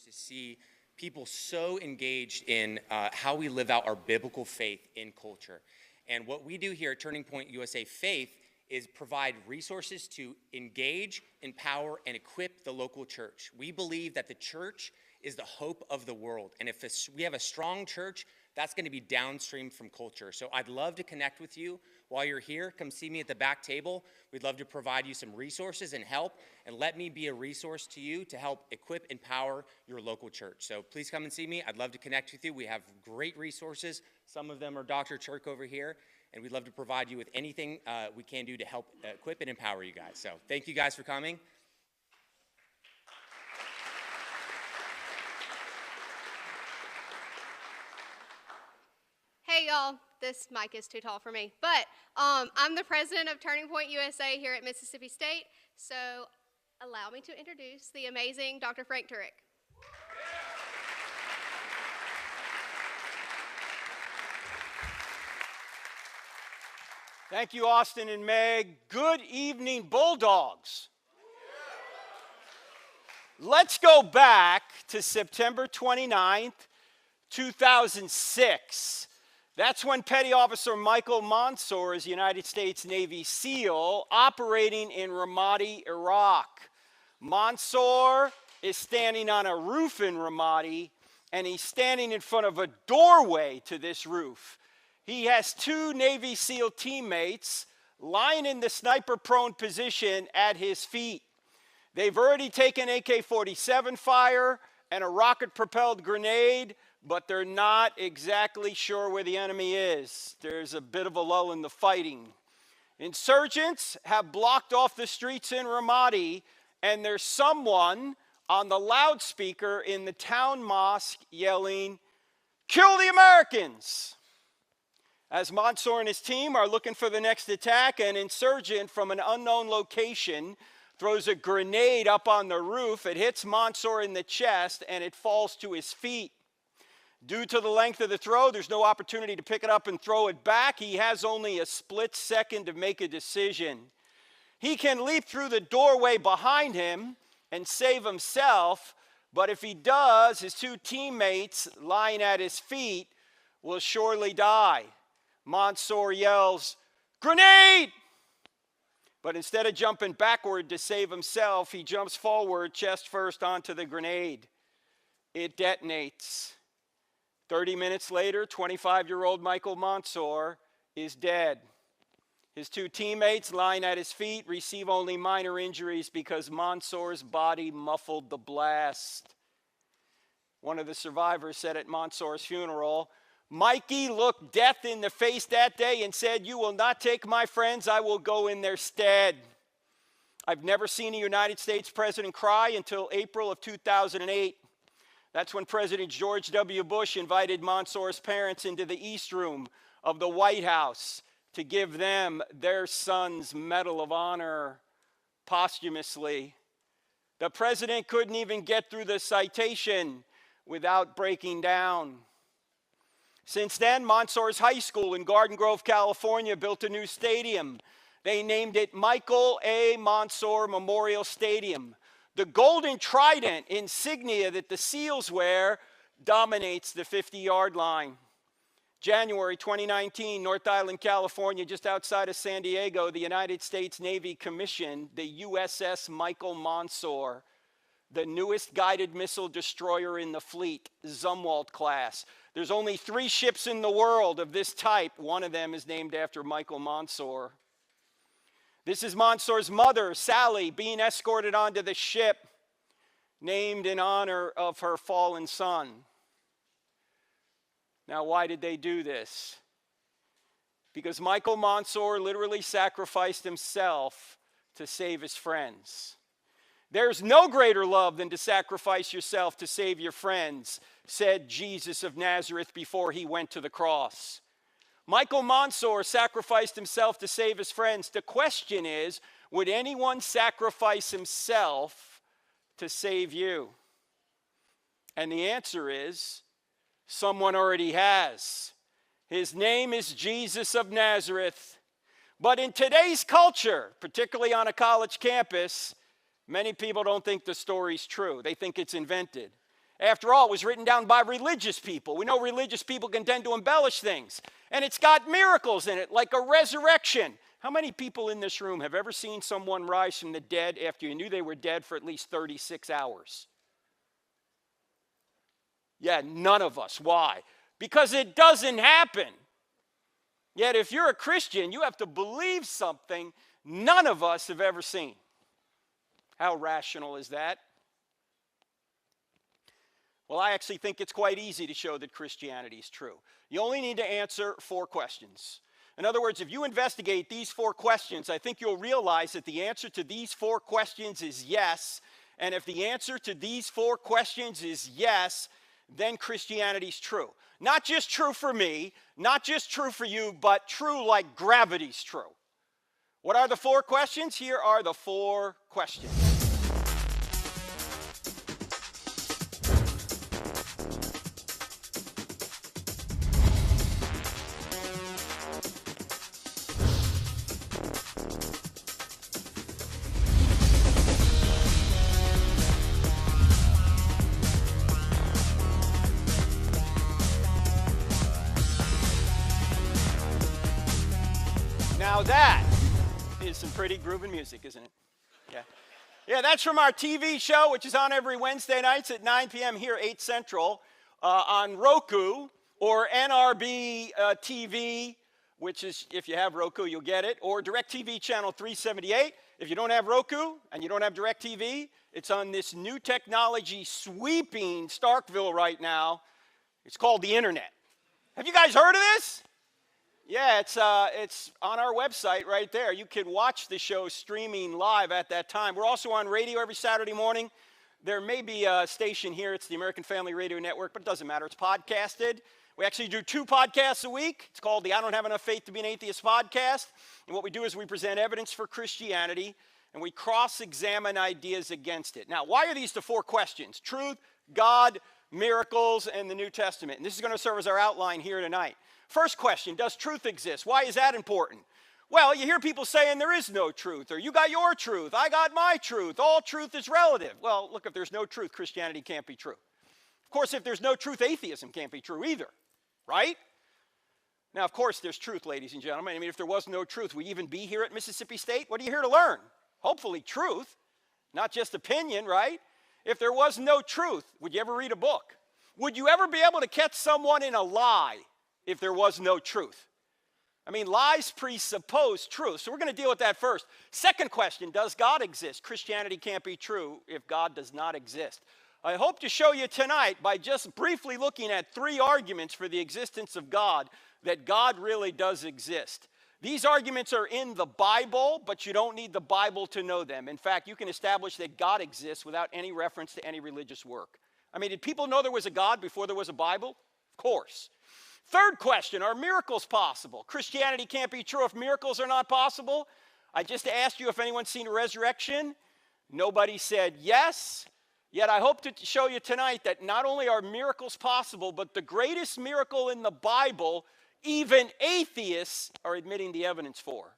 to see people so engaged in how we live out our biblical faith in culture. And what we do here at Turning Point USA Faith is provide resources to engage, empower, and equip the local church. We believe that the church is the hope of the world. And if we have a strong church, that's going to be downstream from culture. So I'd love to connect with you while you're here. Come see me at the back table. We'd love to provide you some resources and help, and let me be a resource to you to help equip, empower your local church. So please come and see me. I'd love to connect with you. We have great resources. Some of them are Dr. Turek over here, and we'd love to provide you with anything we can do to help equip and empower you guys. So thank you guys for coming. Hey y'all, this mic is too tall for me, but I'm the president of Turning Point USA here at Mississippi State, so allow me to introduce the amazing Dr. Frank Turek. Thank you, Austin and Meg. Good evening, Bulldogs. Let's go back to September 29th, 2006. That's when Petty Officer Michael Mansour is United States Navy SEAL operating in Ramadi, Iraq. Mansour is standing on a roof in Ramadi, and he's standing in front of a doorway to this roof. He has two Navy SEAL teammates lying in the sniper-prone position at his feet. They've already taken AK-47 fire and a rocket-propelled grenade, but they're not exactly sure where the enemy is. There's a bit of a lull in the fighting. Insurgents have blocked off the streets in Ramadi, and there's someone on the loudspeaker in the town mosque yelling, "Kill the Americans!" As Mansour and his team are looking for the next attack, an insurgent from an unknown location throws a grenade up on the roof. It hits Mansour in the chest, and it falls to his feet. Due to the length of the throw, there's no opportunity to pick it up and throw it back. He has only a split second to make a decision. He can leap through the doorway behind him and save himself, but if he does, his two teammates lying at his feet will surely die. Mansour yells, "Grenade!" But instead of jumping backward to save himself, he jumps forward chest first onto the grenade. It detonates. 30 minutes later, 25-year-old Michael Mansour is dead. His two teammates lying at his feet receive only minor injuries because Mansour's body muffled the blast. One of the survivors said at Mansour's funeral, "Mikey looked death in the face that day and said, 'You will not take my friends, I will go in their stead.'" I've never seen a United States president cry until April of 2008. That's when President George W. Bush invited Mansour's parents into the East Room of the White House to give them their son's Medal of Honor posthumously. The president couldn't even get through the citation without breaking down. Since then, Mansour's High School in Garden Grove, California built a new stadium. They named it Michael A. Mansour Memorial Stadium. The golden trident insignia that the SEALs wear dominates the 50-yard line. January 2019, North Island, California, just outside of San Diego, the United States Navy commissioned the USS Michael Mansour, the newest guided missile destroyer in the fleet, Zumwalt class. There's only 3 ships in the world of this type. One of them is named after Michael Mansour. This is Mansour's mother, Sally, being escorted onto the ship named in honor of her fallen son. Now, why did they do this? Because Michael Mansour literally sacrificed himself to save his friends. There's no greater love than to sacrifice yourself to save your friends, said Jesus of Nazareth before he went to the cross. Michael Mansour sacrificed himself to save his friends. The question is, would anyone sacrifice himself to save you? And the answer is, someone already has. His name is Jesus of Nazareth. But in today's culture, particularly on a college campus, many people don't think the story's true. They think it's invented. After all, it was written down by religious people. We know religious people can tend to embellish things. And it's got miracles in it, like a resurrection. How many people in this room have ever seen someone rise from the dead after you knew they were dead for at least 36 hours? Yeah, none of us. Why? Because it doesn't happen. Yet if you're a Christian, you have to believe something none of us have ever seen. How rational is that? Well, I actually think it's quite easy to show that Christianity is true. You only need to answer 4 questions. In other words, if you investigate these 4 questions, I think you'll realize that the answer to these 4 questions is yes. And if the answer to these 4 questions is yes, then Christianity's true. Not just true for me, not just true for you, but true like gravity's true. What are the 4 questions? Here are the 4 questions. Now that is some pretty grooving music, isn't it? Yeah. Yeah, that's from our TV show, which is on every Wednesday nights at 9 p.m. here, 8 Central, on Roku or NRB TV, which is, if you have Roku, you'll get it, or DirecTV channel 378. If you don't have Roku and you don't have DirecTV, it's on this new technology sweeping Starkville right now. It's called the internet. Have you guys heard of this? Yeah, it's on our website right there. You can watch the show streaming live at that time. We're also on radio every Saturday morning. There may be a station here. It's the American Family Radio Network, but it doesn't matter. It's podcasted. We actually do 2 podcasts a week. It's called the I Don't Have Enough Faith to Be an Atheist podcast. And what we do is we present evidence for Christianity, and we cross-examine ideas against it. Now, why are these the 4 questions? Truth, God, miracles, and the New Testament. And this is going to serve as our outline here tonight. First question, does truth exist? Why is that important? Well, you hear people saying there is no truth, or you got your truth, I got my truth, all truth is relative. Well, look, if there's no truth, Christianity can't be true. Of course, if there's no truth, atheism can't be true either, right? Now, of course, there's truth, ladies and gentlemen. I mean, if there was no truth, would you even be here at Mississippi State? What are you here to learn? Hopefully truth, not just opinion, right? If there was no truth, would you ever read a book? Would you ever be able to catch someone in a lie if there was no truth? I mean, lies presuppose truth. So we're going to deal with that first. Second question, does God exist? Christianity can't be true if God does not exist. I hope to show you tonight, by just briefly looking at 3 arguments for the existence of God, that God really does exist. These arguments are in the Bible, but you don't need the Bible to know them. In fact, you can establish that God exists without any reference to any religious work. I mean, did people know there was a God before there was a Bible? Of course. Third question, are miracles possible? Christianity can't be true if miracles are not possible. I just asked you if anyone's seen a resurrection. Nobody said yes. Yet I hope to show you tonight that not only are miracles possible, but the greatest miracle in the Bible, even atheists are admitting the evidence for.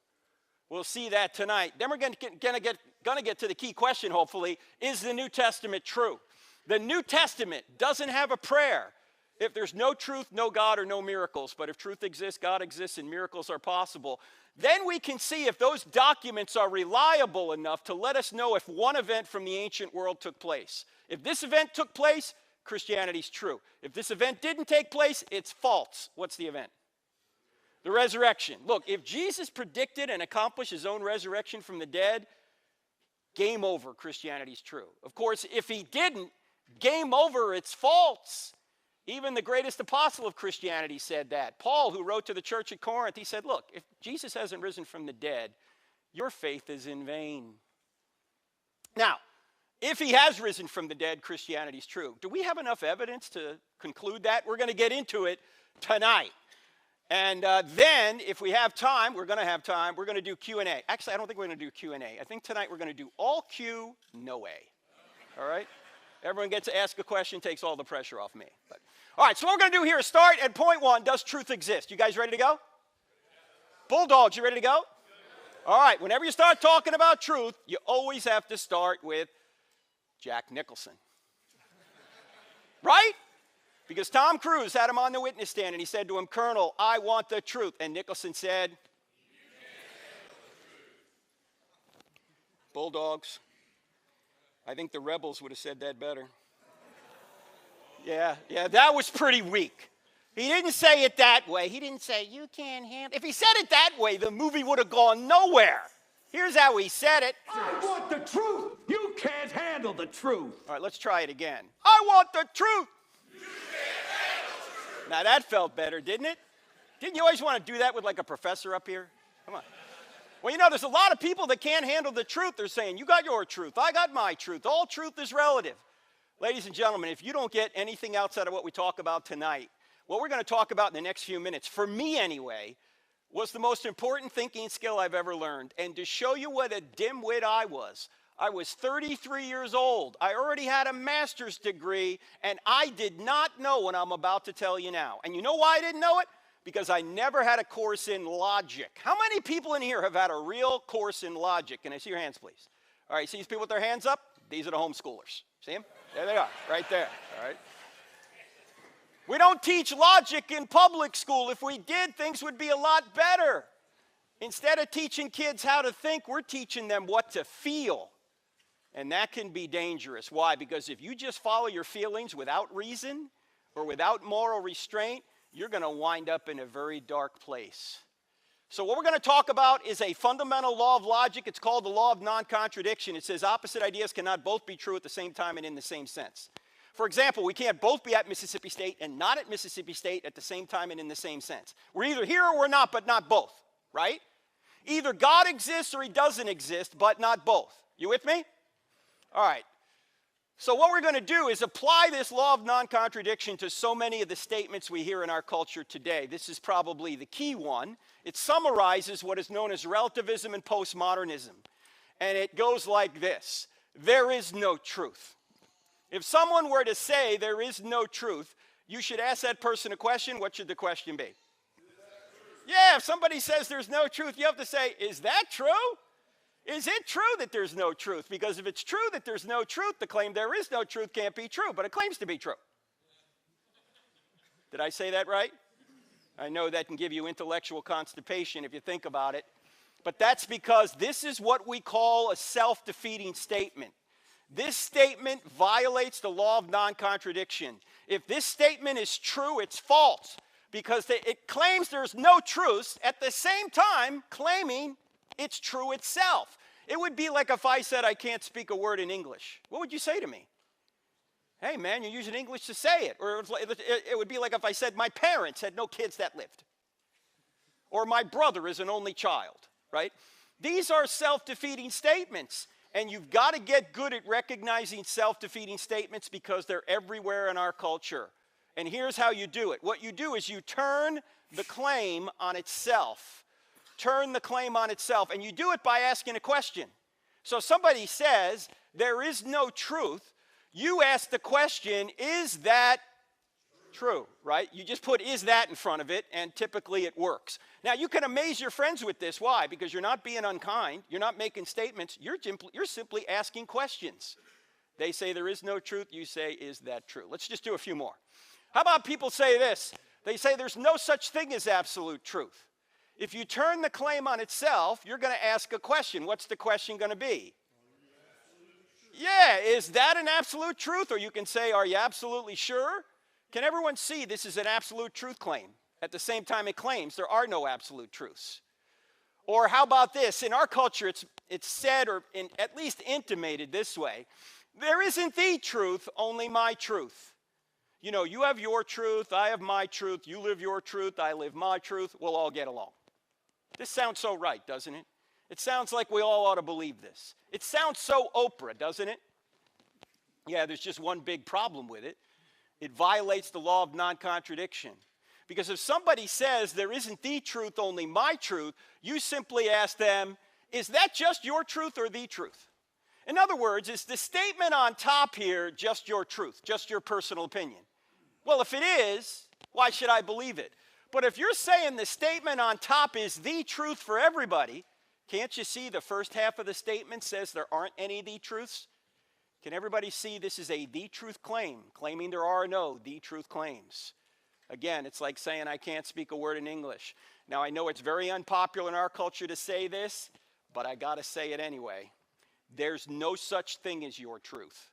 We'll see that tonight. Then we're going to get to the key question, hopefully. Is the New Testament true? The New Testament doesn't have a prayer. If there's no truth, no God, or no miracles. But if truth exists, God exists, and miracles are possible. Then we can see if those documents are reliable enough to let us know if one event from the ancient world took place. If this event took place, Christianity's true. If this event didn't take place, it's false. What's the event? The resurrection. Look, if Jesus predicted and accomplished his own resurrection from the dead, game over, Christianity's true. Of course, if he didn't, game over, it's false. Even the greatest apostle of Christianity said that. Paul, who wrote to the church at Corinth, he said, look, if Jesus hasn't risen from the dead, your faith is in vain. Now, if he has risen from the dead, Christianity's true. Do we have enough evidence to conclude that? We're going to get into it tonight. And then, if we have time, we're going to do Q&A. Actually, I don't think we're going to do Q&A. I think tonight we're going to do all Q, no A. All right? Everyone gets to ask a question, takes all the pressure off me. All right, so what we're going to do here is start at point 1. Does truth exist? You guys ready to go? Bulldogs, you ready to go? All right, whenever you start talking about truth, you always have to start with Jack Nicholson. right? Because Tom Cruise had him on the witness stand and he said to him, Colonel, I want the truth. And Nicholson said, Bulldogs. I think the rebels would have said that better. Yeah, that was pretty weak. He didn't say it that way. He didn't say, you can't handle. If he said it that way, the movie would have gone nowhere. Here's how he said it. I want the truth. You can't handle the truth. All right, let's try it again. I want the truth. You can't handle the truth. Now that felt better, didn't it? Didn't you always want to do that with like a professor up here? Come on. Well, you know, there's a lot of people that can't handle the truth. They're saying, you got your truth, I got my truth. All truth is relative. Ladies and gentlemen, if you don't get anything outside of what we talk about tonight, what we're going to talk about in the next few minutes, for me anyway, was the most important thinking skill I've ever learned. And to show you what a dimwit I was 33 years old. I already had a master's degree, and I did not know what I'm about to tell you now. And you know why I didn't know it? Because I never had a course in logic. How many people in here have had a real course in logic? Can I see your hands, please? All right, see these people with their hands up? These are the homeschoolers. See them? There they are, right there, all right? We don't teach logic in public school. If we did, things would be a lot better. Instead of teaching kids how to think, we're teaching them what to feel. And that can be dangerous. Why? Because if you just follow your feelings without reason or without moral restraint, you're going to wind up in a very dark place. So what we're going to talk about is a fundamental law of logic. It's called the law of non-contradiction. It says opposite ideas cannot both be true at the same time and in the same sense. For example, we can't both be at Mississippi State and not at Mississippi State at the same time and in the same sense. We're either here or we're not, but not both, right? Either God exists or he doesn't exist, but not both. You with me? All right. So what we're going to do is apply this law of non-contradiction to so many of the statements we hear in our culture today. This is probably the key one. It summarizes what is known as relativism and postmodernism. And it goes like this. There is no truth. If someone were to say there is no truth, you should ask that person a question. What should the question be? Yeah, if somebody says there's no truth, you have to say, is that true? Is it true that there's no truth? Because if it's true that there's no truth, the claim there is no truth can't be true, but it claims to be true. Did I say that right? I know that can give you intellectual constipation if you think about it, but that's because this is what we call a self-defeating statement. This statement violates the law of non-contradiction. If this statement is true, it's false because it claims there's no truth at the same time claiming it's true itself. It would be like if I said I can't speak a word in English. What would you say to me? Hey, man, you're using English to say it. Or it would be like if I said my parents had no kids that lived. Or my brother is an only child, right? These are self-defeating statements. And you've got to get good at recognizing self-defeating statements because they're everywhere in our culture. And here's how you do it. What you do is you turn the claim on itself. Turn the claim on itself. And you do it by asking a question. So somebody says, there is no truth. You ask the question, is that true, right? You just put is that in front of it, and typically it works. Now, you can amaze your friends with this. Why? Because you're not being unkind. You're not making statements. You're simply asking questions. They say there is no truth. You say, is that true? Let's just do a few more. How about people say this? They say there's no such thing as absolute truth. If you turn the claim on itself, you're going to ask a question. What's the question going to be? Yeah, is that an absolute truth? Or you can say, are you absolutely sure? Can everyone see this is an absolute truth claim? At the same time it claims there are no absolute truths. Or how about this? In our culture, it's said or at least intimated this way. There isn't the truth, only my truth. You know, you have your truth, I have my truth, you live your truth, I live my truth, we'll all get along. This sounds so right, doesn't it? It sounds like we all ought to believe this. It sounds so Oprah, doesn't it? Yeah, there's just one big problem with it. It violates the law of non-contradiction. Because if somebody says there isn't the truth, only my truth, you simply ask them, is that just your truth or the truth? In other words, is the statement on top here just your truth, just your personal opinion? Well, if it is, why should I believe it? But if you're saying the statement on top is the truth for everybody, can't you see the first half of the statement says there aren't any the truths? Can everybody see this is a the truth claim, claiming there are no the truth claims? Again, it's like saying I can't speak a word in English. Now, I know it's very unpopular in our culture to say this, but I got to say it anyway. There's no such thing as your truth.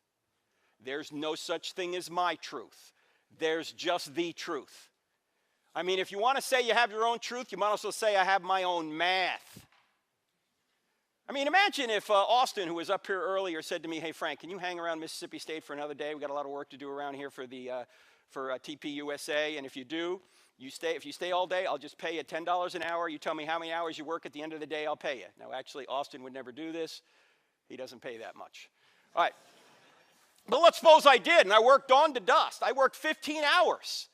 There's no such thing as my truth. There's just the truth. I mean, if you want to say you have your own truth, you might also say I have my own math. I mean, imagine if Austin, who was up here earlier, said to me, hey, Frank, can you hang around Mississippi State for another day? We got a lot of work to do around here for TPUSA, and if you do, if you stay all day, I'll just pay you $10 an hour. You tell me how many hours you work at the end of the day, I'll pay you. Now, actually, Austin would never do this. He doesn't pay that much. All right. But let's suppose I did, and I worked dawn to dusk. I worked 15 hours.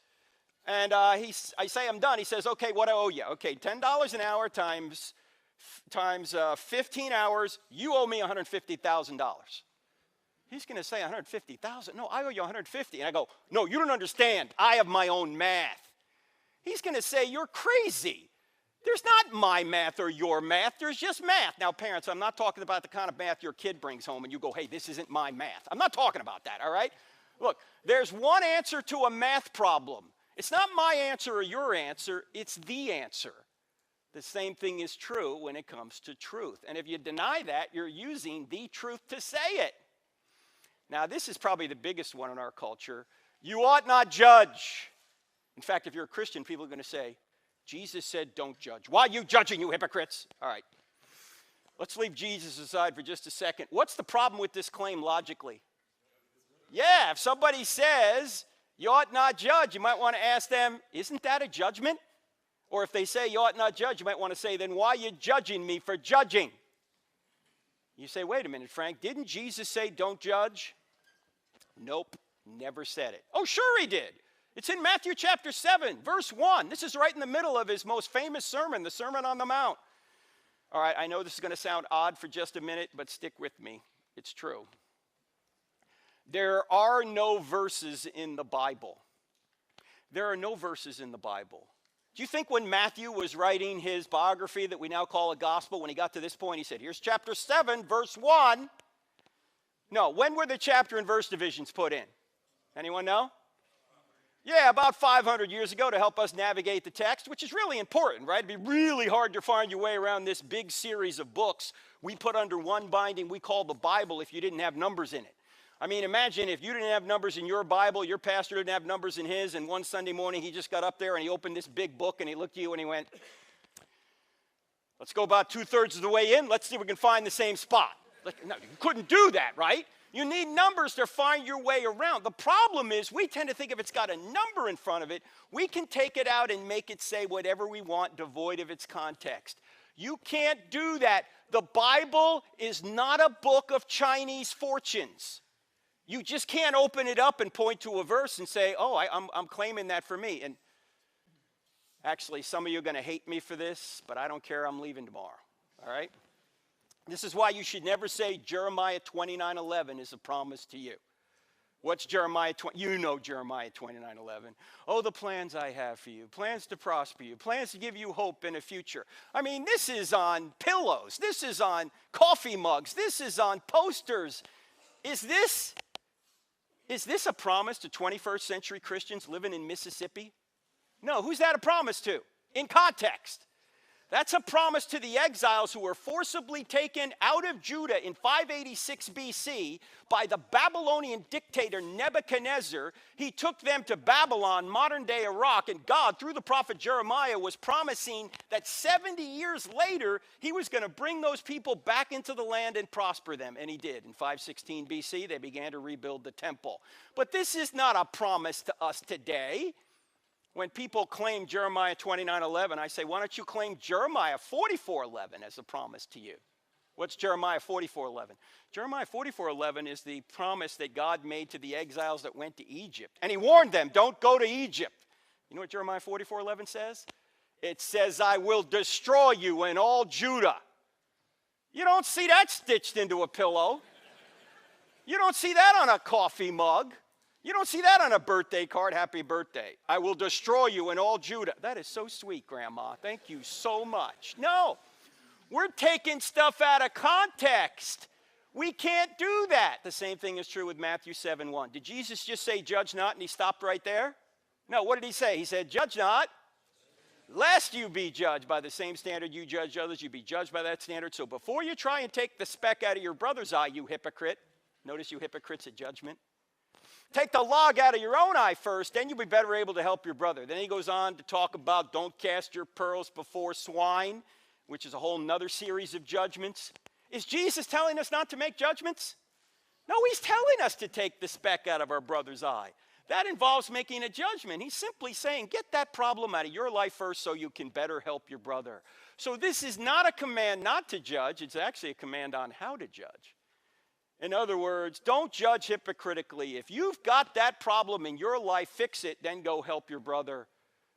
And I say I'm done. He says, okay, what do I owe you? Okay, $10 an hour times 15 hours, you owe me $150,000. He's going to say $150,000. No, I owe you $150,000. And I go, no, you don't understand. I have my own math. He's going to say, you're crazy. There's not my math or your math. There's just math. Now, parents, I'm not talking about the kind of math your kid brings home and you go, hey, this isn't my math. I'm not talking about that, all right? Look, there's one answer to a math problem. It's not my answer or your answer. It's the answer. The same thing is true when it comes to truth. And if you deny that, you're using the truth to say it. Now, this is probably the biggest one in our culture. You ought not judge. In fact, if you're a Christian, people are going to say, Jesus said don't judge. Why are you judging, you hypocrites? All right. Let's leave Jesus aside for just a second. What's the problem with this claim logically? Yeah, if somebody says you ought not judge, you might want to ask them, isn't that a judgment? Or if they say you ought not judge, you might want to say, then why are you judging me for judging? You say, wait a minute, Frank, didn't Jesus say don't judge? Nope, never said it. Oh, sure he did. It's in Matthew chapter 7, verse 1. This is right in the middle of his most famous sermon, the Sermon on the Mount. All right, I know this is going to sound odd for just a minute, but stick with me. It's true. There are no verses in the Bible. There are no verses in the Bible. Do you think when Matthew was writing his biography that we now call a gospel, when he got to this point, he said, here's chapter 7, verse 1. No, when were the chapter and verse divisions put in? Anyone know? Yeah, about 500 years ago to help us navigate the text, which is really important, right? It'd be really hard to find your way around this big series of books we put under one binding we call the Bible if you didn't have numbers in it. I mean, imagine if you didn't have numbers in your Bible, your pastor didn't have numbers in his, and one Sunday morning he just got up there and he opened this big book and he looked at you and he went, let's go about 2/3 of the way in, let's see if we can find the same spot. No, you couldn't do that, right? You need numbers to find your way around. The problem is we tend to think if it's got a number in front of it, we can take it out and make it say whatever we want, devoid of its context. You can't do that. The Bible is not a book of Chinese fortunes. You just can't open it up and point to a verse and say, oh, I'm claiming that for me. And actually, some of you are going to hate me for this, but I don't care. I'm leaving tomorrow, all right? This is why you should never say Jeremiah 29:11 is a promise to you. What's Jeremiah 20? You know Jeremiah 29:11. Oh, the plans I have for you, plans to prosper you, plans to give you hope in a future. I mean, this is on pillows. This is on coffee mugs. This is on posters. Is this a promise to 21st century Christians living in Mississippi? No, who's that a promise to? In context. That's a promise to the exiles who were forcibly taken out of Judah in 586 BC by the Babylonian dictator Nebuchadnezzar. He took them to Babylon, modern-day Iraq, and God, through the prophet Jeremiah, was promising that 70 years later, he was going to bring those people back into the land and prosper them, and he did. In 516 BC, they began to rebuild the temple. But this is not a promise to us today. When people claim Jeremiah 29:11, I say, why don't you claim Jeremiah 44:11 as a promise to you? What's Jeremiah 44:11? Jeremiah 44:11 is the promise that God made to the exiles that went to Egypt. And he warned them, don't go to Egypt. You know what Jeremiah 44:11 says? It says, I will destroy you and all Judah. You don't see that stitched into a pillow. You don't see that on a coffee mug. You don't see that on a birthday card, happy birthday. I will destroy you in all Judah. That is so sweet, Grandma. Thank you so much. No, we're taking stuff out of context. We can't do that. The same thing is true with Matthew 7:1. Did Jesus just say, judge not, and he stopped right there? No, what did he say? He said, judge not, lest you be judged. By the same standard you judge others, you be judged by that standard. So before you try and take the speck out of your brother's eye, you hypocrite, notice you hypocrites at judgment, take the log out of your own eye first, then you'll be better able to help your brother. Then he goes on to talk about don't cast your pearls before swine, which is a whole nother series of judgments. Is Jesus telling us not to make judgments? No, he's telling us to take the speck out of our brother's eye. That involves making a judgment. He's simply saying, get that problem out of your life first so you can better help your brother. So this is not a command not to judge. It's actually a command on how to judge. In other words, don't judge hypocritically. If you've got that problem in your life, fix it, then go help your brother.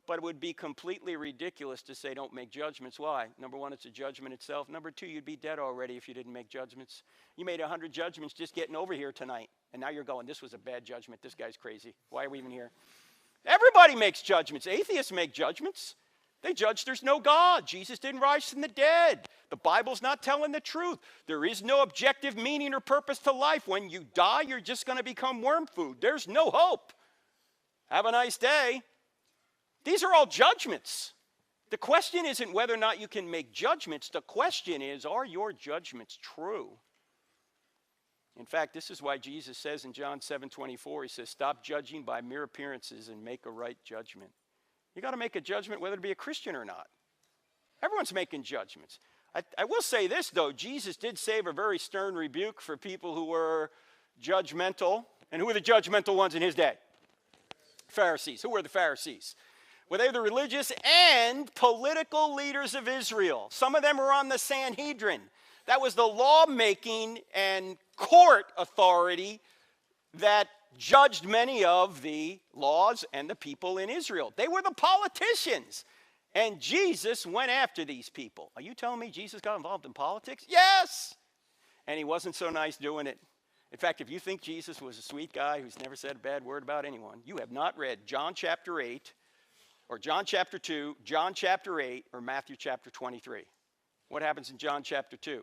But it would be completely ridiculous to say don't make judgments. Why? Number one, it's a judgment itself. Number two, you'd be dead already if you didn't make judgments. You made 100 judgments just getting over here tonight. And now you're going, this was a bad judgment. This guy's crazy. Why are we even here? Everybody makes judgments. Atheists make judgments. They judge there's no God. Jesus didn't rise from the dead. The Bible's not telling the truth. There is no objective meaning or purpose to life. When you die, you're just going to become worm food. There's no hope. Have a nice day. These are all judgments. The question isn't whether or not you can make judgments. The question is, are your judgments true? In fact, this is why Jesus says in John 7:24, he says, stop judging by mere appearances and make a right judgment. You got to make a judgment whether to be a Christian or not. Everyone's making judgments. I will say this, though. Jesus did save a very stern rebuke for people who were judgmental. And who were the judgmental ones in his day? Pharisees. Who were the Pharisees? Well, they were the religious and political leaders of Israel. Some of them were on the Sanhedrin. That was the lawmaking and court authority that judged many of the laws and the people in Israel. They were the politicians. And Jesus went after these people. Are you telling me Jesus got involved in politics? Yes! And he wasn't so nice doing it. In fact, if you think Jesus was a sweet guy who's never said a bad word about anyone, you have not read John chapter 8, or John chapter 2, John chapter 8, or Matthew chapter 23. What happens in John chapter 2?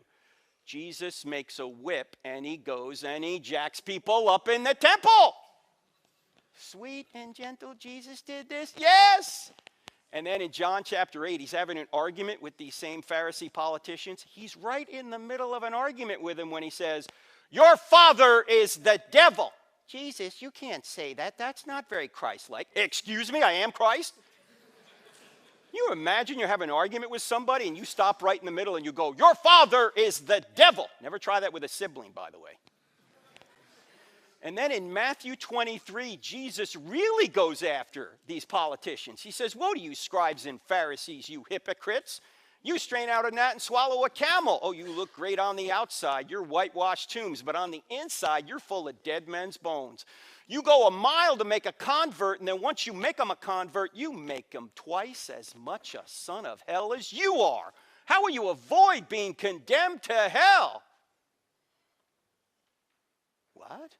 Jesus makes a whip and he goes and he jacks people up in the temple. Sweet and gentle Jesus did this? Yes! And then in John chapter 8, he's having an argument with these same Pharisee politicians. He's right in the middle of an argument with them when he says, your father is the devil. Jesus, you can't say that. That's not very Christ-like. Excuse me, I am Christ? You imagine you're having an argument with somebody and you stop right in the middle and you go, your father is the devil. Never try that with a sibling, by the way. And then in Matthew 23, Jesus really goes after these politicians. He says, woe to you scribes and Pharisees, you hypocrites. You strain out a gnat and swallow a camel. Oh, you look great on the outside. You're whitewashed tombs, but on the inside, you're full of dead men's bones. You go a mile to make a convert, and then once you make them a convert, you make them twice as much a son of hell as you are. How will you avoid being condemned to hell? What?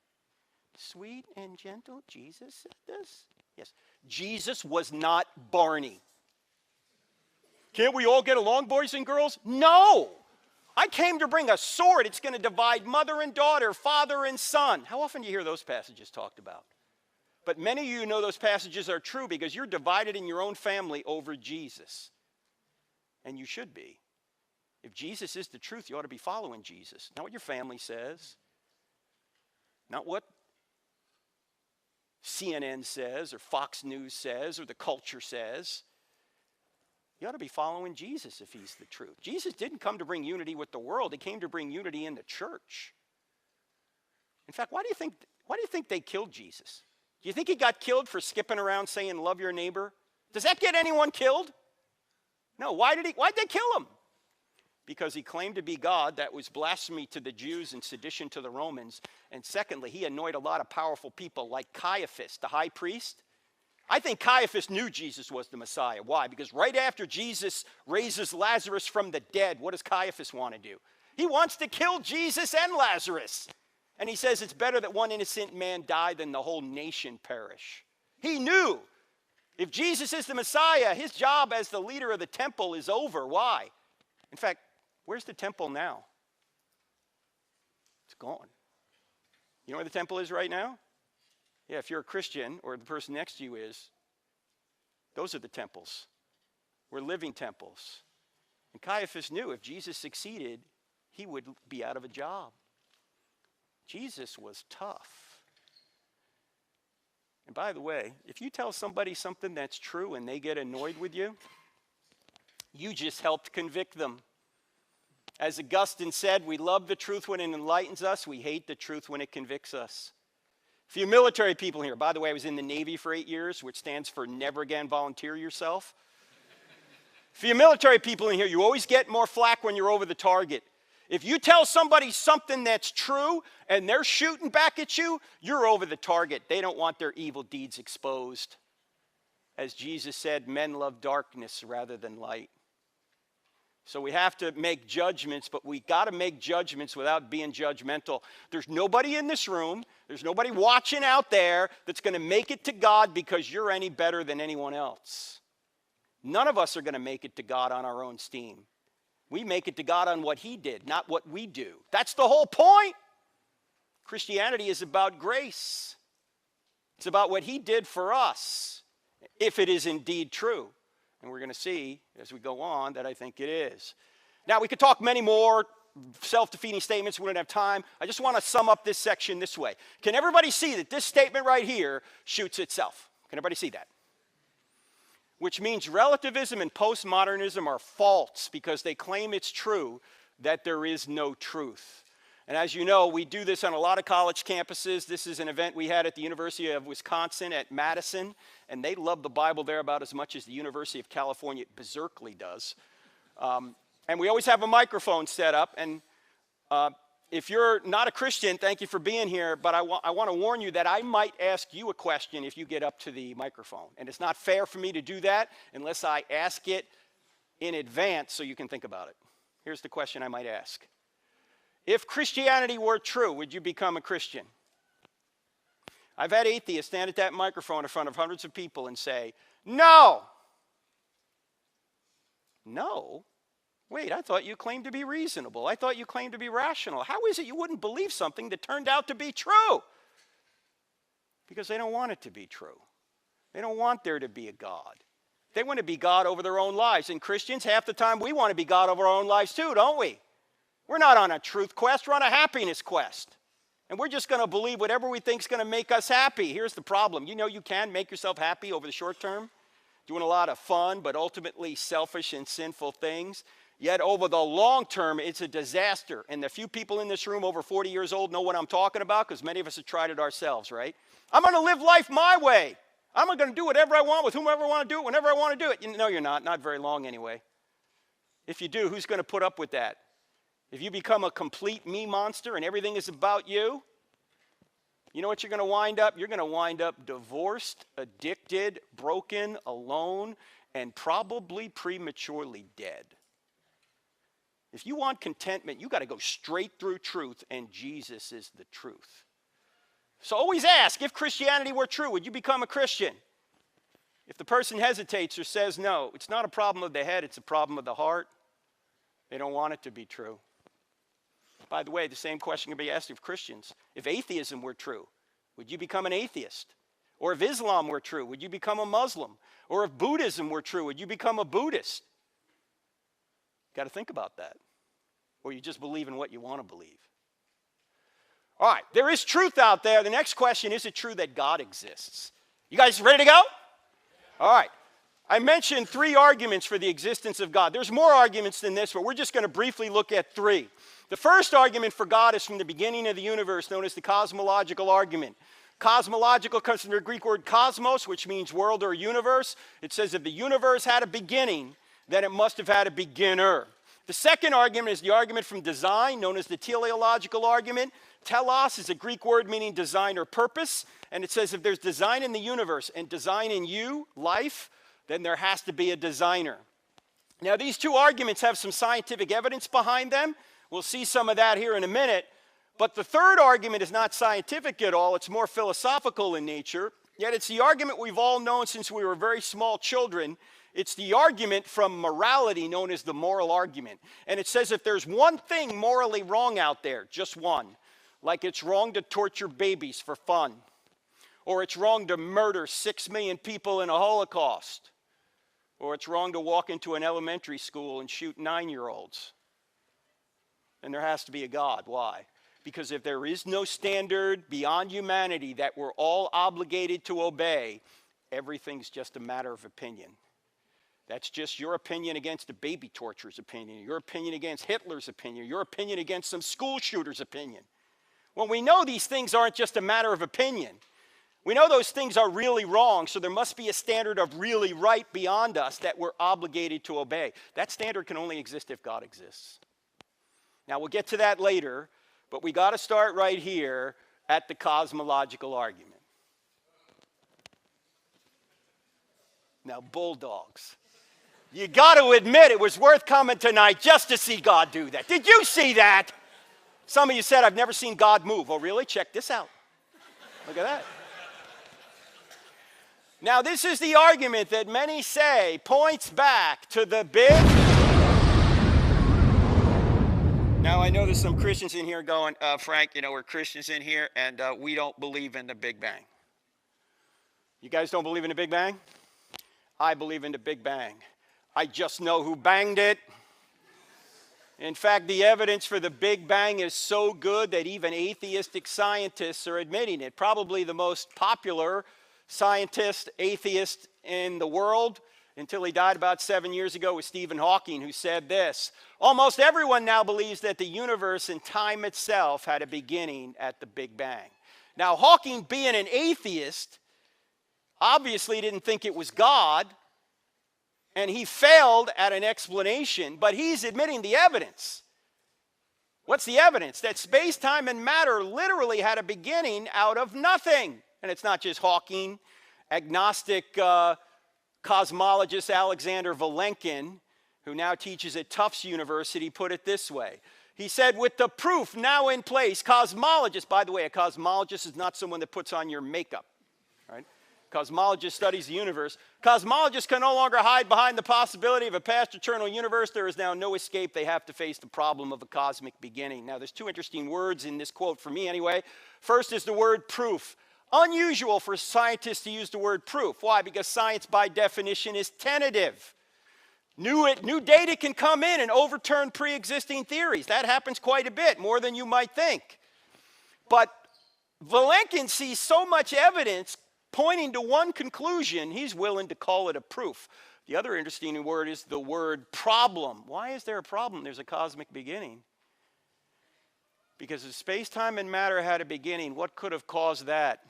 Sweet and gentle Jesus said this? Yes. Jesus was not Barney. Can't we all get along, boys and girls? No. I came to bring a sword. It's going to divide mother and daughter, father and son. How often do you hear those passages talked about? But many of you know those passages are true because you're divided in your own family over Jesus. And you should be. If Jesus is the truth, you ought to be following Jesus. Not what your family says. Not what CNN says or Fox News says or the culture says. You ought to be following Jesus if he's the truth. Jesus didn't come to bring unity with the world. He came to bring unity in the church. In fact, why do you think they killed Jesus? Do you think he got killed for skipping around saying love your neighbor? Does that get anyone killed? No. Why'd they kill him? Because he claimed to be God. That was blasphemy to the Jews and sedition to the Romans. And secondly, he annoyed a lot of powerful people like Caiaphas, the high priest. I think Caiaphas knew Jesus was the Messiah. Why? Because right after Jesus raises Lazarus from the dead, what does Caiaphas want to do? He wants to kill Jesus and Lazarus. And he says it's better that one innocent man die than the whole nation perish. He knew if Jesus is the Messiah, his job as the leader of the temple is over. Why? In fact, where's the temple now? gone. You know where the temple is right now? Yeah, if you're a Christian or the person next to you is, those are the temples. We're living temples. And Caiaphas knew if Jesus succeeded, he would be out of a job. Jesus was tough. And by the way, if you tell somebody something that's true and they get annoyed with you, you just helped convict them. As Augustine said, we love the truth when it enlightens us. We hate the truth when it convicts us. A few military people here. By the way, I was in the Navy for 8 years, which stands for never again volunteer yourself. A few military people in here, you always get more flack when you're over the target. If you tell somebody something that's true and they're shooting back at you, you're over the target. They don't want their evil deeds exposed. As Jesus said, men love darkness rather than light. So we have to make judgments, but we got to make judgments without being judgmental. There's nobody in this room, there's nobody watching out there that's going to make it to God because you're any better than anyone else. None of us are going to make it to God on our own steam. We make it to God on what he did, not what we do. That's the whole point. Christianity is about grace. It's about what he did for us, if it is indeed true. And we're going to see as we go on that I think it is. Now, we could talk many more self-defeating statements. We don't have time. I just want to sum up this section this way. Can everybody see that this statement right here shoots itself? Can everybody see that? Which means relativism and postmodernism are false because they claim it's true that there is no truth. And as you know, we do this on a lot of college campuses. This is an event we had at the University of Wisconsin at Madison, and they love the Bible there about as much as the University of California Berkeley does. And we always have a microphone set up, and if you're not a Christian, thank you for being here, but I want to warn you that I might ask you a question if you get up to the microphone. And it's not fair for me to do that unless I ask it in advance so you can think about it. Here's the question I might ask. If Christianity were true, would you become a Christian? I've had atheists stand at that microphone in front of hundreds of people and say, no. No? Wait, I thought you claimed to be reasonable. I thought you claimed to be rational. How is it you wouldn't believe something that turned out to be true? Because they don't want it to be true. They don't want there to be a God. They want to be God over their own lives. And Christians, half the time, we want to be God over our own lives too, don't we? We're not on a truth quest, we're on a happiness quest. And we're just going to believe whatever we think is going to make us happy. Here's the problem. You know you can make yourself happy over the short term, doing a lot of fun, but ultimately selfish and sinful things. Yet over the long term, it's a disaster. And the few people in this room over 40 years old know what I'm talking about because many of us have tried it ourselves, right? I'm going to live life my way. I'm going to do whatever I want with whomever I want to do it, whenever I want to do it. No, you're not very long anyway. If you do, who's going to put up with that? If you become a complete me monster and everything is about you, you know what you're going to wind up? You're going to wind up divorced, addicted, broken, alone, and probably prematurely dead. If you want contentment, you got to go straight through truth, and Jesus is the truth. So always ask, if Christianity were true, would you become a Christian? If the person hesitates or says no, it's not a problem of the head, it's a problem of the heart. They don't want it to be true. By the way, the same question can be asked of Christians. If atheism were true, would you become an atheist? Or if Islam were true, would you become a Muslim? Or if Buddhism were true, would you become a Buddhist? Got to think about that. Or you just believe in what you want to believe. All right, there is truth out there. The next question, is it true that God exists? You guys ready to go? All right. I mentioned 3 arguments for the existence of God. There's more arguments than this, but we're just going to briefly look at 3. The first argument for God is from the beginning of the universe, known as the cosmological argument. Cosmological comes from the Greek word cosmos, which means world or universe. It says if the universe had a beginning, then it must have had a beginner. The second argument is the argument from design, known as the teleological argument. Telos is a Greek word meaning design or purpose, and it says if there's design in the universe and design in you, life, then there has to be a designer. Now, these 2 arguments have some scientific evidence behind them. We'll see some of that here in a minute. But the third argument is not scientific at all. It's more philosophical in nature. Yet it's the argument we've all known since we were very small children. It's the argument from morality known as the moral argument. And it says if there's one thing morally wrong out there, just one, Like it's wrong to torture babies for fun, or it's wrong to murder 6 million people in a Holocaust, or it's wrong to walk into an elementary school and shoot 9-year-olds. And there has to be a God. Why? Because if there is no standard beyond humanity that we're all obligated to obey, everything's just a matter of opinion. That's just your opinion against a baby torturer's opinion, your opinion against Hitler's opinion, your opinion against some school shooter's opinion. When we know these things aren't just a matter of opinion, we know those things are really wrong, so there must be a standard of really right beyond us that we're obligated to obey. That standard can only exist if God exists. Now, we'll get to that later, but we got to start right here at the cosmological argument. Now, bulldogs. You got to admit it was worth coming tonight just to see God do that. Did you see that? Some of you said, I've never seen God move. Oh, really? Check this out. Look at that. Now, this is the argument that many say points back to the big... Now, I know there's some Christians in here going, Frank, you know, we're Christians in here, and we don't believe in the Big Bang. You guys don't believe in the Big Bang? I believe in the Big Bang. I just know who banged it. In fact, the evidence for the Big Bang is so good that even atheistic scientists are admitting it. Probably the most popular scientist, atheist in the world, until he died about 7 years ago, was Stephen Hawking, who said this: almost everyone now believes that the universe and time itself had a beginning at the Big Bang. Now, Hawking, being an atheist, obviously didn't think it was God, and he failed at an explanation, but he's admitting the evidence. What's the evidence? That space, time, and matter literally had a beginning out of nothing. And it's not just Hawking. Agnostic cosmologist Alexander Vilenkin, who now teaches at Tufts University, put it this way. He said, with the proof now in place, cosmologists, by the way, a cosmologist is not someone that puts on your makeup, right? Cosmologist studies the universe. Cosmologists can no longer hide behind the possibility of a past eternal universe. There is now no escape. They have to face the problem of a cosmic beginning. Now, there's two interesting words in this quote for me anyway. First is the word proof. Unusual for scientists to use the word proof. Why? Because science by definition is tentative. New data can come in and overturn pre-existing theories. That happens quite a bit, more than you might think. But Vilenkin sees so much evidence pointing to one conclusion, he's willing to call it a proof. The other interesting word is the word problem. Why is there a problem? There's a cosmic beginning. Because if space, time, and matter had a beginning, what could have caused that?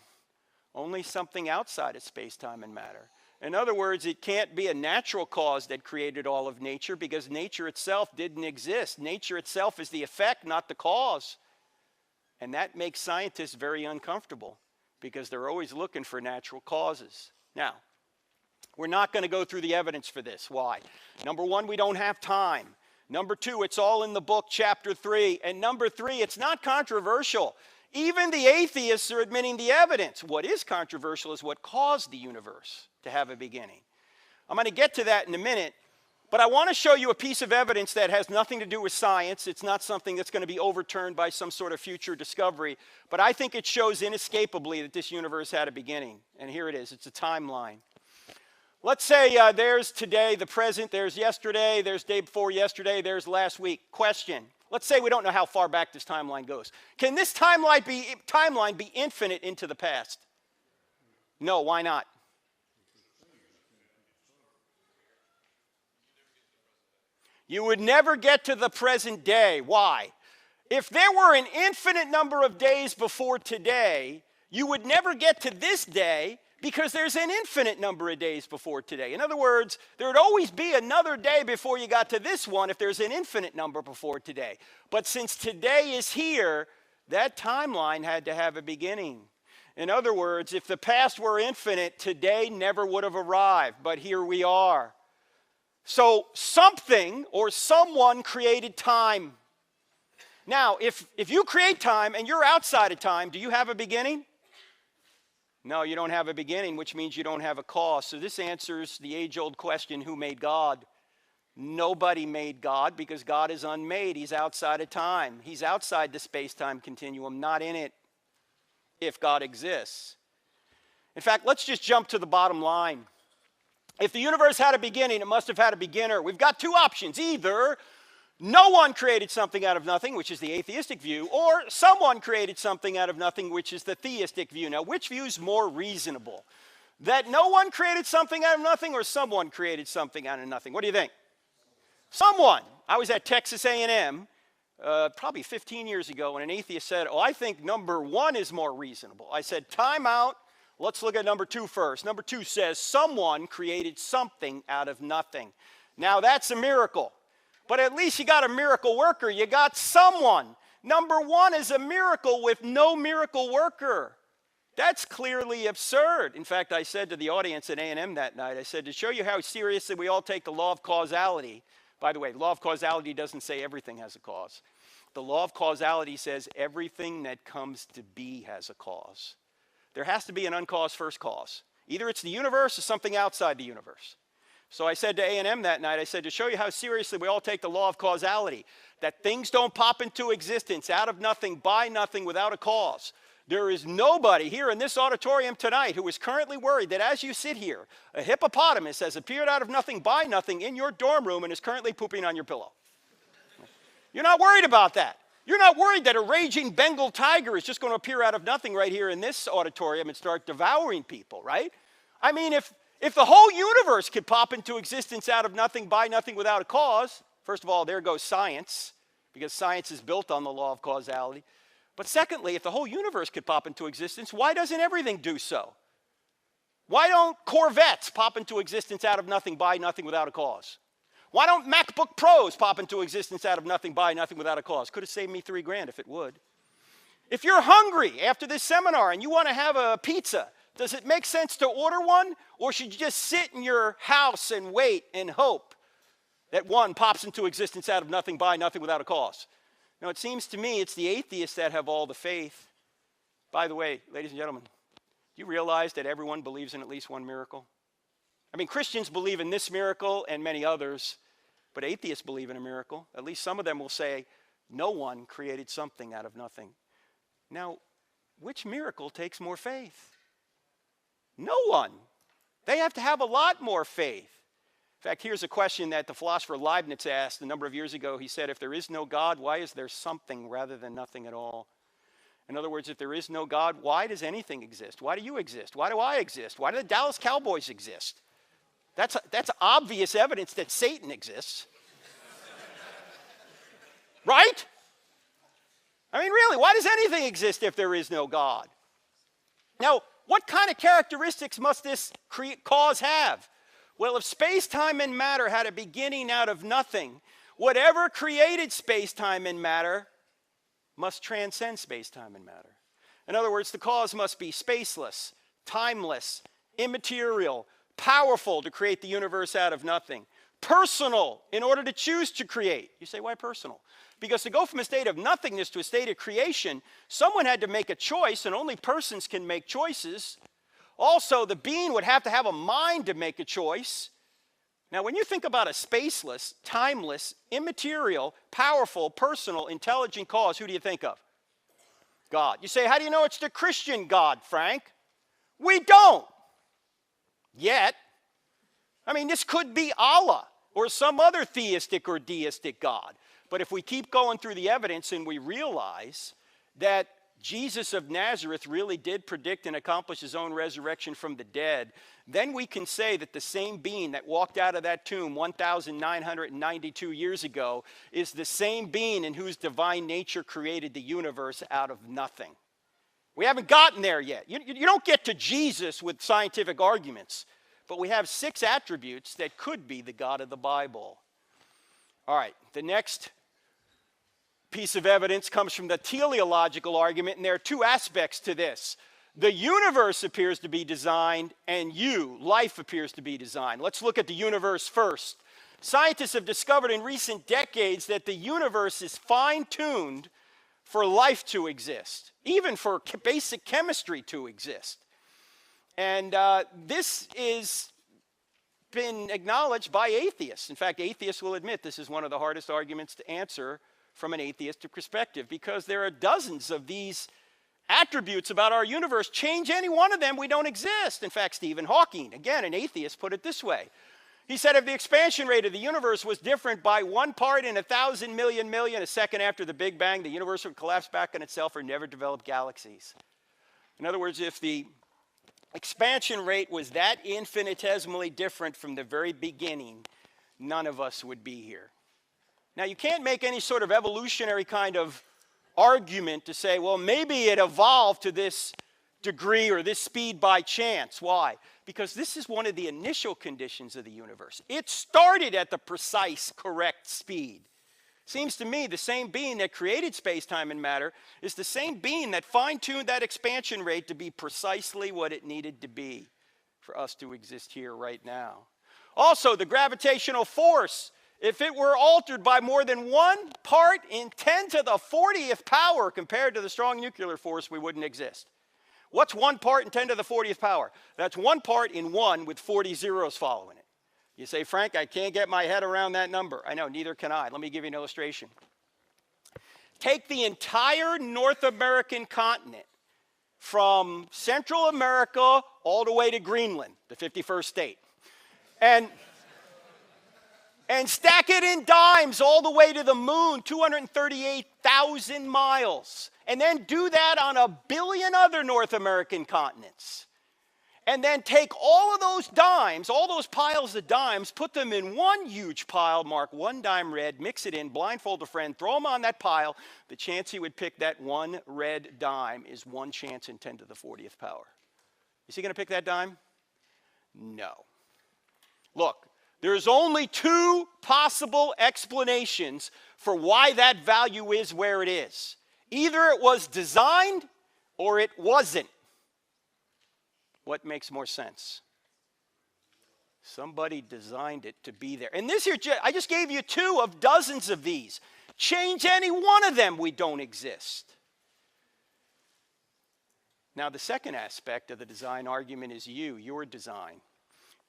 Only something outside of space, time, and matter. In other words, it can't be a natural cause that created all of nature, because nature itself didn't exist. Nature itself is the effect, not the cause. And that makes scientists very uncomfortable, because they're always looking for natural causes. Now, we're not going to go through the evidence for this. Why? Number one, we don't have time. Number two, it's all in the book, chapter 3. And number three, it's not controversial. Even the atheists are admitting the evidence. What is controversial is what caused the universe to have a beginning. I'm going to get to that in a minute, but I want to show you a piece of evidence that has nothing to do with science. It's not something that's going to be overturned by some sort of future discovery, but I think it shows inescapably that this universe had a beginning. And here it is. It's a timeline. Let's say there's today, the present, there's yesterday, there's day before yesterday, there's last week. Question. Let's say we don't know how far back this timeline goes. Can this timeline be infinite into the past? No, why not? You would never get to the present day. Why? If there were an infinite number of days before today, you would never get to this day, because there's an infinite number of days before today. In other words, there would always be another day before you got to this one if there's an infinite number before today. But since today is here, that timeline had to have a beginning. In other words, if the past were infinite, today never would have arrived, but here we are. So something or someone created time. Now, if you create time and you're outside of time, do you have a beginning? No, you don't have a beginning, which means you don't have a cause. So this answers the age-old question, who made God? Nobody made God because God is unmade. He's outside of time. He's outside the space-time continuum, not in it, if God exists. In fact, let's just jump to the bottom line. If the universe had a beginning, it must have had a beginner. We've got two options. Either no one created something out of nothing, which is the atheistic view, or someone created something out of nothing, which is the theistic view. Now, which view is more reasonable? That no one created something out of nothing or someone created something out of nothing? What do you think? Someone. I was at Texas A&M probably 15 years ago, and an atheist said, oh, I think number one is more reasonable. I said, time out. Let's look at number two first. Number two says someone created something out of nothing. Now, that's a miracle. But at least you got a miracle worker. You got someone. Number one is a miracle with no miracle worker. That's clearly absurd. In fact, I said to the audience at A&M that night, I said, to show you how seriously we all take the law of causality. By the way, the law of causality doesn't say everything has a cause. The law of causality says everything that comes to be has a cause. There has to be an uncaused first cause. Either it's the universe or something outside the universe. So I said to A&M that night, I said, to show you how seriously we all take the law of causality, that things don't pop into existence out of nothing, by nothing, without a cause. There is nobody here in this auditorium tonight who is currently worried that as you sit here, a hippopotamus has appeared out of nothing, by nothing, in your dorm room and is currently pooping on your pillow. You're not worried about that. You're not worried that a raging Bengal tiger is just going to appear out of nothing right here in this auditorium and start devouring people, right? I mean, if the whole universe could pop into existence out of nothing, by nothing, without a cause, first of all, there goes science, because science is built on the law of causality. But secondly, if the whole universe could pop into existence, why doesn't everything do so? Why don't Corvettes pop into existence out of nothing, by nothing, without a cause? Why don't MacBook Pros pop into existence out of nothing, by nothing, without a cause? Could have saved me $3,000 if it would. If you're hungry after this seminar and you want to have a pizza, does it make sense to order one? Or should you just sit in your house and wait and hope that one pops into existence out of nothing, by nothing, without a cause? Now, it seems to me it's the atheists that have all the faith. By the way, ladies and gentlemen, do you realize that everyone believes in at least one miracle? I mean, Christians believe in this miracle and many others, but atheists believe in a miracle. At least some of them will say, no one created something out of nothing. Now, which miracle takes more faith? No one. They have to have a lot more faith. In fact, here's a question that the philosopher Leibniz asked a number of years ago. He said, if there is no God, why is there something rather than nothing at all? In other words, if there is no God, why does anything exist? Why do you exist? Why do I exist? Why do the Dallas Cowboys exist? That's obvious evidence that Satan exists. Right? I mean, really, why does anything exist if there is no God? Now, what kind of characteristics must this cause have? Well, if space-time and matter had a beginning out of nothing, whatever created space-time and matter must transcend space-time and matter. In other words, the cause must be spaceless, timeless, immaterial, powerful to create the universe out of nothing, personal in order to choose to create. You say, why personal? Because to go from a state of nothingness to a state of creation, someone had to make a choice, and only persons can make choices. Also, the being would have to have a mind to make a choice. Now, when you think about a spaceless, timeless, immaterial, powerful, personal, intelligent cause, who do you think of? God. You say, how do you know it's the Christian God, Frank? We don't. Yet. I mean, this could be Allah or some other theistic or deistic God. But if we keep going through the evidence and we realize that Jesus of Nazareth really did predict and accomplish his own resurrection from the dead, then we can say that the same being that walked out of that tomb 1,992 years ago is the same being in whose divine nature created the universe out of nothing. We haven't gotten there yet. You don't get to Jesus with scientific arguments, but we have 6 attributes that could be the God of the Bible. All right, the next piece of evidence comes from the teleological argument, and there are 2 aspects to this. The universe appears to be designed, and life appears to be designed. Let's look at the universe first. Scientists have discovered in recent decades that the universe is fine-tuned for life to exist, even for basic chemistry to exist. And this is been acknowledged by atheists. In fact, atheists will admit this is one of the hardest arguments to answer from an atheistic perspective, because there are dozens of these attributes about our universe. Change any one of them, we don't exist. In fact, Stephen Hawking, again, an atheist, put it this way. He said if the expansion rate of the universe was different by 1 part in 1,000 million million a second after the Big Bang, the universe would collapse back on itself or never develop galaxies. In other words, if the expansion rate was that infinitesimally different from the very beginning, none of us would be here. Now, you can't make any sort of evolutionary kind of argument to say, well, maybe it evolved to this degree or this speed by chance. Why? Because this is one of the initial conditions of the universe. It started at the precise, correct speed. Seems to me the same being that created space-time and matter is the same being that fine-tuned that expansion rate to be precisely what it needed to be for us to exist here right now. Also, the gravitational force, if it were altered by more than 1 part in 10 to the 40th power compared to the strong nuclear force, we wouldn't exist. What's 1 part in 10 to the 40th power? That's 1 part in 1 with 40 zeros following it. You say, Frank, I can't get my head around that number. I know, neither can I. Let me give you an illustration. Take the entire North American continent from Central America all the way to Greenland, the 51st state, and stack it in dimes all the way to the moon, 238,000 miles. And then do that on 1 billion other North American continents. And then take all of those dimes, all those piles of dimes, put them in one huge pile, mark 1 dime red, mix it in, blindfold a friend, throw him on that pile. The chance he would pick that 1 red dime is 1 chance in 10 to the 40th power. Is he going to pick that dime? No. Look, there's only 2 possible explanations for why that value is where it is. Either it was designed or it wasn't. What makes more sense? Somebody designed it to be there. And this here, I just gave you 2 of dozens of these. Change any one of them, we don't exist. Now, the second aspect of the design argument is your design.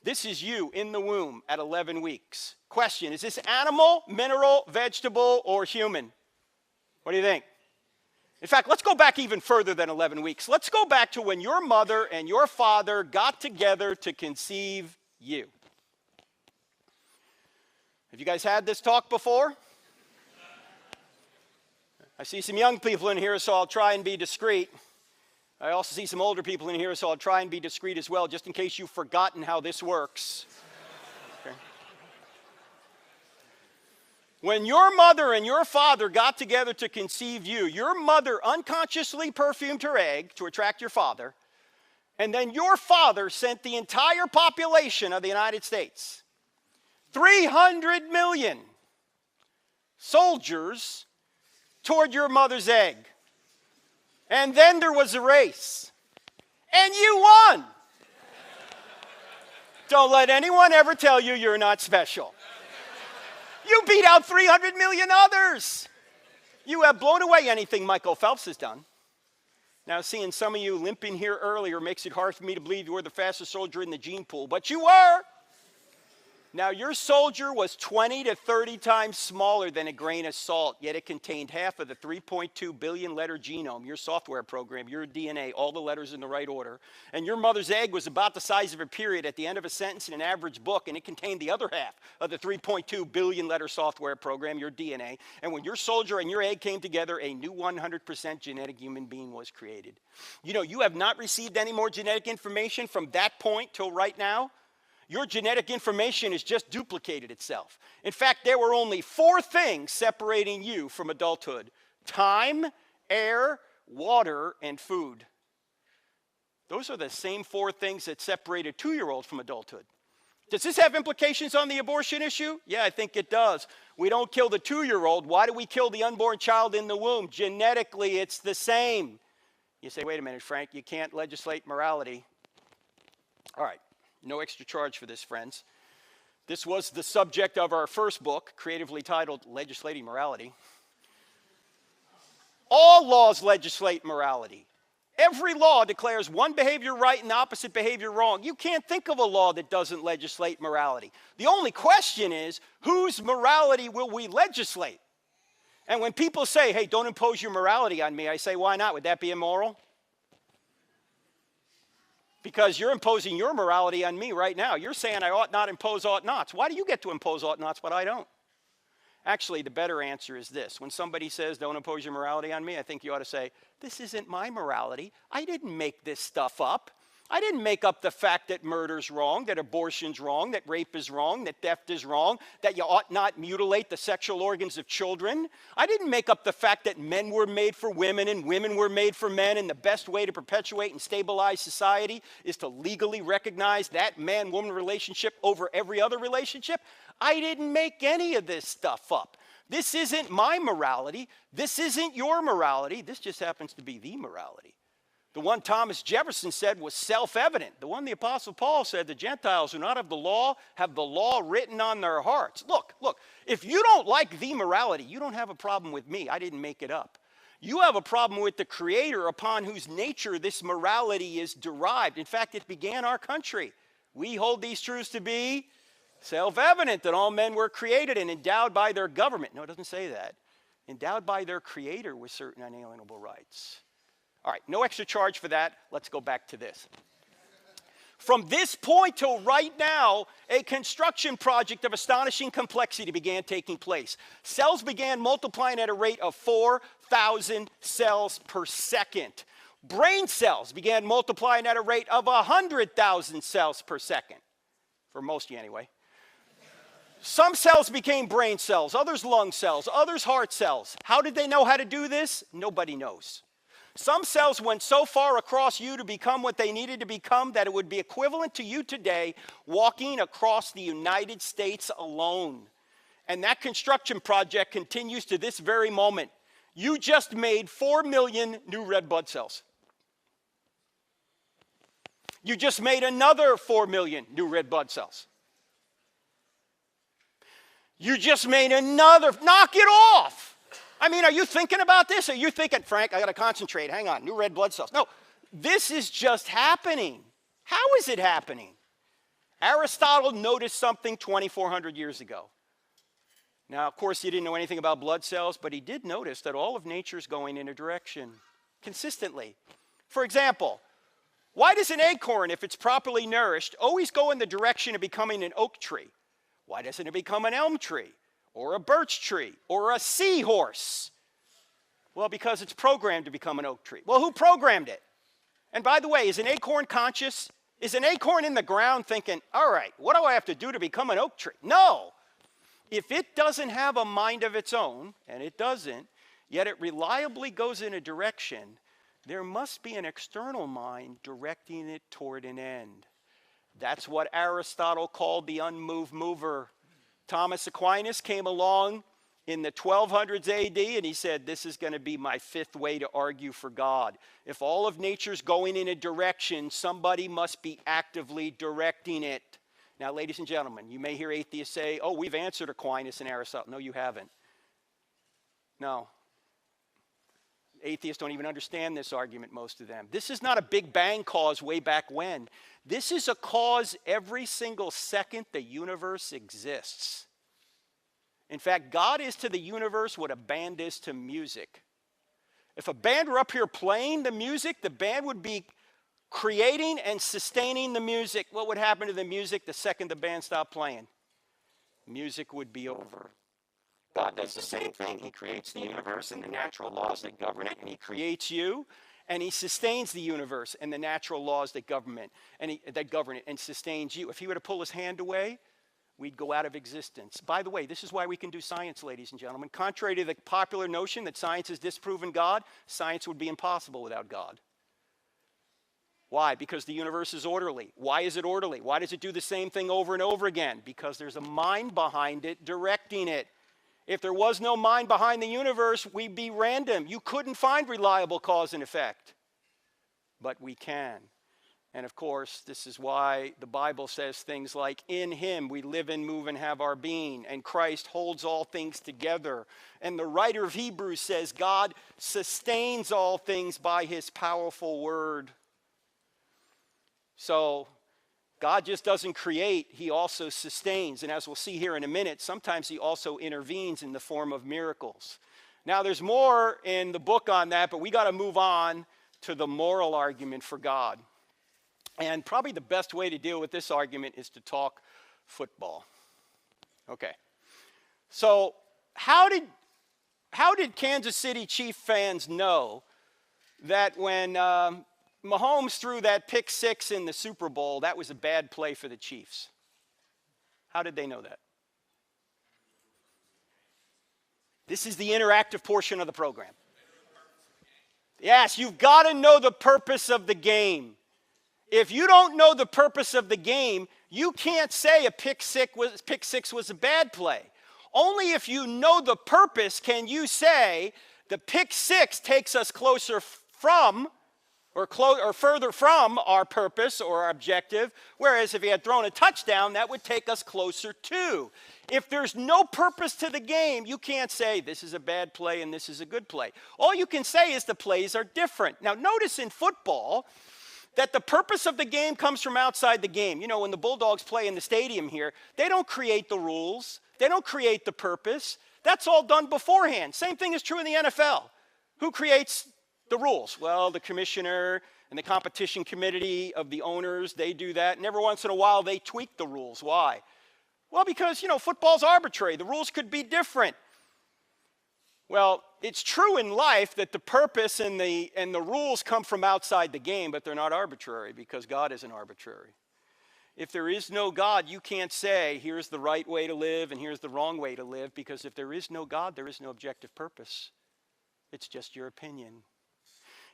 This is you in the womb at 11 weeks. Question, is this animal, mineral, vegetable, or human? What do you think? In fact, let's go back even further than 11 weeks. Let's go back to when your mother and your father got together to conceive you. Have you guys had this talk before? I see some young people in here, so I'll try and be discreet. I also see some older people in here, so I'll try and be discreet as well, just in case you've forgotten how this works. Okay. When your mother and your father got together to conceive you, your mother unconsciously perfumed her egg to attract your father, and then your father sent the entire population of the United States, 300 million soldiers, toward your mother's egg. And then there was a race, and you won. Don't let anyone ever tell you you're not special. You beat out 300 million others. You have blown away anything Michael Phelps has done. Now, seeing some of you limping here earlier makes it hard for me to believe you were the fastest soldier in the gene pool, but you were. Now, your soldier was 20 to 30 times smaller than a grain of salt, yet it contained half of the 3.2 billion letter genome, your software program, your DNA, all the letters in the right order. And your mother's egg was about the size of a period at the end of a sentence in an average book, and it contained the other half of the 3.2 billion letter software program, your DNA. And when your soldier and your egg came together, a new 100% genetic human being was created. You know, you have not received any more genetic information from that point till right now. Your genetic information has just duplicated itself. In fact, there were only 4 things separating you from adulthood: time, air, water, and food. Those are the same 4 things that separate a 2-year-old from adulthood. Does this have implications on the abortion issue? Yeah, I think it does. We don't kill the 2-year-old. Why do we kill the unborn child in the womb? Genetically, it's the same. You say, wait a minute, Frank, you can't legislate morality. All right. No extra charge for this, friends. This was the subject of our first book, creatively titled Legislating Morality. All laws legislate morality. Every law declares one behavior right and the opposite behavior wrong. You can't think of a law that doesn't legislate morality. The only question is, whose morality will we legislate? And when people say, hey, don't impose your morality on me, I say, why not? Would that be immoral? Because you're imposing your morality on me right now. You're saying I ought not impose ought nots. Why do you get to impose ought nots, but I don't? Actually, the better answer is this. When somebody says, don't impose your morality on me, I think you ought to say, this isn't my morality. I didn't make this stuff up. I didn't make up the fact that murder's wrong, that abortion's wrong, that rape is wrong, that theft is wrong, that you ought not mutilate the sexual organs of children. I didn't make up the fact that men were made for women and women were made for men, and the best way to perpetuate and stabilize society is to legally recognize that man-woman relationship over every other relationship. I didn't make any of this stuff up. This isn't my morality. This isn't your morality. This just happens to be the morality. The one Thomas Jefferson said was self-evident. The one the Apostle Paul said, the Gentiles who not have the law have the law written on their hearts. Look, if you don't like the morality, you don't have a problem with me. I didn't make it up. You have a problem with the Creator upon whose nature this morality is derived. In fact, it began our country. We hold these truths to be self-evident that all men were created and endowed by their government. No, it doesn't say that. Endowed by their Creator with certain unalienable rights. All right, no extra charge for that. Let's go back to this. From this point till right now, a construction project of astonishing complexity began taking place. Cells began multiplying at a rate of 4,000 cells per second. Brain cells began multiplying at a rate of 100,000 cells per second. For most of you anyway. Some cells became brain cells, others lung cells, others heart cells. How did they know how to do this? Nobody knows. Some cells went so far across you to become what they needed to become that it would be equivalent to you today walking across the United States alone. And that construction project continues to this very moment. You just made 4 million new red blood cells. You just made another 4 million new red blood cells. You just made another, knock it off. I mean, are you thinking about this? Are you thinking, Frank, I got to concentrate, hang on, new red blood cells. No, this is just happening. How is it happening? Aristotle noticed something 2,400 years ago. Now, of course, he didn't know anything about blood cells, but he did notice that all of nature is going in a direction consistently. For example, why does an acorn, if it's properly nourished, always go in the direction of becoming an oak tree? Why doesn't it become an elm tree? Or a birch tree, or a seahorse? Well, because it's programmed to become an oak tree. Well, who programmed it? And by the way, is an acorn conscious? Is an acorn in the ground thinking, all right, what do I have to do to become an oak tree? No. If it doesn't have a mind of its own, and it doesn't, yet it reliably goes in a direction, there must be an external mind directing it toward an end. That's what Aristotle called the unmoved mover. Thomas Aquinas came along in the 1200s AD and he said, this is going to be my fifth way to argue for God. If all of nature's going in a direction, somebody must be actively directing it. Now, ladies and gentlemen, you may hear atheists say, oh, we've answered Aquinas and Aristotle. No, you haven't. No. Atheists don't even understand this argument, most of them. This is not a Big Bang cause way back when. This is a cause every single second the universe exists. In fact, God is to the universe what a band is to music. If a band were up here playing the music, the band would be creating and sustaining the music. What would happen to the music the second the band stopped playing? Music would be over. God does the same thing. He creates the universe and the natural laws that govern it, and he creates you, and he sustains the universe and the natural laws that govern it, and sustains you. If he were to pull his hand away, we'd go out of existence. By the way, this is why we can do science, ladies and gentlemen. Contrary to the popular notion that science has disproven God, science would be impossible without God. Why? Because the universe is orderly. Why is it orderly? Why does it do the same thing over and over again? Because there's a mind behind it directing it. If there was no mind behind the universe, we'd be random. You couldn't find reliable cause and effect. But we can. And of course, this is why the Bible says things like, in him we live and move and have our being, and Christ holds all things together. And the writer of Hebrews says God sustains all things by his powerful word. So God just doesn't create, he also sustains. And as we'll see here in a minute, sometimes he also intervenes in the form of miracles. Now there's more in the book on that, but we got to move on to the moral argument for God. And probably the best way to deal with this argument is to talk football. Okay. So how did Kansas City Chief fans know that when Mahomes threw that pick six in the Super Bowl, that was a bad play for the Chiefs? How did they know that? This is the interactive portion of the program. Yes, you've got to know the purpose of the game. If you don't know the purpose of the game, you can't say a pick six was a bad play. Only if you know the purpose can you say the pick six takes us closer from or further from our purpose or our objective, whereas if he had thrown a touchdown, that would take us closer to. If there's no purpose to the game, you can't say this is a bad play and this is a good play. All you can say is the plays are different. Now notice in football that the purpose of the game comes from outside the game. You know, when the Bulldogs play in the stadium here, they don't create the rules. They don't create the purpose. That's all done beforehand. Same thing is true in the NFL. Who creates the rules? Well, the commissioner and the competition committee of the owners, they do that. And every once in a while, they tweak the rules. Why? Well, because, you know, football's arbitrary. The rules could be different. Well, it's true in life that the purpose and the rules come from outside the game, but they're not arbitrary because God isn't arbitrary. If there is no God, you can't say, here's the right way to live and here's the wrong way to live, because if there is no God, there is no objective purpose. It's just your opinion.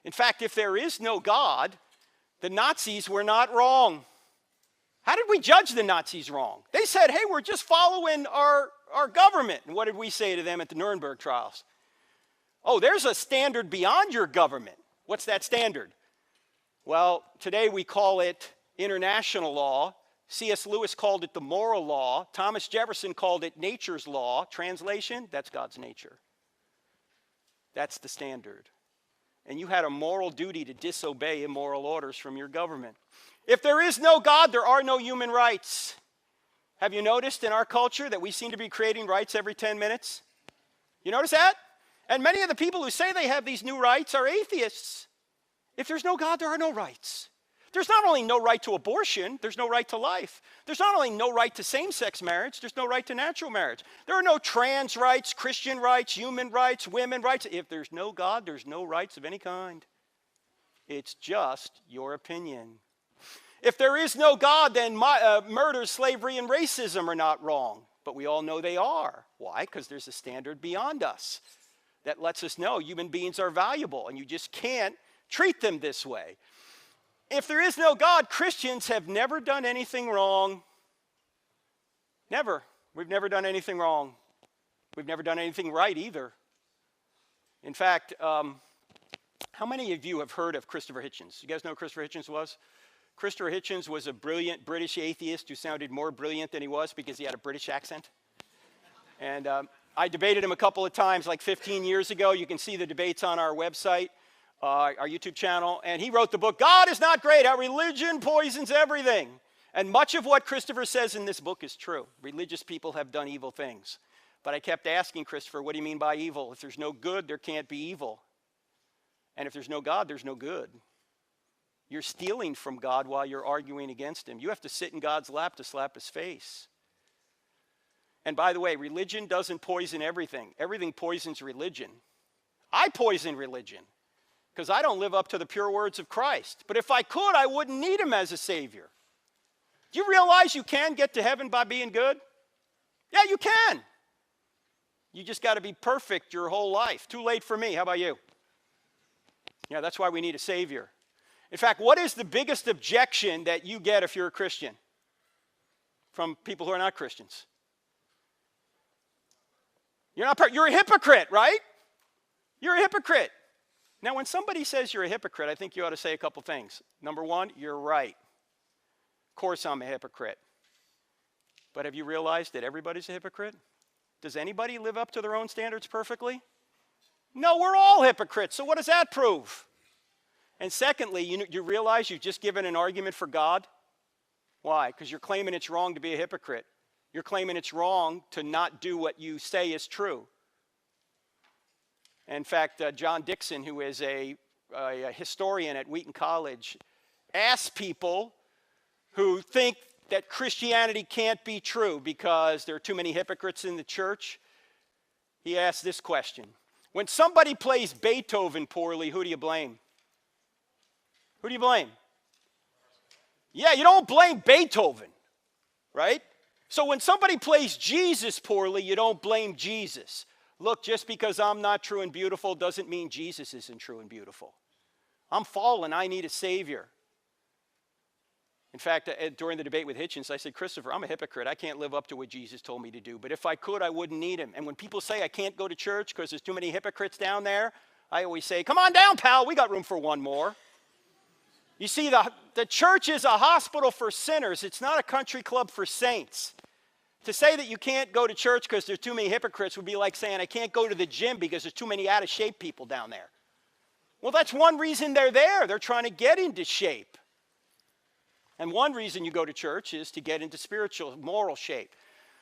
In fact, if there is no God, the Nazis were not wrong. How did we judge the Nazis wrong? They said, hey, we're just following our government. And what did we say to them at the Nuremberg trials? Oh, there's a standard beyond your government. What's that standard? Well, today we call it international law. C.S. Lewis called it the moral law. Thomas Jefferson called it nature's law. Translation, that's God's nature. That's the standard. And you had a moral duty to disobey immoral orders from your government. If there is no God, there are no human rights. Have you noticed in our culture that we seem to be creating rights every 10 minutes? You notice that? And many of the people who say they have these new rights are atheists. If there's no God, there are no rights. There's not only no right to abortion, there's no right to life. There's not only no right to same-sex marriage, there's no right to natural marriage. There are no trans rights, Christian rights, human rights, women rights. If there's no God, there's no rights of any kind. It's just your opinion. If there is no God, then murder, slavery, and racism are not wrong. But we all know they are. Why? Because there's a standard beyond us that lets us know human beings are valuable, and you just can't treat them this way. If there is no God, Christians have never done anything wrong. Never. We've never done anything wrong. We've never done anything right either. In fact, how many of you have heard of Christopher Hitchens? You guys know who Christopher Hitchens was? Christopher Hitchens was a brilliant British atheist who sounded more brilliant than he was because he had a British accent. And I debated him a couple of times like 15 years ago. You can see the debates on our website, our YouTube channel. And he wrote the book, God is Not Great, How Religion Poisons Everything. And much of what Christopher says in this book is true. Religious people have done evil things. But I kept asking Christopher, what do you mean by evil? If there's no good, there can't be evil. And if there's no God, there's no good. You're stealing from God while you're arguing against him. You have to sit in God's lap to slap his face. And by the way, religion doesn't poison everything. Everything poisons religion. I poison religion because I don't live up to the pure words of Christ. But if I could, I wouldn't need him as a savior. Do you realize you can get to heaven by being good? Yeah, you can. You just got to be perfect your whole life. Too late for me. How about you? Yeah, that's why we need a savior. In fact, what is the biggest objection that you get if you're a Christian from people who are not Christians? You're a hypocrite, right? You're a hypocrite. Now, when somebody says you're a hypocrite, I think you ought to say a couple things. Number one, you're right. Of course I'm a hypocrite. But have you realized that everybody's a hypocrite? Does anybody live up to their own standards perfectly? No, we're all hypocrites. So what does that prove? And secondly, you realize you've just given an argument for God? Why? Because you're claiming it's wrong to be a hypocrite. You're claiming it's wrong to not do what you say is true. In fact, John Dixon, who is a historian at Wheaton College, asked people who think that Christianity can't be true because there are too many hypocrites in the church. He asked this question. When somebody plays Beethoven poorly, who do you blame? Who do you blame? Yeah, you don't blame Beethoven, right? So when somebody plays Jesus poorly, you don't blame Jesus. Look, just because I'm not true and beautiful doesn't mean Jesus isn't true and beautiful. I'm fallen. I need a Savior. In fact, during the debate with Hitchens, I said, Christopher, I'm a hypocrite. I can't live up to what Jesus told me to do. But if I could, I wouldn't need him. And when people say I can't go to church because there's too many hypocrites down there, I always say, come on down, pal. We got room for one more. You see, the church is a hospital for sinners. It's not a country club for saints. To say that you can't go to church because there's too many hypocrites would be like saying I can't go to the gym because there's too many out-of-shape people down there. Well, that's one reason they're there. They're trying to get into shape. And one reason you go to church is to get into spiritual, moral shape.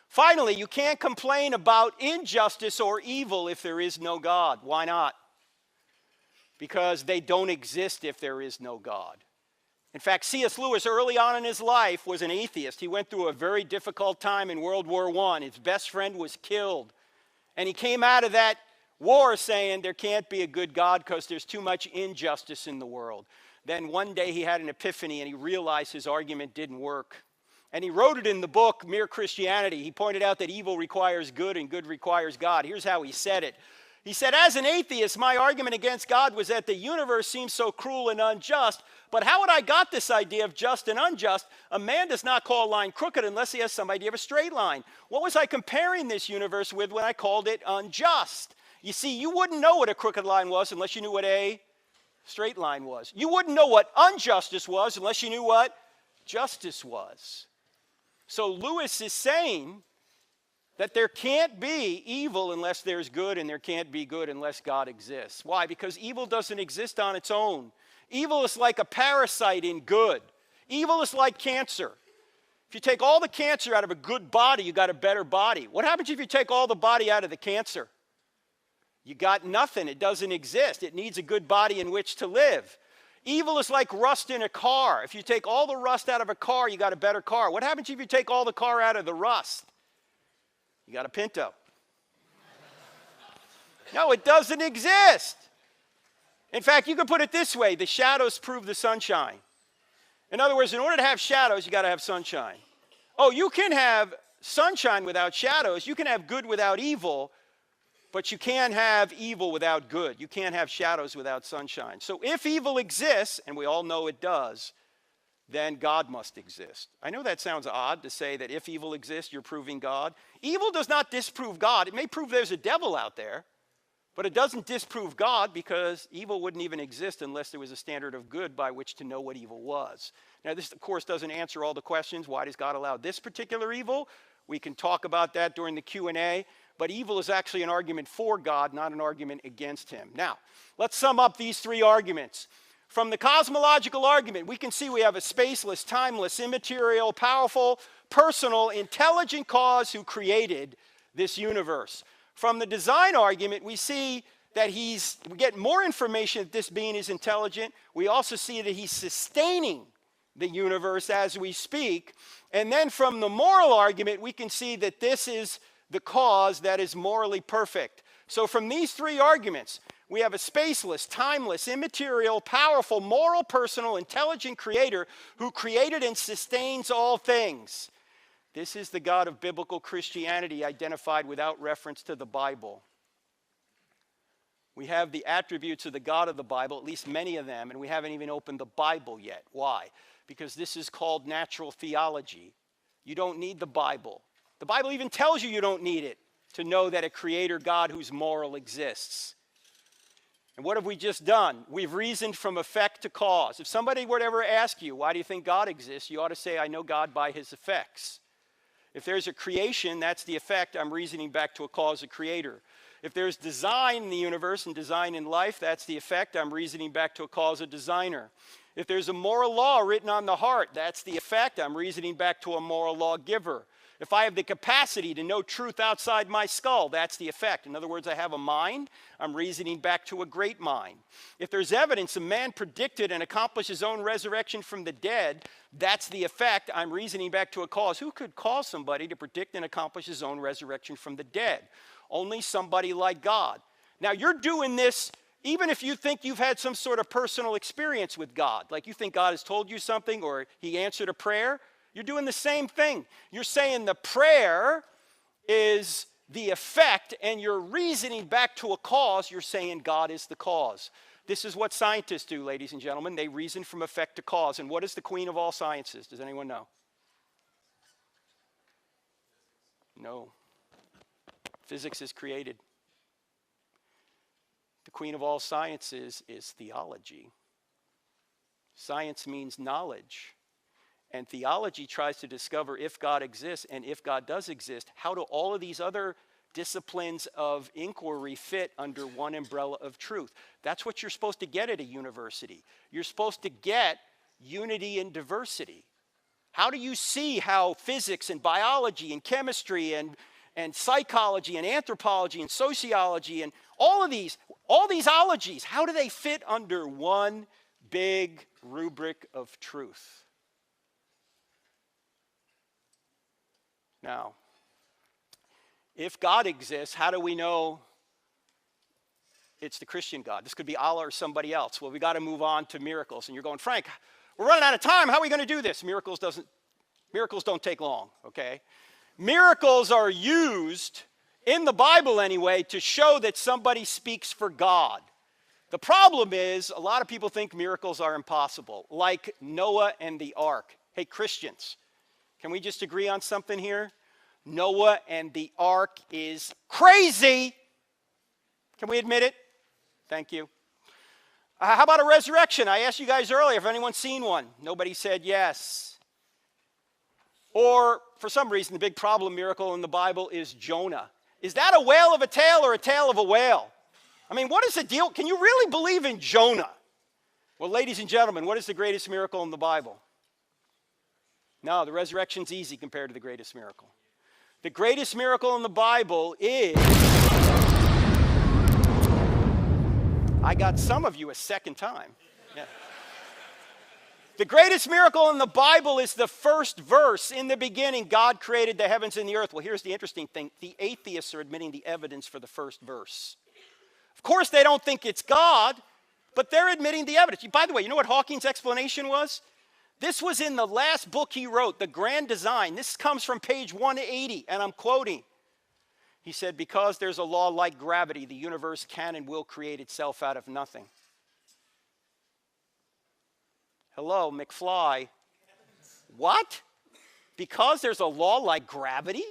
Finally, you can't complain about injustice or evil if there is no God. Why not? Because they don't exist if there is no God. In fact, C.S. Lewis, early on in his life, was an atheist. He went through a very difficult time in World War I. His best friend was killed. And he came out of that war saying there can't be a good God because there's too much injustice in the world. Then one day he had an epiphany and he realized his argument didn't work. And he wrote it in the book, Mere Christianity. He pointed out that evil requires good and good requires God. Here's how he said it. He said, as an atheist, my argument against God was that the universe seems so cruel and unjust. But how had I got this idea of just and unjust? A man does not call a line crooked unless he has some idea of a straight line. What was I comparing this universe with when I called it unjust? You see, you wouldn't know what a crooked line was unless you knew what a straight line was. You wouldn't know what injustice was unless you knew what justice was. So Lewis is saying that there can't be evil unless there's good, and there can't be good unless God exists. Why? Because evil doesn't exist on its own. Evil is like a parasite in good. Evil is like cancer. If you take all the cancer out of a good body, you got a better body. What happens if you take all the body out of the cancer? You got nothing. It doesn't exist. It needs a good body in which to live. Evil is like rust in a car. If you take all the rust out of a car, you got a better car. What happens if you take all the car out of the rust? You got a Pinto. No, it doesn't exist. In fact, you can put it this way. The shadows prove the sunshine. In other words, in order to have shadows, you got to have sunshine. Oh, you can have sunshine without shadows. You can have good without evil. But you can't have evil without good. You can't have shadows without sunshine. So if evil exists, and we all know it does, then God must exist. I know that sounds odd to say that if evil exists, you're proving God. Evil does not disprove God. It may prove there's a devil out there, but it doesn't disprove God because evil wouldn't even exist unless there was a standard of good by which to know what evil was. Now, this, of course, doesn't answer all the questions. Why does God allow this particular evil? We can talk about that during the Q&A. But evil is actually an argument for God, not an argument against him. Now, let's sum up these three arguments. From the cosmological argument, we can see we have a spaceless, timeless, immaterial, powerful, personal, intelligent cause who created this universe. From the design argument, we see that we get more information that this being is intelligent. We also see that he's sustaining the universe as we speak. And then from the moral argument, we can see that this is the cause that is morally perfect. So from these three arguments, we have a spaceless, timeless, immaterial, powerful, moral, personal, intelligent creator who created and sustains all things. This is the God of biblical Christianity identified without reference to the Bible. We have the attributes of the God of the Bible, at least many of them, and we haven't even opened the Bible yet. Why? Because this is called natural theology. You don't need the Bible. The Bible even tells you don't need it to know that a creator God who's moral exists. And what have we just done? We've reasoned from effect to cause. If somebody would ever ask you, why do you think God exists? You ought to say, I know God by his effects. If there's a creation, that's the effect. I'm reasoning back to a cause, a creator. If there's design in the universe and design in life, that's the effect. I'm reasoning back to a cause, a designer. If there's a moral law written on the heart, that's the effect. I'm reasoning back to a moral lawgiver. If I have the capacity to know truth outside my skull, that's the effect. In other words, I have a mind. I'm reasoning back to a great mind. If there's evidence a man predicted and accomplished his own resurrection from the dead, that's the effect. I'm reasoning back to a cause. Who could cause somebody to predict and accomplish his own resurrection from the dead? Only somebody like God. Now, you're doing this even if you think you've had some sort of personal experience with God, like you think God has told you something or he answered a prayer. You're doing the same thing. You're saying the prayer is the effect, and you're reasoning back to a cause. You're saying God is the cause. This is what scientists do, ladies and gentlemen. They reason from effect to cause. And what is the queen of all sciences? Does anyone know? No. Physics is created. The queen of all sciences is theology. Science means knowledge. And theology tries to discover if God exists, and if God does exist, how do all of these other disciplines of inquiry fit under one umbrella of truth? That's what you're supposed to get at a university. You're supposed to get unity and diversity. How do you see how physics and biology and chemistry and psychology and anthropology and sociology and all these ologies, how do they fit under one big rubric of truth? Now, if God exists, how do we know it's the Christian God? This could be Allah or somebody else. Well, we got to move on to miracles. And you're going, Frank, we're running out of time. How are we going to do this? Miracles don't take long, okay? Miracles are used, in the Bible anyway, to show that somebody speaks for God. The problem is, a lot of people think miracles are impossible, like Noah and the ark. Hey, Christians, can we just agree on something here? Noah and the ark is crazy. Can we admit it? Thank you. How about a resurrection? I asked you guys earlier if anyone's seen one. Nobody said yes. Or, for some reason, the big problem miracle in the Bible is Jonah. Is that a whale of a tale or a tale of a whale? I mean, what is the deal? Can you really believe in Jonah? Well, ladies and gentlemen, what is the greatest miracle in the Bible? No, the resurrection's easy compared to the greatest miracle. The greatest miracle in the Bible is... I got some of you a second time. Yeah. The greatest miracle in the Bible is the first verse. In the beginning, God created the heavens and the earth. Well, here's the interesting thing. The atheists are admitting the evidence for the first verse. Of course, they don't think it's God, but they're admitting the evidence. By the way, you know what Hawking's explanation was? This was in the last book he wrote, The Grand Design. This comes from page 180, and I'm quoting. He said, because there's a law like gravity, the universe can and will create itself out of nothing. Hello, McFly. What? Because there's a law like gravity,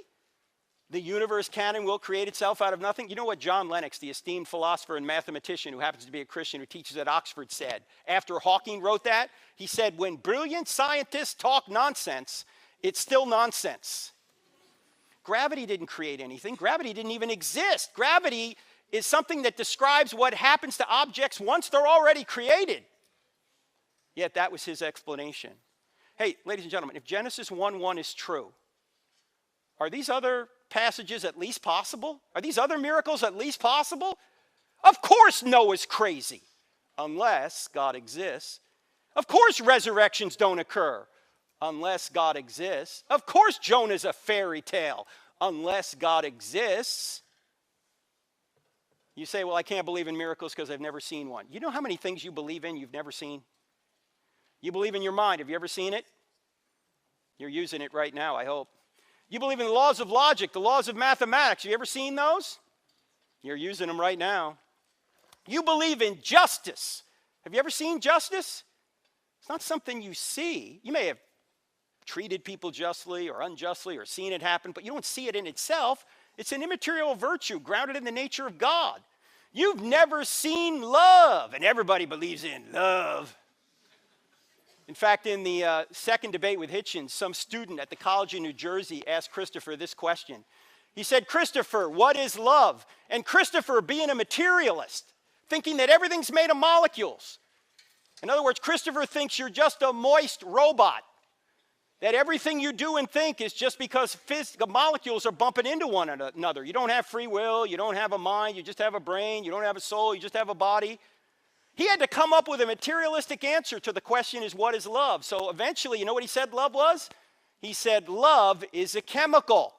the universe can and will create itself out of nothing? You know what John Lennox, the esteemed philosopher and mathematician who happens to be a Christian who teaches at Oxford, said after Hawking wrote that? He said, when brilliant scientists talk nonsense, it's still nonsense. Gravity didn't create anything. Gravity didn't even exist. Gravity is something that describes what happens to objects once they're already created. Yet that was his explanation. Hey, ladies and gentlemen, if Genesis 1:1 is true, are these other passages at least possible? Are these other miracles at least possible? Of course Noah's crazy, unless God exists. Of course resurrections don't occur, unless God exists. Of course Jonah's a fairy tale, unless God exists. You say, well, I can't believe in miracles because I've never seen one. You know how many things you believe in you've never seen? You believe in your mind. Have you ever seen it? You're using it right now, I hope. You believe in the laws of logic, the laws of mathematics. Have you ever seen those? You're using them right now. You believe in justice. Have you ever seen justice? It's not something you see. You may have treated people justly or unjustly or seen it happen, but you don't see it in itself. It's an immaterial virtue grounded in the nature of God. You've never seen love, and everybody believes in love. In fact, in the second debate with Hitchen, some student at the College of New Jersey asked Christopher this question. He said, Christopher, what is love? And Christopher, being a materialist, thinking that everything's made of molecules. In other words, Christopher thinks you're just a moist robot, that everything you do and think is just because physical molecules are bumping into one another. You don't have free will, you don't have a mind, you just have a brain, you don't have a soul, you just have a body. He had to come up with a materialistic answer to the question is, what is love? So eventually, you know what he said love was? He said, love is a chemical.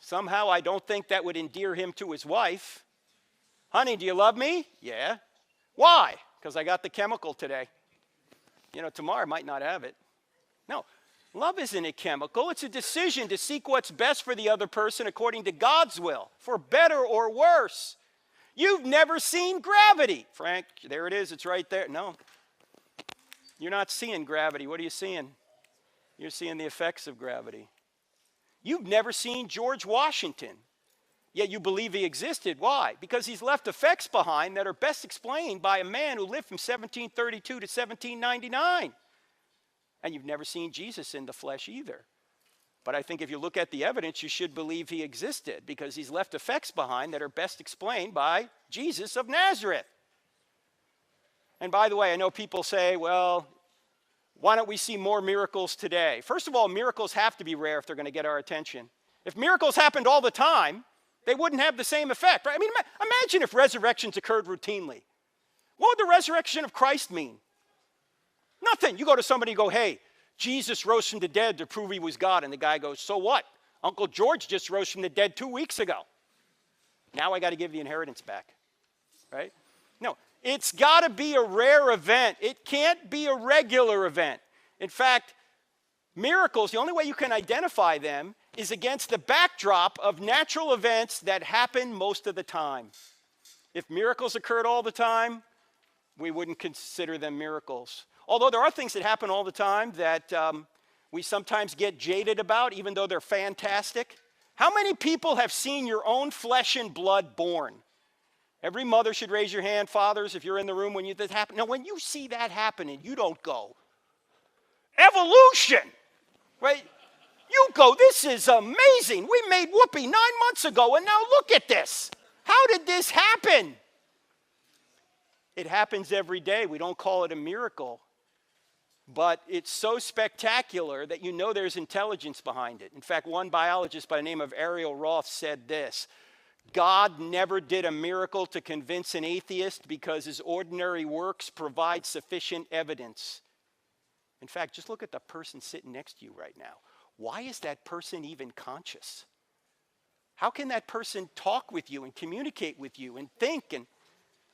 Somehow I don't think that would endear him to his wife. Honey, do you love me? Yeah. Why? Because I got the chemical today. You know, tomorrow I might not have it. No, love isn't a chemical. It's a decision to seek what's best for the other person according to God's will, for better or worse. You've never seen gravity. Frank, there it is. It's right there. No. You're not seeing gravity. What are you seeing? You're seeing the effects of gravity. You've never seen George Washington, yet you believe he existed. Why? Because he's left effects behind that are best explained by a man who lived from 1732 to 1799. And you've never seen Jesus in the flesh either. But I think if you look at the evidence, you should believe he existed because he's left effects behind that are best explained by Jesus of Nazareth. And by the way, I know people say, well, why don't we see more miracles today? First of all, miracles have to be rare if they're going to get our attention. If miracles happened all the time, they wouldn't have the same effect, right? I mean, imagine if resurrections occurred routinely. What would the resurrection of Christ mean? Nothing. You go to somebody and go, hey, Jesus rose from the dead to prove he was God. And the guy goes, so what? Uncle George just rose from the dead 2 weeks ago. Now I got to give the inheritance back, right? No, it's got to be a rare event. It can't be a regular event. In fact, miracles, the only way you can identify them is against the backdrop of natural events that happen most of the time. If miracles occurred all the time, we wouldn't consider them miracles. Although there are things that happen all the time that we sometimes get jaded about, even though they're fantastic. How many people have seen your own flesh and blood born? Every mother should raise your hand, fathers, if you're in the room when that happens. Now, when you see that happening, you don't go, evolution, right? You go, this is amazing. We made whoopee 9 months ago, and now look at this. How did this happen? It happens every day. We don't call it a miracle. But it's so spectacular that you know there's intelligence behind it. In fact, one biologist by the name of Ariel Roth said this: God never did a miracle to convince an atheist because his ordinary works provide sufficient evidence. In fact, just look at the person sitting next to you right now. Why is that person even conscious? How can that person talk with you and communicate with you and think? And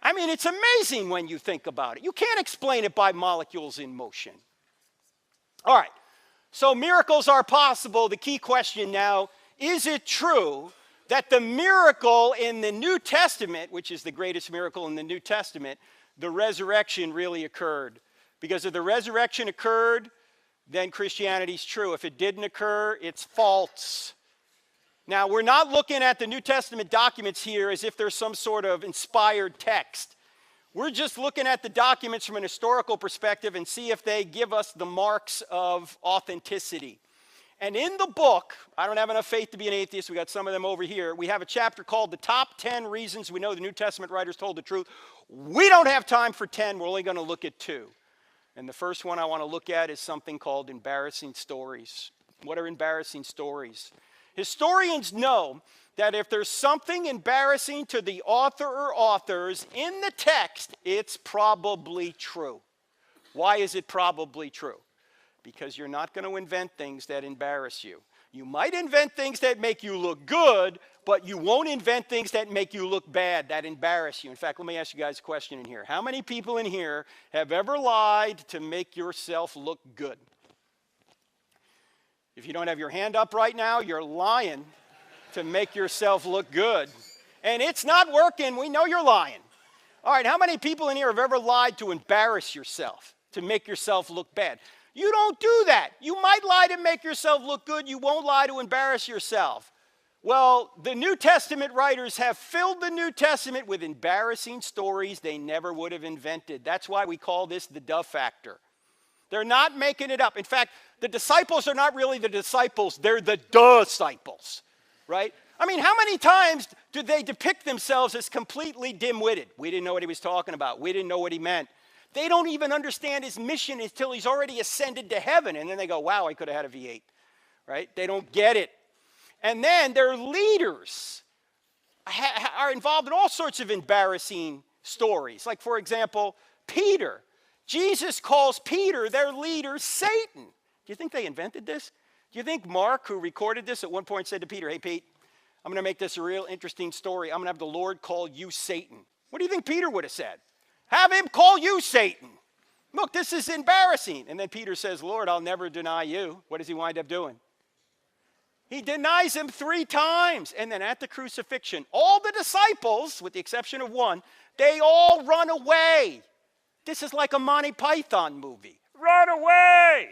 I mean, it's amazing when you think about it. You can't explain it by molecules in motion. All right, so miracles are possible. The key question now, is it true that the miracle in the New Testament, which is the greatest miracle in the New Testament, the resurrection really occurred? Because if the resurrection occurred, then Christianity's true. If it didn't occur, it's false. Now, we're not looking at the New Testament documents here as if there's some sort of inspired text. We're just looking at the documents from an historical perspective and see if they give us the marks of authenticity. And in the book, I don't have enough faith to be an atheist. We got some of them over here. We have a chapter called The Top 10 Reasons We Know the New Testament Writers Told the Truth. We don't have time for 10. We're only going to look at 2. And the first one I want to look at is something called embarrassing stories. What are embarrassing stories? Historians know that if there's something embarrassing to the author or authors in the text, it's probably true. Why is it probably true? Because you're not going to invent things that embarrass you. You might invent things that make you look good, but you won't invent things that make you look bad, that embarrass you. In fact, let me ask you guys a question in here. How many people in here have ever lied to make yourself look good? If you don't have your hand up right now, you're lying to make yourself look good. And it's not working. We know you're lying. All right, how many people in here have ever lied to embarrass yourself, to make yourself look bad? You don't do that. You might lie to make yourself look good. You won't lie to embarrass yourself. Well, the New Testament writers have filled the New Testament with embarrassing stories they never would have invented. That's why we call this the duh factor. They're not making it up. In fact, the disciples are not really the disciples. They're the disciples, right? I mean, how many times do they depict themselves as completely dim-witted? We didn't know what he was talking about. We didn't know what he meant. They don't even understand his mission until he's already ascended to heaven. And then they go, wow, I could have had a V8, right? They don't get it. And then their leaders are involved in all sorts of embarrassing stories. Like, for example, Peter. Jesus calls Peter, their leader, Satan. Do you think they invented this? Do you think Mark, who recorded this, at one point said to Peter, hey, Pete, I'm going to make this a real interesting story. I'm going to have the Lord call you Satan. What do you think Peter would have said? Have him call you Satan. Look, this is embarrassing. And then Peter says, Lord, I'll never deny you. What does he wind up doing? He denies him 3 times. And then at the crucifixion, all the disciples, with the exception of one, they all run away. This is like a Monty Python movie. Run away!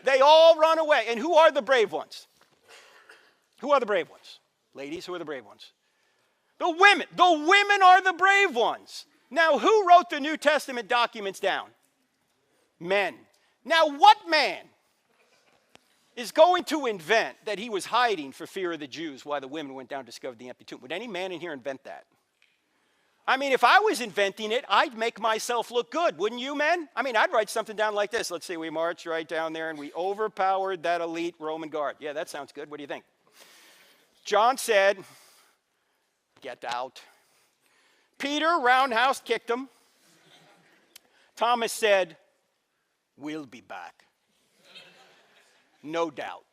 They all run away. And who are the brave ones? Who are the brave ones? Ladies, who are the brave ones? The women. The women are the brave ones. Now, who wrote the New Testament documents down? Men. Now, what man is going to invent that he was hiding for fear of the Jews while the women went down and discovered the empty tomb? Would any man in here invent that? I mean, if I was inventing it, I'd make myself look good, wouldn't you, men? I mean, I'd write something down like this. Let's see, we marched right down there and we overpowered that elite Roman guard. Yeah, that sounds good. What do you think? John said, get out. Peter, roundhouse kicked him. Thomas said, we'll be back. No doubt.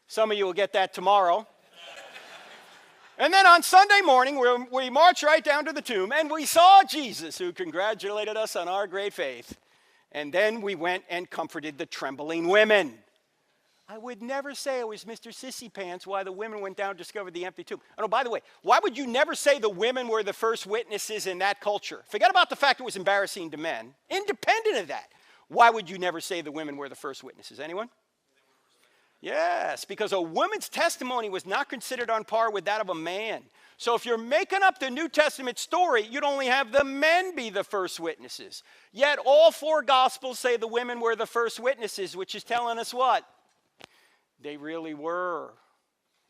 Some of you will get that tomorrow. And then on Sunday morning, we marched right down to the tomb, and we saw Jesus, who congratulated us on our great faith. And then we went and comforted the trembling women. I would never say it was Mr. Sissy Pants why the women went down and discovered the empty tomb. Oh, no, by the way, why would you never say the women were the first witnesses in that culture? Forget about the fact it was embarrassing to men. Independent of that, why would you never say the women were the first witnesses? Anyone? Yes, because a woman's testimony was not considered on par with that of a man. So if you're making up the New Testament story, you'd only have the men be the first witnesses. Yet all 4 Gospels say the women were the first witnesses, which is telling us what? They really were.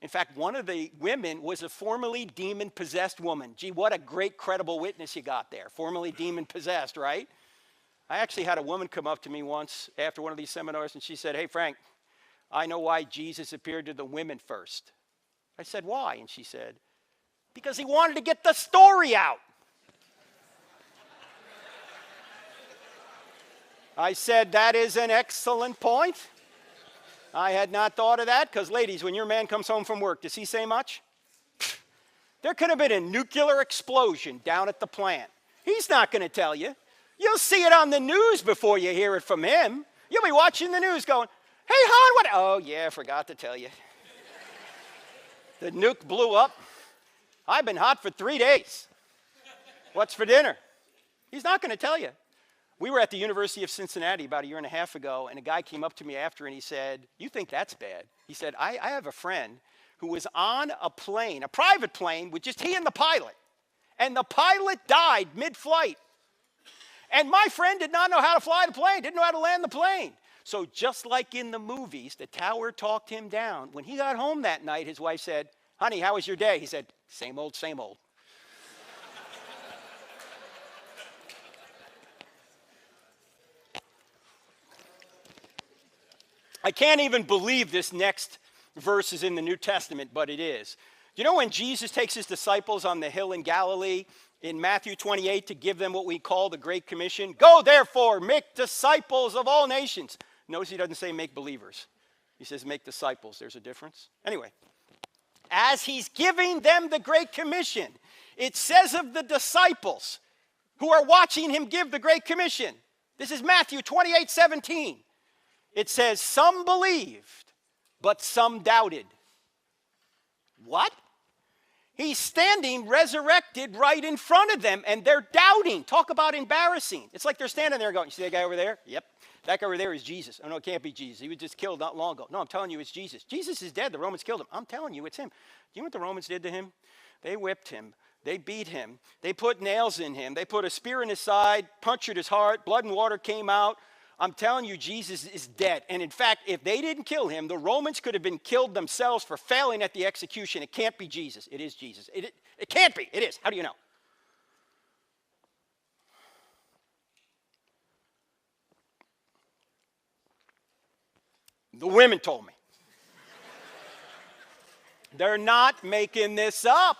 In fact, one of the women was a formerly demon-possessed woman. Gee, what a great credible witness you got there. Formerly demon-possessed, right? I actually had a woman come up to me once after one of these seminars, and she said, hey, Frank, I know why Jesus appeared to the women first. I said, why? And she said, because he wanted to get the story out. I said, that is an excellent point. I had not thought of that, because ladies, when your man comes home from work, does he say much? There could have been a nuclear explosion down at the plant. He's not going to tell you. You'll see it on the news before you hear it from him. You'll be watching the news going, hey, hon, what? Oh, yeah, I forgot to tell you. The nuke blew up. I've been hot for 3 days. What's for dinner? He's not going to tell you. We were at the University of Cincinnati about 1.5 years ago, and a guy came up to me after and he said, you think that's bad? He said, I have a friend who was on a plane, a private plane, with just he and the pilot. And the pilot died mid-flight. And my friend did not know how to fly the plane, didn't know how to land the plane. So just like in the movies, the tower talked him down. When he got home that night, his wife said, honey, how was your day? He said, same old, same old. I can't even believe this next verse is in the New Testament, but it is. You know when Jesus takes his disciples on the hill in Galilee in Matthew 28 to give them what we call the Great Commission? Go therefore, make disciples of all nations. Notice he doesn't say make believers. He says make disciples. There's a difference. Anyway, as he's giving them the Great Commission, it says of the disciples who are watching him give the Great Commission. This is Matthew 28:17. It says, some believed, but some doubted. What? He's standing resurrected right in front of them, and they're doubting. Talk about embarrassing. It's like they're standing there going, you see that guy over there? Yep. That guy over there is Jesus. Oh, no, it can't be Jesus. He was just killed not long ago. No, I'm telling you, it's Jesus. Jesus is dead. The Romans killed him. I'm telling you, it's him. Do you know what the Romans did to him? They whipped him. They beat him. They put nails in him. They put a spear in his side, punctured his heart. Blood and water came out. I'm telling you, Jesus is dead. And in fact, if they didn't kill him, the Romans could have been killed themselves for failing at the execution. It can't be Jesus. It is Jesus. It can't be. It is. How do you know? The women told me. They're not making this up.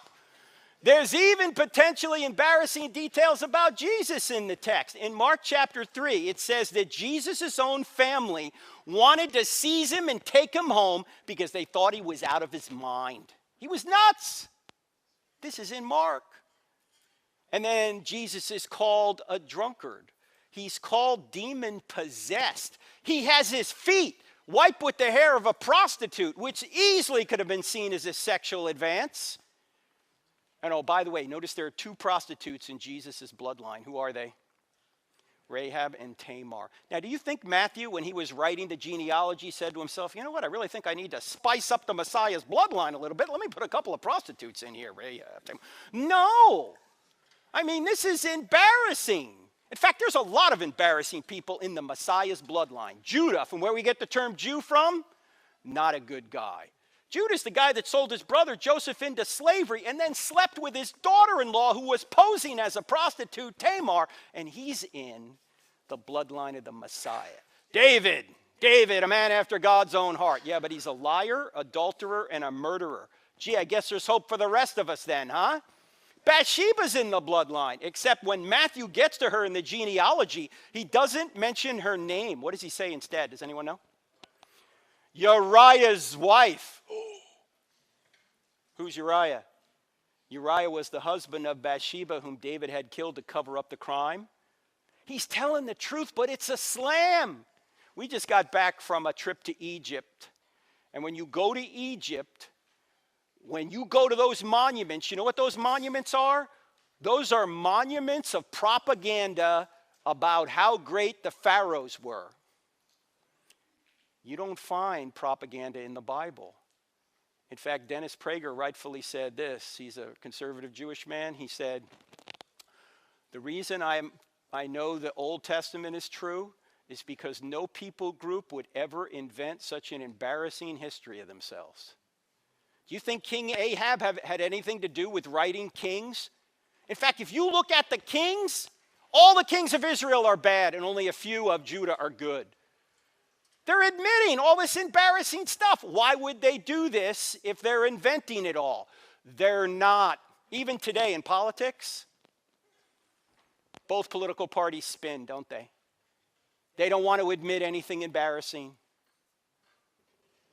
There's even potentially embarrassing details about Jesus in the text. In Mark chapter 3, it says that Jesus' own family wanted to seize him and take him home because they thought he was out of his mind. He was nuts. This is in Mark. And then Jesus is called a drunkard. He's called demon-possessed. He has his feet wiped with the hair of a prostitute, which easily could have been seen as a sexual advance. And oh, by the way, notice there are two prostitutes in Jesus' bloodline. Who are they? Rahab and Tamar. Now, do you think Matthew, when he was writing the genealogy, said to himself, you know what, I really think I need to spice up the Messiah's bloodline a little bit. Let me put a couple of prostitutes in here, Rahab, Tamar. No. I mean, this is embarrassing. In fact, there's a lot of embarrassing people in the Messiah's bloodline. Judah, from where we get the term Jew from, not a good guy. Judah's the guy that sold his brother Joseph into slavery and then slept with his daughter-in-law who was posing as a prostitute, Tamar, and he's in the bloodline of the Messiah. David, a man after God's own heart. Yeah, but he's a liar, adulterer, and a murderer. Gee, I guess there's hope for the rest of us then, huh? Bathsheba's in the bloodline, except when Matthew gets to her in the genealogy, he doesn't mention her name. What does he say instead? Does anyone know? Uriah's wife. Who's Uriah? Uriah was the husband of Bathsheba, whom David had killed to cover up the crime. He's telling the truth, but it's a slam. We just got back from a trip to Egypt. And when you go to Egypt, when you go to those monuments, you know what those monuments are? Those are monuments of propaganda about how great the pharaohs were. You don't find propaganda in the Bible. In fact, Dennis Prager rightfully said this. He's a conservative Jewish man. He said, the reason I know the Old Testament is true is because no people group would ever invent such an embarrassing history of themselves. Do you think King Ahab had anything to do with writing Kings? In fact, if you look at the kings, all the kings of Israel are bad and only a few of Judah are good. They're admitting all this embarrassing stuff. Why would they do this if they're inventing it all? They're not. Even today in politics, both political parties spin, don't they? They don't want to admit anything embarrassing.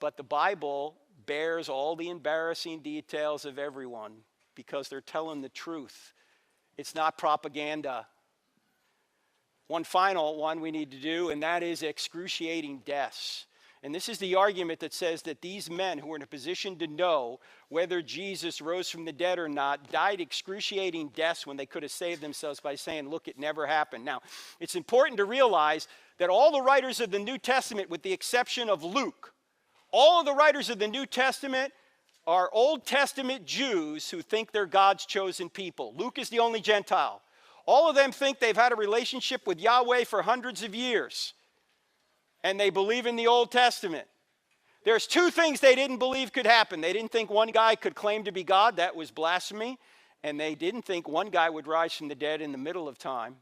But the Bible bears all the embarrassing details of everyone because they're telling the truth. It's not propaganda. One final one we need to do, and that is excruciating deaths. And this is the argument that says that these men who were in a position to know whether Jesus rose from the dead or not died excruciating deaths when they could have saved themselves by saying, look, it never happened. Now, it's important to realize that all the writers of the New Testament, with the exception of Luke, all of the writers of the New Testament are Old Testament Jews who think they're God's chosen people. Luke is the only Gentile. All of them think they've had a relationship with Yahweh for hundreds of years, and they believe in the Old Testament. There's two things they didn't believe could happen. They didn't think one guy could claim to be God. That was blasphemy. And they didn't think one guy would rise from the dead in the middle of time.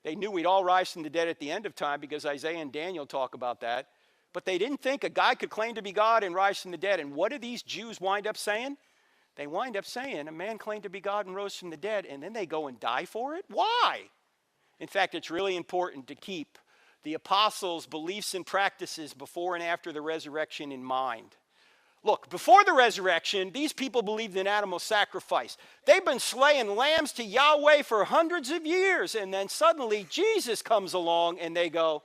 They knew we'd all rise from the dead at the end of time because Isaiah and Daniel talk about that. But they didn't think a guy could claim to be God and rise from the dead. And what do these Jews wind up saying? They wind up saying a man claimed to be God and rose from the dead, and then they go and die for it? Why? In fact, it's really important to keep the apostles' beliefs and practices before and after the resurrection in mind. Look, before the resurrection, these people believed in animal sacrifice. They've been slaying lambs to Yahweh for hundreds of years, and then suddenly Jesus comes along and they go,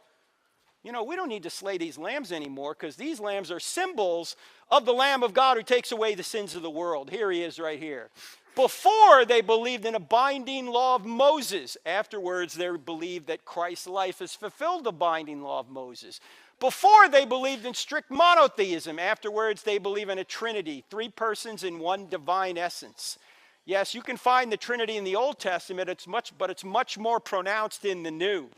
You know, we don't need to slay these lambs anymore because these lambs are symbols of the Lamb of God who takes away the sins of the world. Here he is right here. Before they believed in a binding law of Moses. Afterwards, they believed that Christ's life has fulfilled the binding law of Moses. Before they believed in strict monotheism. Afterwards, they believe in a Trinity, 3 persons in one divine essence. Yes, you can find the Trinity in the Old Testament, but it's much more pronounced in the New.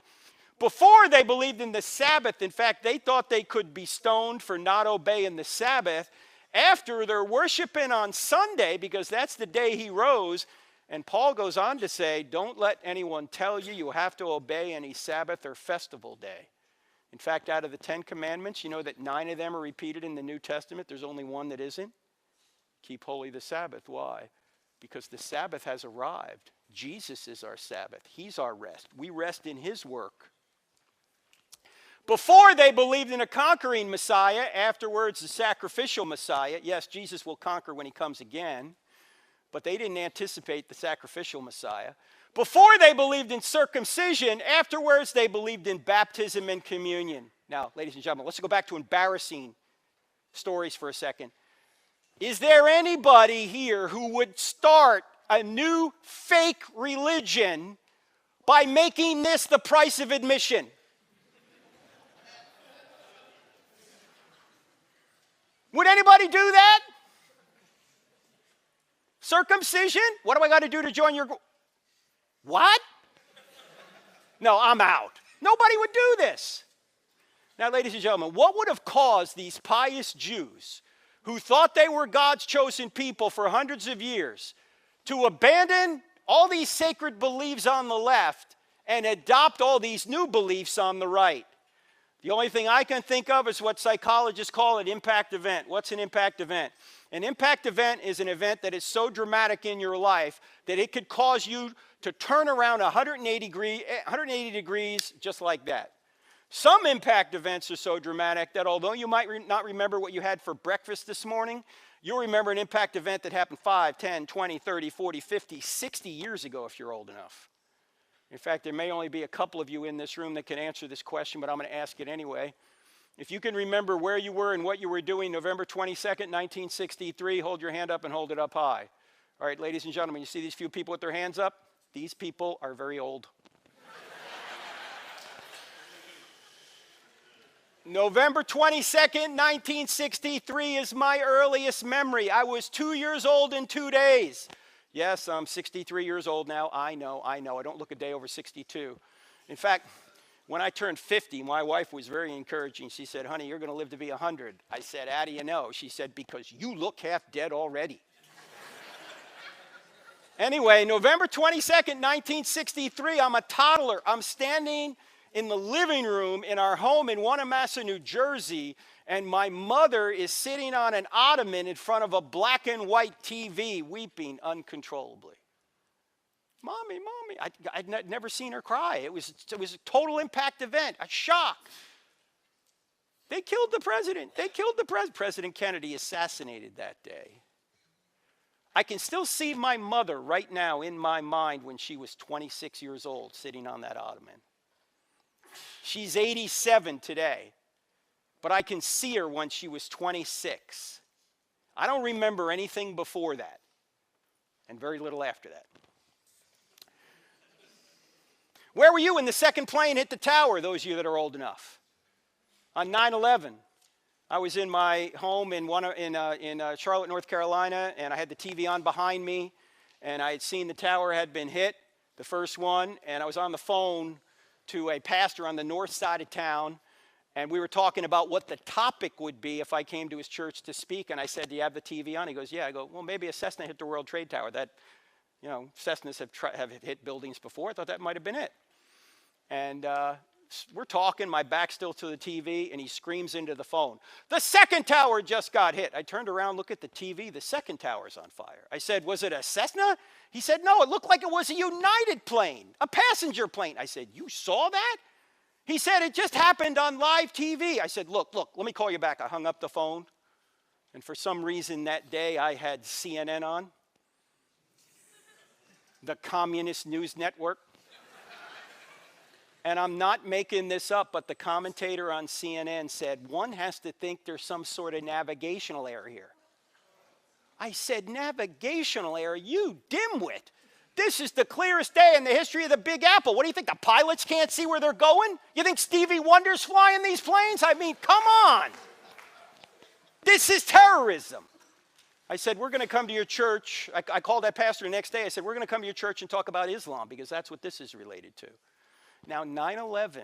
Before they believed in the Sabbath, in fact, they thought they could be stoned for not obeying the Sabbath. After they're worshiping on Sunday, because that's the day he rose, and Paul goes on to say, don't let anyone tell you you have to obey any Sabbath or festival day. In fact, out of the 10 commandments, you know that 9 of them are repeated in the New Testament. There's only one that isn't. Keep holy the Sabbath. Why? Because the Sabbath has arrived. Jesus is our Sabbath. He's our rest. We rest in his work. Before they believed in a conquering Messiah, afterwards the sacrificial Messiah. Yes, Jesus will conquer when he comes again, but they didn't anticipate the sacrificial Messiah. Before they believed in circumcision, afterwards they believed in baptism and communion. Now, ladies and gentlemen, let's go back to embarrassing stories for a second. Is there anybody here who would start a new fake religion by making this the price of admission? Would anybody do that? Circumcision? What do I got to do to join your group? What? No, I'm out. Nobody would do this. Now, ladies and gentlemen, what would have caused these pious Jews who thought they were God's chosen people for hundreds of years to abandon all these sacred beliefs on the left and adopt all these new beliefs on the right? The only thing I can think of is what psychologists call an impact event. What's an impact event? An impact event is an event that is so dramatic in your life that it could cause you to turn around 180 degrees just like that. Some impact events are so dramatic that although you might not remember what you had for breakfast this morning, you'll remember an impact event that happened 5, 10, 20, 30, 40, 50, 60 years ago if you're old enough. In fact, there may only be a couple of you in this room that can answer this question, but I'm going to ask it anyway. If you can remember where you were and what you were doing November 22nd, 1963, hold your hand up and hold it up high. All right, ladies and gentlemen, you see these few people with their hands up? These people are very old. November 22nd, 1963 is my earliest memory. I was 2 years old in 2 days. Yes, I'm 63 years old now. I know. I don't look a day over 62. In fact, when I turned 50, my wife was very encouraging. She said, honey, you're going to live to be 100. I said, how do you know? She said, because you look half dead already. Anyway, November 22nd, 1963, I'm a toddler. I'm standing in the living room in our home in Wanamassa, New Jersey, and my mother is sitting on an ottoman in front of a black and white TV, weeping uncontrollably. Mommy, Mommy. I'd never seen her cry. It was a total impact event, a shock. They killed the president. President Kennedy assassinated that day. I can still see my mother right now in my mind when she was 26 years old, sitting on that ottoman. She's 87 today. But I can see her when she was 26. I don't remember anything before that, and very little after that. Where were you when the second plane hit the tower, those of you that are old enough? On 9/11, I was in my home in Charlotte, North Carolina, and I had the TV on behind me, and I had seen the tower had been hit, the first one, and I was on the phone to a pastor on the north side of town. And we were talking about what the topic would be if I came to his church to speak. And I said, do you have the TV on? He goes, yeah. I go, well, maybe a Cessna hit the World Trade Tower. That, you know, Cessnas have hit buildings before. I thought that might have been it. And we're talking, my back's still to the TV, and he screams into the phone, the second tower just got hit. I turned around, look at the TV, the second tower's on fire. I said, was it a Cessna? He said, no, it looked like it was a United plane, a passenger plane. I said, you saw that? He said, it just happened on live TV. I said, look, let me call you back. I hung up the phone. And for some reason that day, I had CNN on, the communist news network. And I'm not making this up, but the commentator on CNN said, one has to think there's some sort of navigational error here. I said, navigational error? You dimwit. This is the clearest day in the history of the Big Apple. What do you think, the pilots can't see where they're going? You think Stevie Wonder's flying these planes? I mean, come on. This is terrorism. I said, we're going to come to your church. I called that pastor the next day. I said, we're going to come to your church and talk about Islam because that's what this is related to. Now, 9/11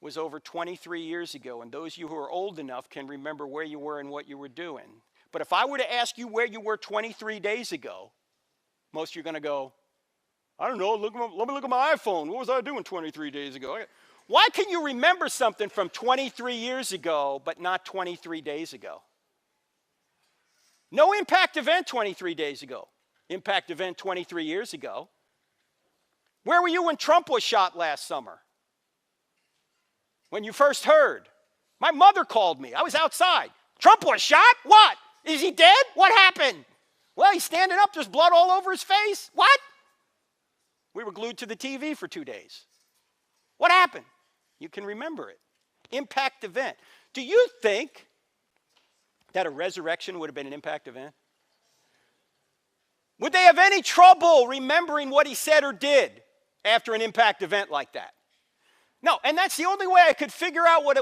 was over 23 years ago, and those of you who are old enough can remember where you were and what you were doing. But if I were to ask you where you were 23 days ago, most of you are going to go, I don't know, let me look at my iPhone. What was I doing 23 days ago? Why can you remember something from 23 years ago but not 23 days ago? No impact event 23 days ago. Impact event 23 years ago. Where were you when Trump was shot last summer? When you first heard? My mother called me. I was outside. Trump was shot? What? Is he dead? What happened? Well, he's standing up. There's blood all over his face. What? We were glued to the TV for 2 days. What happened? You can remember it. Impact event. Do you think that a resurrection would have been an impact event? Would they have any trouble remembering what he said or did after an impact event like that? No, and that's the only way I could figure out why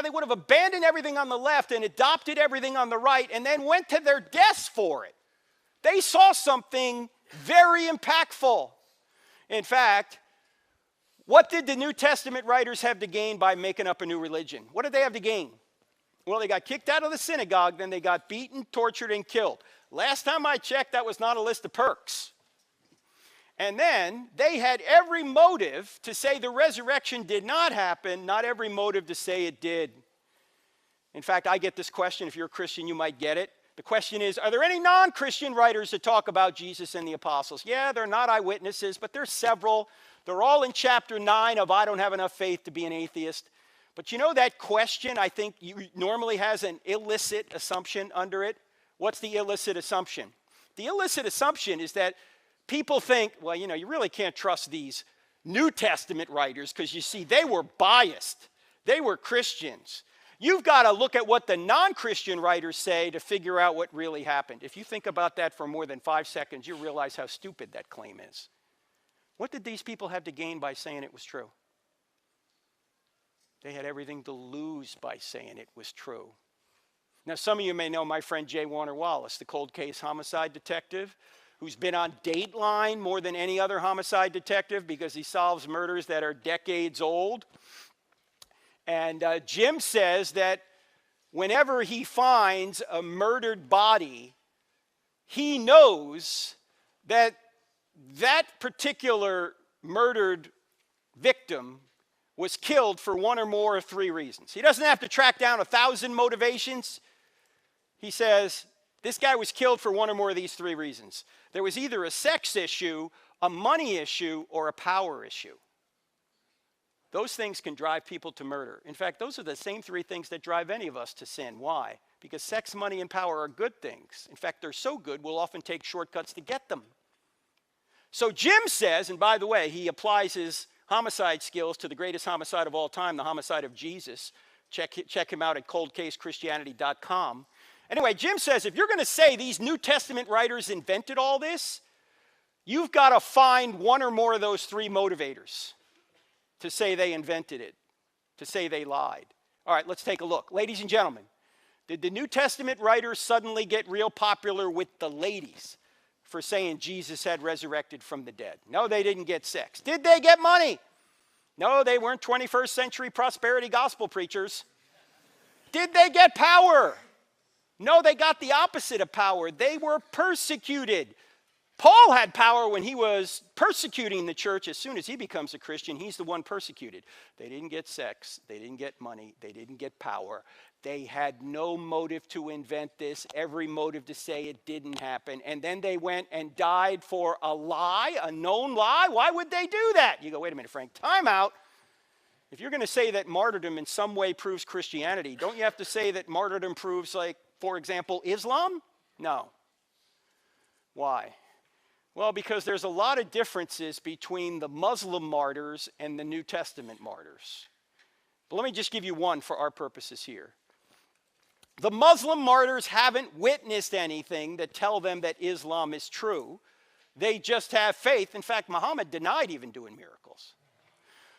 they would have abandoned everything on the left and adopted everything on the right and then went to their deaths for it. They saw something very impactful. In fact, what did the New Testament writers have to gain by making up a new religion? What did they have to gain? Well, they got kicked out of the synagogue, then they got beaten, tortured, and killed. Last time I checked, that was not a list of perks. And then they had every motive to say the resurrection did not happen, not every motive to say it did. In fact, I get this question. If you're a Christian, you might get it. The question is, are there any non-Christian writers that talk about Jesus and the apostles? Yeah, they're not eyewitnesses, but there's several. They're all in chapter 9 of I Don't Have Enough Faith to Be an Atheist. But you know that question, I think, normally has an illicit assumption under it. What's the illicit assumption? The illicit assumption is that people think, well, you know, you really can't trust these New Testament writers because, you see, they were biased. They were Christians. You've got to look at what the non-Christian writers say to figure out what really happened. If you think about that for more than 5 seconds, you realize how stupid that claim is. What did these people have to gain by saying it was true? They had everything to lose by saying it was true. Now, some of you may know my friend J. Warner Wallace, the cold case homicide detective, who's been on Dateline more than any other homicide detective because he solves murders that are decades old. And Jim says that whenever he finds a murdered body, he knows that that particular murdered victim was killed for one or more of 3 reasons. He doesn't have to track down 1,000 motivations. He says, this guy was killed for one or more of these 3 reasons. There was either a sex issue, a money issue, or a power issue. Those things can drive people to murder. In fact, those are the same 3 things that drive any of us to sin. Why? Because sex, money, and power are good things. In fact, they're so good, we'll often take shortcuts to get them. So Jim says, and by the way, he applies his homicide skills to the greatest homicide of all time, the homicide of Jesus. Check him out at coldcasechristianity.com. Anyway, Jim says, if you're going to say these New Testament writers invented all this, you've got to find one or more of those 3 motivators to say they invented it, to say they lied. All right, let's take a look. Ladies and gentlemen, did the New Testament writers suddenly get real popular with the ladies for saying Jesus had resurrected from the dead? No, they didn't get sex. Did they get money? No, they weren't 21st century prosperity gospel preachers. Did they get power? No, they got the opposite of power. They were persecuted. Paul had power when he was persecuting the church. As soon as he becomes a Christian, he's the one persecuted. They didn't get sex. They didn't get money. They didn't get power. They had no motive to invent this, every motive to say it didn't happen. And then they went and died for a lie, a known lie. Why would they do that? You go, wait a minute, Frank, time out. If you're going to say that martyrdom in some way proves Christianity, don't you have to say that martyrdom proves, like, for example, Islam? No. Why? Well, because there's a lot of differences between the Muslim martyrs and the New Testament martyrs. But let me just give you one for our purposes here. The Muslim martyrs haven't witnessed anything that tell them that Islam is true. They just have faith. In fact, Muhammad denied even doing miracles.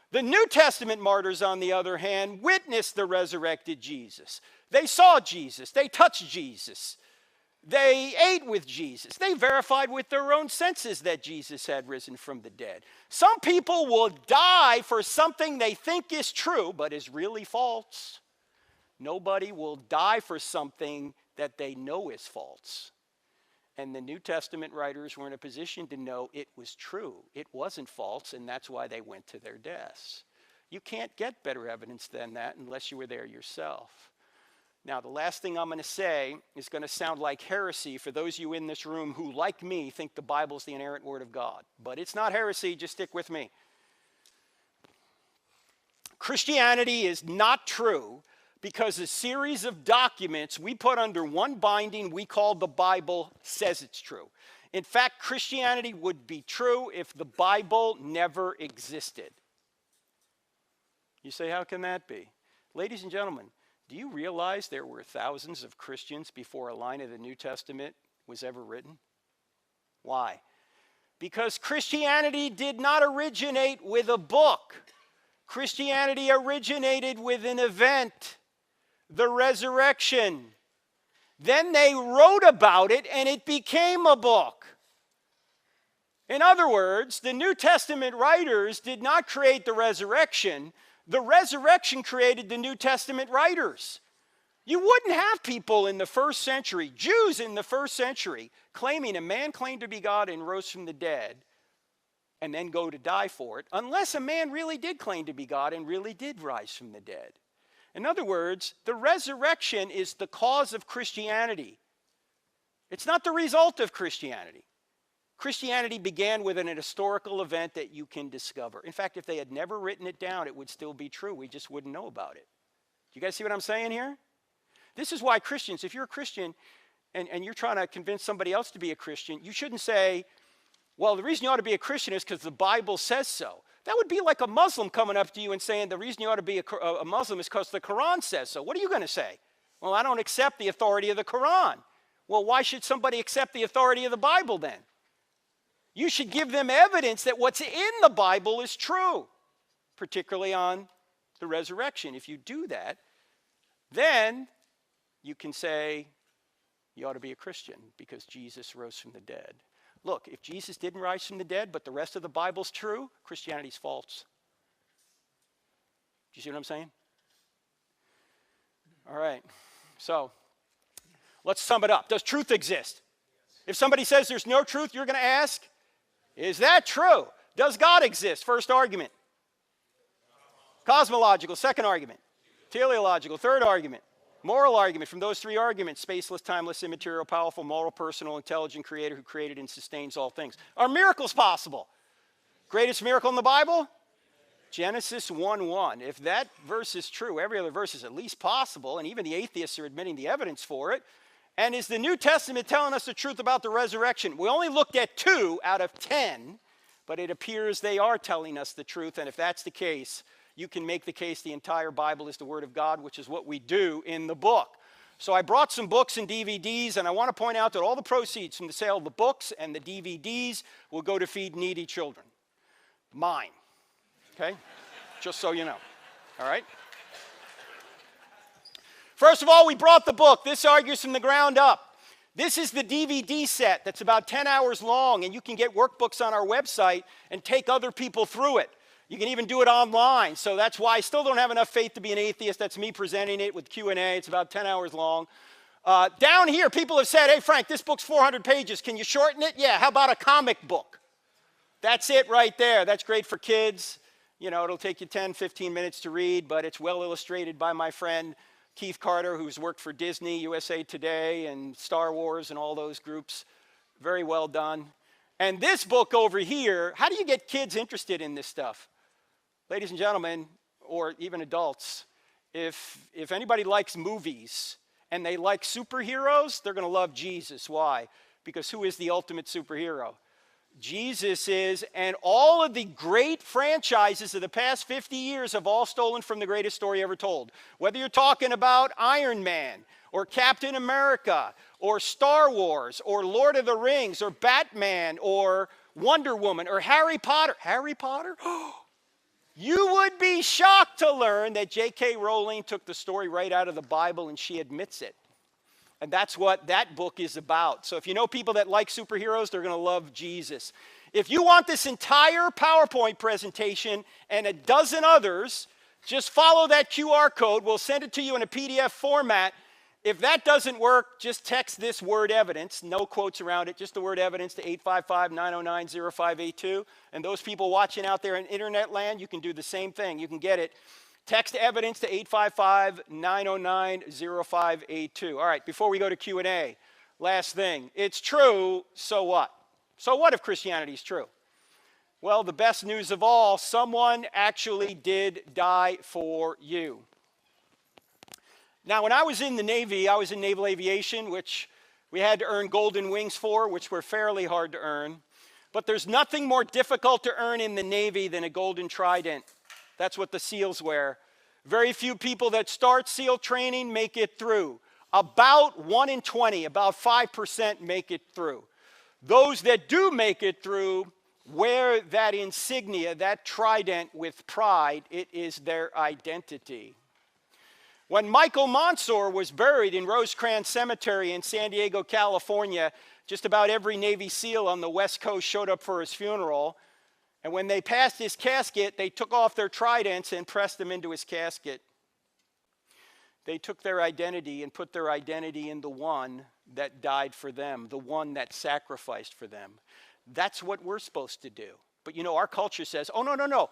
The New Testament martyrs, on the other hand, witnessed the resurrected Jesus. They saw Jesus. They touched Jesus. They ate with Jesus. They verified with their own senses that Jesus had risen from the dead. Some people will die for something they think is true, but is really false. Nobody will die for something that they know is false. And the New Testament writers were in a position to know it was true. It wasn't false, and that's why they went to their deaths. You can't get better evidence than that unless you were there yourself. Now, the last thing I'm going to say is going to sound like heresy for those of you in this room who, like me, think the Bible's the inerrant word of God. But it's not heresy, just stick with me. Christianity is not true because a series of documents we put under one binding we call the Bible says it's true. In fact, Christianity would be true if the Bible never existed. You say, how can that be? Ladies and gentlemen, do you realize there were thousands of Christians before a line of the New Testament was ever written? Why? Because Christianity did not originate with a book. Christianity originated with an event, the resurrection. Then they wrote about it and it became a book. In other words, the New Testament writers did not create the resurrection. The resurrection created the New Testament writers. You wouldn't have people in the first century, Jews in the first century, claiming a man claimed to be God and rose from the dead and then go to die for it, unless a man really did claim to be God and really did rise from the dead. In other words, the resurrection is the cause of Christianity. It's not the result of Christianity. Christianity began with an historical event that you can discover. In fact, if they had never written it down, it would still be true. We just wouldn't know about it. Do you guys see what I'm saying here? This is why Christians, if you're a Christian and you're trying to convince somebody else to be a Christian, you shouldn't say, well, the reason you ought to be a Christian is because the Bible says so. That would be like a Muslim coming up to you and saying the reason you ought to be a Muslim is because the Quran says so. What are you going to say? Well, I don't accept the authority of the Quran. Well, why should somebody accept the authority of the Bible then? You should give them evidence that what's in the Bible is true, particularly on the resurrection. If you do that, then you can say you ought to be a Christian because Jesus rose from the dead. Look, if Jesus didn't rise from the dead, but the rest of the Bible's true, Christianity's false. Do you see what I'm saying? All right, so let's sum it up. Does truth exist? If somebody says there's no truth, you're going to ask, is that true? Does God exist? First argument. Cosmological, second argument. Teleological, third argument. Moral argument. From those three arguments, spaceless, timeless, immaterial, powerful, moral, personal, intelligent creator who created and sustains all things. Are miracles possible? Greatest miracle in the Bible? Genesis 1:1. If that verse is true, every other verse is at least possible, and even the atheists are admitting the evidence for it. And is the New Testament telling us the truth about the resurrection? We only looked at 2 out of 10, but it appears they are telling us the truth, and if that's the case, you can make the case the entire Bible is the Word of God, which is what we do in the book. So I brought some books and DVDs, and I want to point out that all the proceeds from the sale of the books and the DVDs will go to feed needy children. Mine. Okay? Just so you know. All right? First of all, we brought the book. This argues from the ground up. This is the DVD set that's about 10 hours long, and you can get workbooks on our website and take other people through it. You can even do it online, so that's why I still don't have enough faith to be an atheist. That's me presenting it with Q&A. It's about 10 hours long. Down here, people have said, hey, Frank, this book's 400 pages. Can you shorten it? Yeah, how about a comic book? That's it right there. That's great for kids. You know, it'll take you 10, 15 minutes to read, but it's well illustrated by my friend Keith Carter, who's worked for Disney, USA Today, and Star Wars and all those groups. Very well done. And this book over here, how do you get kids interested in this stuff? Ladies and gentlemen, or even adults, if anybody likes movies and they like superheroes, they're going to love Jesus. Why? Because who is the ultimate superhero? Jesus is, and all of the great franchises of the past 50 years have all stolen from the greatest story ever told. Whether you're talking about Iron Man, or Captain America, or Star Wars, or Lord of the Rings, or Batman, or Wonder Woman, or Harry Potter. Harry Potter? You would be shocked to learn that J.K. Rowling took the story right out of the Bible, and she admits it. And that's what that book is about. So if you know people that like superheroes, they're going to love Jesus. If you want this entire PowerPoint presentation and a dozen others, just follow that QR code. We'll send it to you in a PDF format. If that doesn't work, just text this word evidence, no quotes around it, just the word evidence to 855-909-0582. And those people watching out there in internet land, you can do the same thing. You can get it. Text evidence to 855-909-0582. All right, before we go to Q&A, last thing. It's true, so what? So what if Christianity is true? Well, the best news of all, someone actually did die for you. Now, when I was in the Navy, I was in naval aviation, which we had to earn golden wings for, which were fairly hard to earn. But there's nothing more difficult to earn in the Navy than a golden trident. That's what the SEALs wear. Very few people that start SEAL training make it through. About 1 in 20, about 5% make it through. Those that do make it through wear that insignia, that trident with pride. It is their identity. When Michael Monsoor was buried in Rosecrans Cemetery in San Diego, California, just about every Navy SEAL on the West Coast showed up for his funeral. And when they passed his casket, they took off their tridents and pressed them into his casket. They took their identity and put their identity in the one that died for them, the one that sacrificed for them. That's what we're supposed to do. But you know, our culture says, oh, no.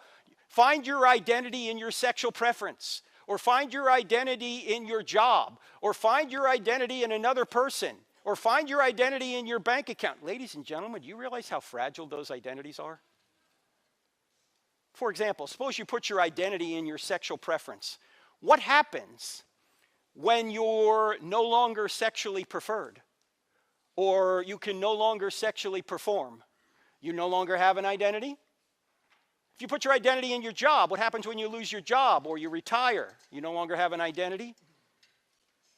Find your identity in your sexual preference, or find your identity in your job, or find your identity in another person, or find your identity in your bank account. Ladies and gentlemen, do you realize how fragile those identities are? For example, suppose you put your identity in your sexual preference. What happens when you're no longer sexually preferred, or you can no longer sexually perform? You no longer have an identity? If you put your identity in your job, what happens when you lose your job or you retire? You no longer have an identity?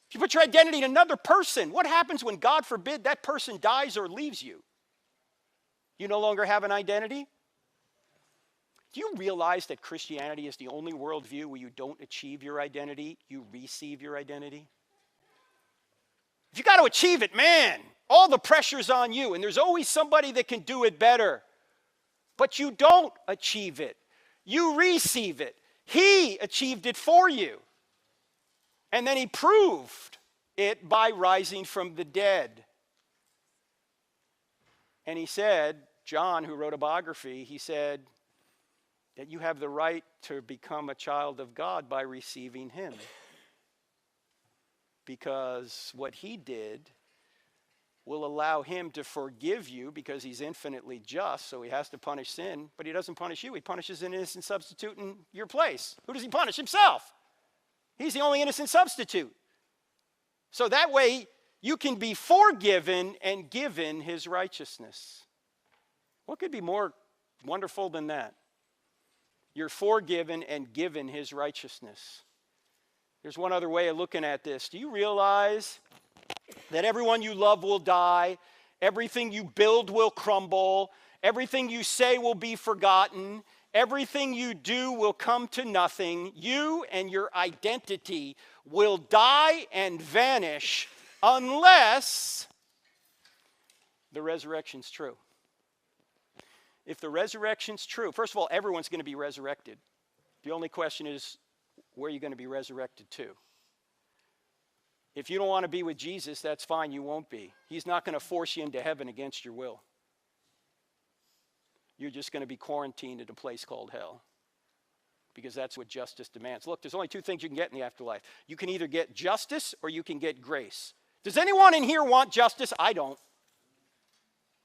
If you put your identity in another person, what happens when, God forbid, that person dies or leaves you? You no longer have an identity? Do you realize that Christianity is the only worldview where you don't achieve your identity, you receive your identity? If you got to achieve it, man, all the pressure's on you, and there's always somebody that can do it better. But you don't achieve it. You receive it. He achieved it for you. And then he proved it by rising from the dead. And he said, John, who wrote a biography, he said that you have the right to become a child of God by receiving him. Because what he did will allow him to forgive you because he's infinitely just, so he has to punish sin, but he doesn't punish you. He punishes an innocent substitute in your place. Who does he punish? Himself. He's the only innocent substitute. So that way, you can be forgiven and given his righteousness. What could be more wonderful than that? You're forgiven and given his righteousness. There's one other way of looking at this. Do you realize that everyone you love will die, everything you build will crumble, everything you say will be forgotten, everything you do will come to nothing, you and your identity will die and vanish unless the resurrection's true. If the resurrection's true, first of all, everyone's going to be resurrected. The only question is, where are you going to be resurrected to? If you don't want to be with Jesus, that's fine, you won't be. He's not going to force you into heaven against your will. You're just going to be quarantined at a place called hell, because that's what justice demands. Look, there's only two things you can get in the afterlife. You can either get justice or you can get grace. Does anyone in here want justice? I don't.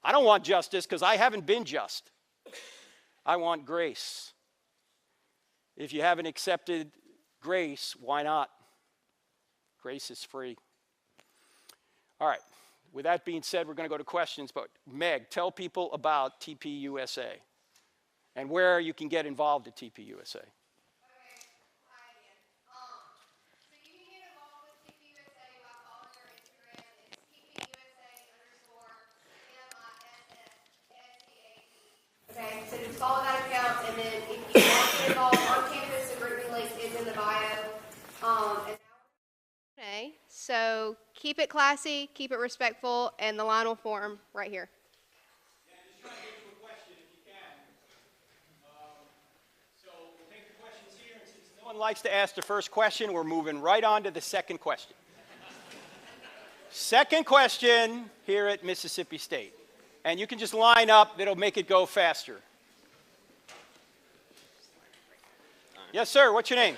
I don't want justice because I haven't been just. I want grace. If you haven't accepted grace, why not? Grace is free. All right, With that being said, we're going to go to questions, but Meg, tell people about TPUSA and where you can get involved at TPUSA. Okay, so just follow that account, and then if you want to get involved on campus, the group link is in the bio. Okay, so keep it classy, keep it respectful, and the line will form right here. Yeah, just try to get to a question if you can. So we'll take the questions here, and since no one likes to ask the first question, we're moving right on to the second question. Second question here at Mississippi State. And you can just line up, it'll make it go faster. Yes, sir, what's your name?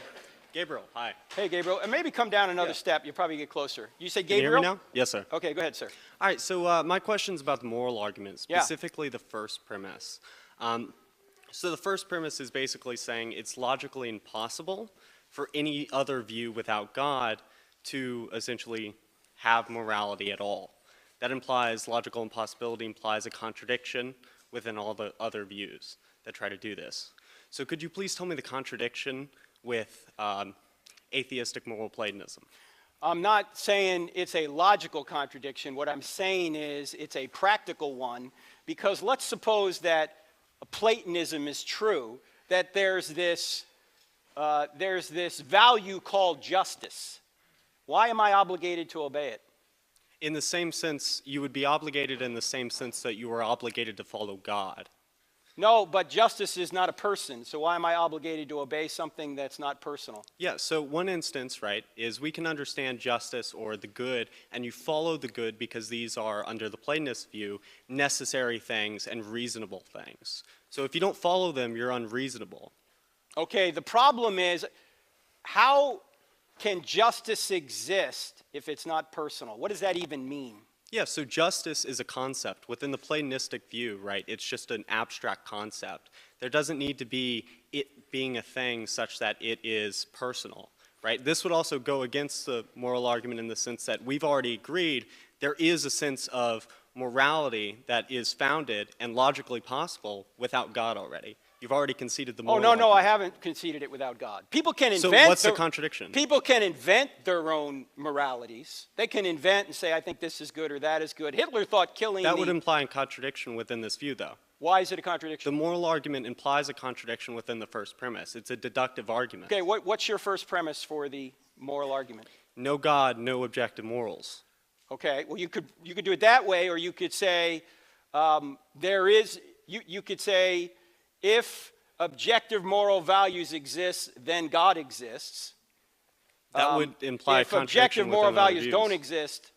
Gabriel, hi. Hey, Gabriel, and maybe come down another step, you'll probably get closer. You say Can you Gabriel? hear me now? Yes, sir. Okay, go ahead, sir. All right, so my question's about the moral argument, Yeah. specifically the first premise. So the first premise is basically saying it's logically impossible for any other view without God to essentially have morality at all. That implies, logical impossibility implies a contradiction within all the other views that try to do this. So could you please tell me the contradiction with atheistic moral Platonism? I'm not saying it's a logical contradiction. What I'm saying is it's a practical one, because let's suppose that Platonism is true, that there's this value called justice. Why am I obligated to obey it? In the same sense, you would be obligated in the same sense that you were obligated to follow God. No, but justice is not a person, so why am I obligated to obey something that's not personal? Yeah, so one instance, right, is we can understand justice or the good, and you follow the good because these are, under the Platonist view, necessary things and reasonable things. So if you don't follow them, you're unreasonable. Okay, the problem is, how can justice exist if it's not personal? What does that even mean? Yeah, so justice is a concept. Within the Platonistic view, right, it's just an abstract concept. There doesn't need to be it being a thing such that it is personal, right? This would also go against the moral argument in the sense that we've already agreed there is a sense of morality that is founded and logically possible without God already. You've already conceded the moral argument. I argument. haven't conceded it without God. People can invent. So what's the contradiction? People can invent their own moralities. They can invent and say, I think this is good or that is good. Hitler thought killing That would imply a contradiction within this view, though. Why is it a contradiction? The moral argument implies a contradiction within the first premise. It's a deductive argument. Okay, what's your first premise for the moral argument? No God, no objective morals. Okay, well, you could do it that way, or you could say you could say, if objective moral values exist, then God exists. That would imply a if contradiction objective moral within the other values views. don't exist,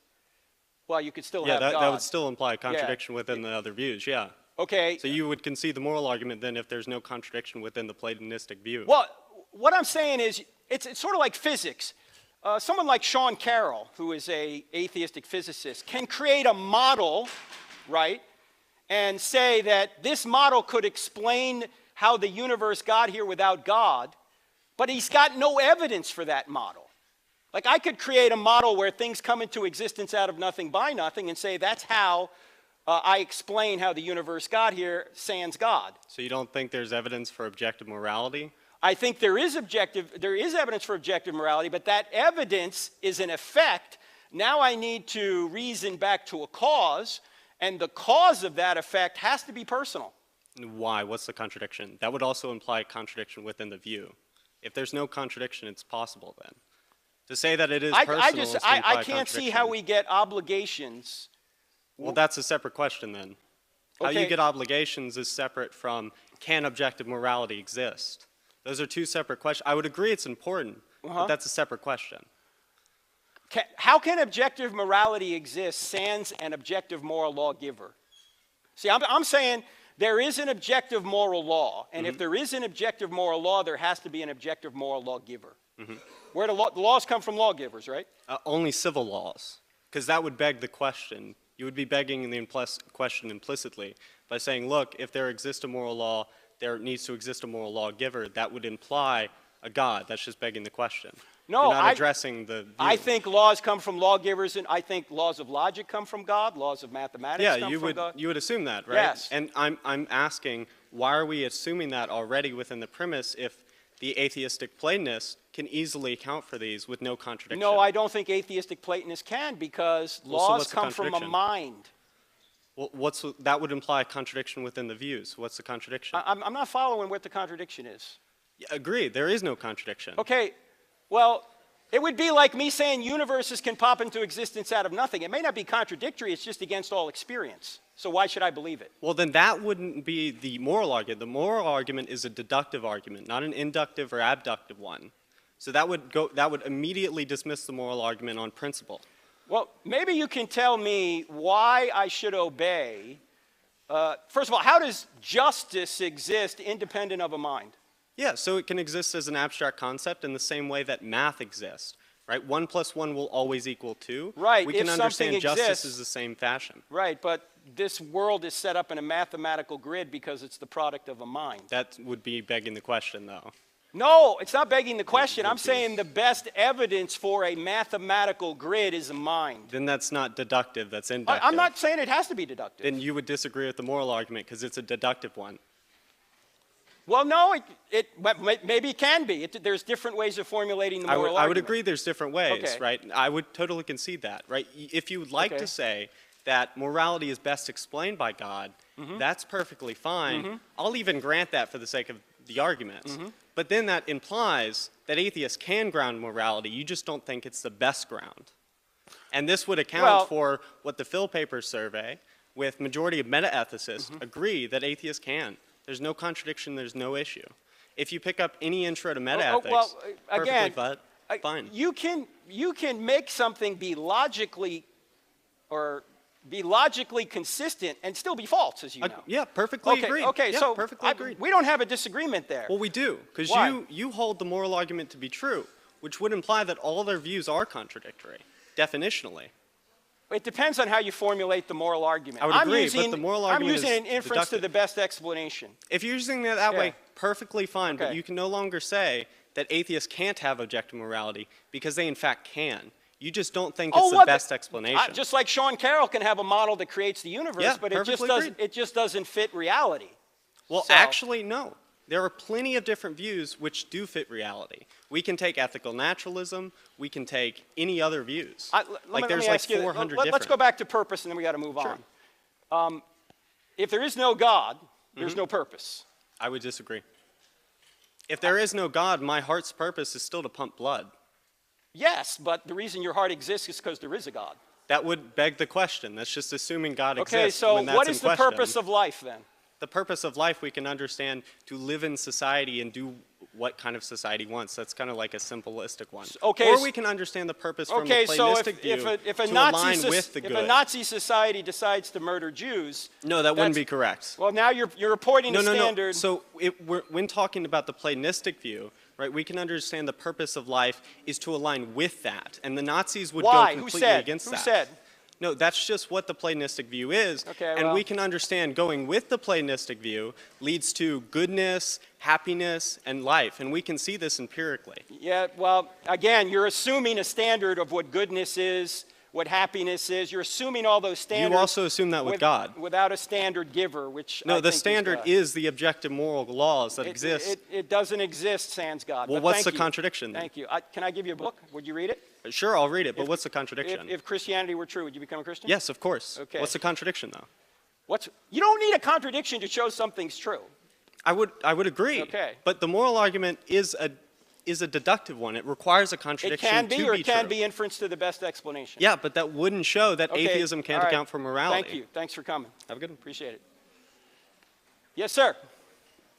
well, you could still have God. That would still imply a contradiction within the other views, yeah. Okay. So you would concede the moral argument then if there's no contradiction within the Platonistic view. Well, what I'm saying is, it's sort of like physics. Someone like Sean Carroll, who is an atheistic physicist, can create a model, right, and say that this model could explain how the universe got here without God, but he's got no evidence for that model. Like, I could create a model where things come into existence out of nothing by nothing and say that's how I explain how the universe got here, sans God. So you don't think there's evidence for objective morality? I think there is evidence for objective morality, but that evidence is an effect. Now I need to reason back to a cause, and the cause of that effect has to be personal. Why? What's the contradiction? That would also imply a contradiction within the view. If there's no contradiction, it's possible then. To say that it is personal is to imply I can't see how we get obligations. Well, that's a separate question then. How Okay. you get obligations is separate from can objective morality exist? Those are two separate questions. I would agree it's important, but that's a separate question. How can objective morality exist sans an objective moral lawgiver? See, I'm saying there is an objective moral law, and if there is an objective moral law, there has to be an objective moral lawgiver. Where the laws come from lawgivers, right? Only civil laws, because that would beg the question. You would be begging the question implicitly by saying, look, if there exists a moral law, there needs to exist a moral lawgiver. That would imply a God. That's just begging the question. No, You're not addressing the view. I think laws come from lawgivers, and I think laws of logic come from God, laws of mathematics come from God. You would assume that, right? Yes. And I'm asking, why are we assuming that already within the premise if the atheistic Platonists can easily account for these with no contradiction? No, I don't think atheistic Platonists can, because laws come from a mind. Well, that would imply a contradiction within the views. What's the contradiction? I'm not following what the contradiction is. Yeah, agree, there is no contradiction. Okay, well, it would be like me saying universes can pop into existence out of nothing. It may not be contradictory, it's just against all experience. So why should I believe it? Well, then that wouldn't be the moral argument. The moral argument is a deductive argument, not an inductive or abductive one. So that would immediately dismiss the moral argument on principle. Well, maybe you can tell me why I should obey. First of all, how does justice exist independent of a mind? Yeah, so it can exist as an abstract concept in the same way that math exists, right? 1 + 1 will always equal 2. Right, We if can understand something justice exists- as the same fashion. Right, but this world is set up in a mathematical grid because it's the product of a mind. That would be begging the question, though. No, it's not begging the question. I'm saying the best evidence for a mathematical grid is a mind. Then that's not deductive, that's inductive. I'm not saying it has to be deductive. Then you would disagree with the moral argument because it's a deductive one. Well, no, maybe it can be. There's different ways of formulating the moral argument. I would agree there's different ways, Okay. right? I would totally concede that, right? If you would like Okay. to say that morality is best explained by God, that's perfectly fine. I'll even grant that for the sake of the arguments. But then that implies that atheists can ground morality. You just don't think it's the best ground. And this would account for what the Phil Papers survey, with majority of meta-ethicists, agree that atheists can. There's no contradiction, there's no issue. If you pick up any intro to meta-ethics, again, fine. You can make something be logically consistent and still be false, as you know. Yeah, perfectly agreed. Okay, Yeah, so perfectly agreed. we don't have a disagreement there. Well, we do, because Why? you hold the moral argument to be true, which would imply that all their views are contradictory, definitionally. It depends on how you formulate the moral argument. I would agree, but the moral argument I'm using is an inference to deductive. the best explanation. If you're using it that way, Yeah. perfectly fine, but Okay. you can no longer say that atheists can't have objective morality, because they in fact can. You just don't think it's the best explanation. Just like Sean Carroll can have a model that creates the universe, Yeah, but it perfectly just doesn't fit reality. Well, So- actually, no. There are plenty of different views which do fit reality. We can take ethical naturalism. We can take any other views. There's like 400 different. Let's go back to purpose, and then we got to move on. If there is no God, there's no purpose. I would disagree. If there is no God, my heart's purpose is still to pump blood. Yes, but the reason your heart exists is because there is a God. That would beg the question. That's just assuming God Okay, exists so when that's what in is the question. purpose of life then? The purpose of life we can understand to live in society and do what kind of society wants. That's kind of like a simplistic one. Okay, or we can understand the purpose from a Platonistic view if a to align with the if good. a Nazi society decides to murder Jews, No, that wouldn't be correct. well, now you're reporting a standard. No. So when talking about the Platonistic view, right, we can understand the purpose of life is to align with that. And the Nazis would Why? go Who completely said? against Who that. said? No, that's just what the Platonistic view is. Okay, and well- we can understand going with the Platonistic view leads to goodness, happiness, and life. And we can see this empirically. Yeah, well, again, you're assuming a standard of what goodness is, what happiness is. You're assuming all those standards. You also assume that with God. Without a standard giver, which No, I the think standard God. is the objective moral laws that exist. It doesn't exist sans God. Well, but what's thank the you. contradiction then? Thank you. Can I give you a book? Would you read it? Sure, I'll read it, but what's the contradiction? If Christianity were true, would you become a Christian? Yes, of course. Okay. What's the contradiction, though? You don't need a contradiction to show something's true. I would agree. Okay. But the moral argument is a deductive one. It requires a It contradiction can be, to or be it can true. be inference to the best explanation. Yeah, but that wouldn't show that Okay, atheism can't all right. account for morality. Thank you. Thanks for coming. Have a good one. Appreciate it. Yes, sir.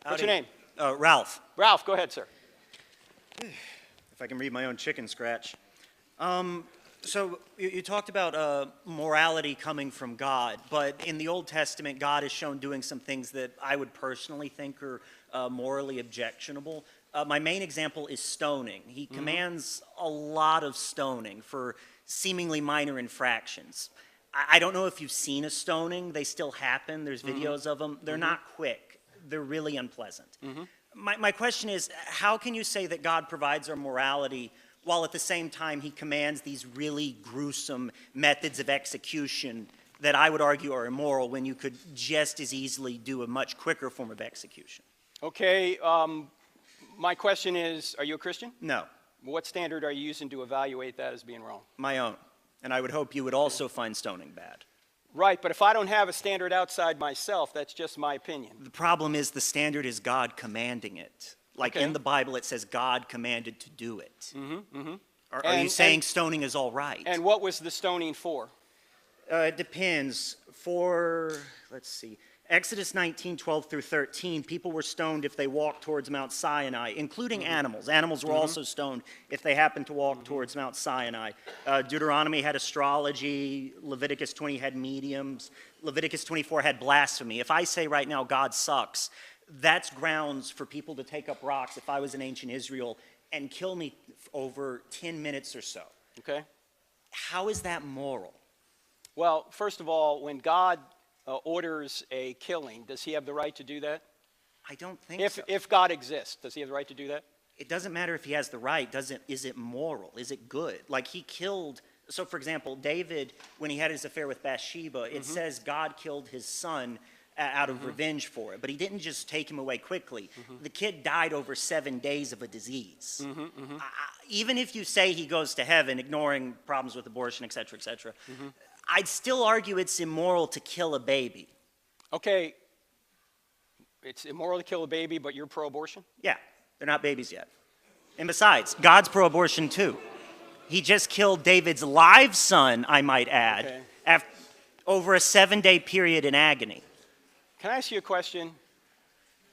What's your name? Ralph, Ralph, go ahead, sir. if I can read my own chicken scratch. So you talked about morality coming from God, but in the Old Testament, God is shown doing some things that I would personally think are morally objectionable. My main example is stoning. He commands a lot of stoning for seemingly minor infractions. I don't know if you've seen a stoning. They still happen. There's videos of them. They're not quick. They're really unpleasant. My question is, how can you say that God provides our morality while at the same time he commands these really gruesome methods of execution that I would argue are immoral when you could just as easily do a much quicker form of execution. Okay, my question is, are you a Christian? No, What standard are you using to evaluate that as being wrong? my own. And I would hope you would also find stoning bad. Right, but if I don't have a standard outside myself, that's just my opinion. The problem is the standard is God commanding it. Like Okay. in the Bible, it says God commanded to do it. Are you And- saying and- stoning is all right? And what was the stoning for? It depends. Let's see, Exodus 19:12 through 13, people were stoned if they walked towards Mount Sinai, including animals. Animals were also stoned if they happened to walk towards Mount Sinai. Deuteronomy had astrology. Leviticus 20 had mediums. Leviticus 24 had blasphemy. If I say right now God sucks, that's grounds for people to take up rocks if I was in ancient Israel and kill me over 10 minutes or so. Okay. How is that moral? Well, first of all, when God orders a killing, does he have the right to do that? I don't think so. If God exists, does he have the right to do that? It doesn't matter if he has the right. Is it moral? Is it good? Like he killed. So, for example, David, when he had his affair with Bathsheba, it says God killed his son out of revenge for it. But he didn't just take him away quickly. The kid died over 7 days of a disease. Even if you say he goes to heaven, ignoring problems with abortion, et cetera, I'd still argue it's immoral to kill a baby. Okay, it's immoral to kill a baby, but you're pro-abortion? Yeah, they're not babies yet. And besides, God's pro-abortion too. He just killed David's live son, I might add, Okay. over a 7-day period in agony. Can I ask you a question?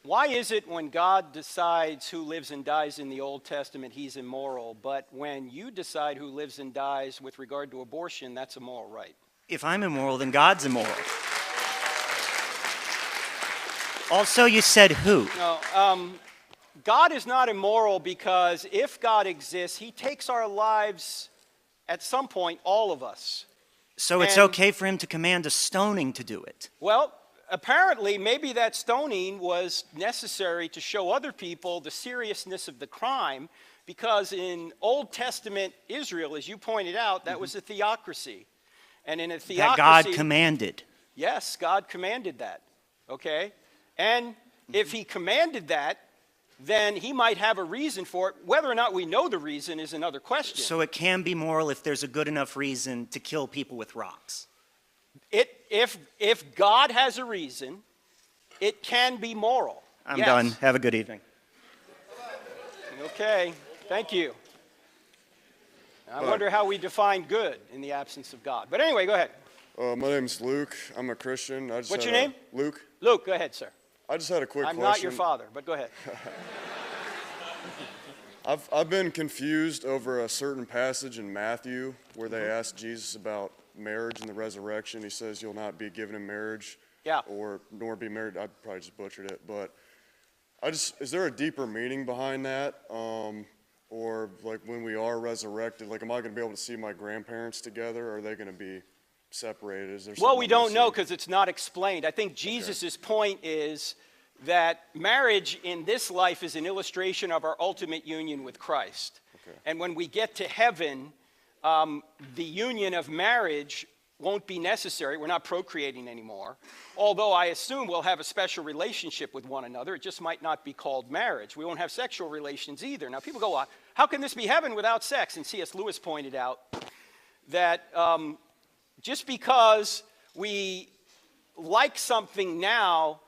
Why is it when God decides who lives and dies in the Old Testament, he's immoral, but when you decide who lives and dies with regard to abortion, that's a moral right? If I'm immoral, then God's immoral. Also, you said who? No, God is not immoral because if God exists, he takes our lives at some point, all of us. So it's And- okay for him to command a stoning to do it. Well, apparently, maybe that stoning was necessary to show other people the seriousness of the crime, because in Old Testament Israel, as you pointed out, that was a theocracy. And in a theocracy... That God commanded. Yes, God commanded that, okay? And if he commanded that, then he might have a reason for it. Whether or not we know the reason is another question. So it can be moral if there's a good enough reason to kill people with rocks. If God has a reason, it can be moral. I'm Yes. done. Have a good evening. Okay, thank you. I wonder how we define good in the absence of God. But anyway, go ahead. My name's Luke. I'm a Christian. What's your name? Luke. Luke, go ahead, sir. I just had a quick I'm question. not your father, but go ahead. I've been confused over a certain passage in Matthew where they asked Jesus about marriage and the resurrection. He says you'll not be given in marriage, Yeah. or nor be married. I probably just butchered it, but is there a deeper meaning behind that? Or like when we are resurrected, like am I going to be able to see my grandparents together, or are they going to be separated? Is there Well, something we I'm don't missing? know because it's not explained. I think Jesus' point is that marriage in this life is an illustration of our ultimate union with Christ. Okay. And when we get to heaven, the union of marriage won't be necessary. We're not procreating anymore. Although I assume we'll have a special relationship with one another. It just might not be called marriage. We won't have sexual relations either. Now, people go, how can this be heaven without sex? And C.S. Lewis pointed out that just because we like something now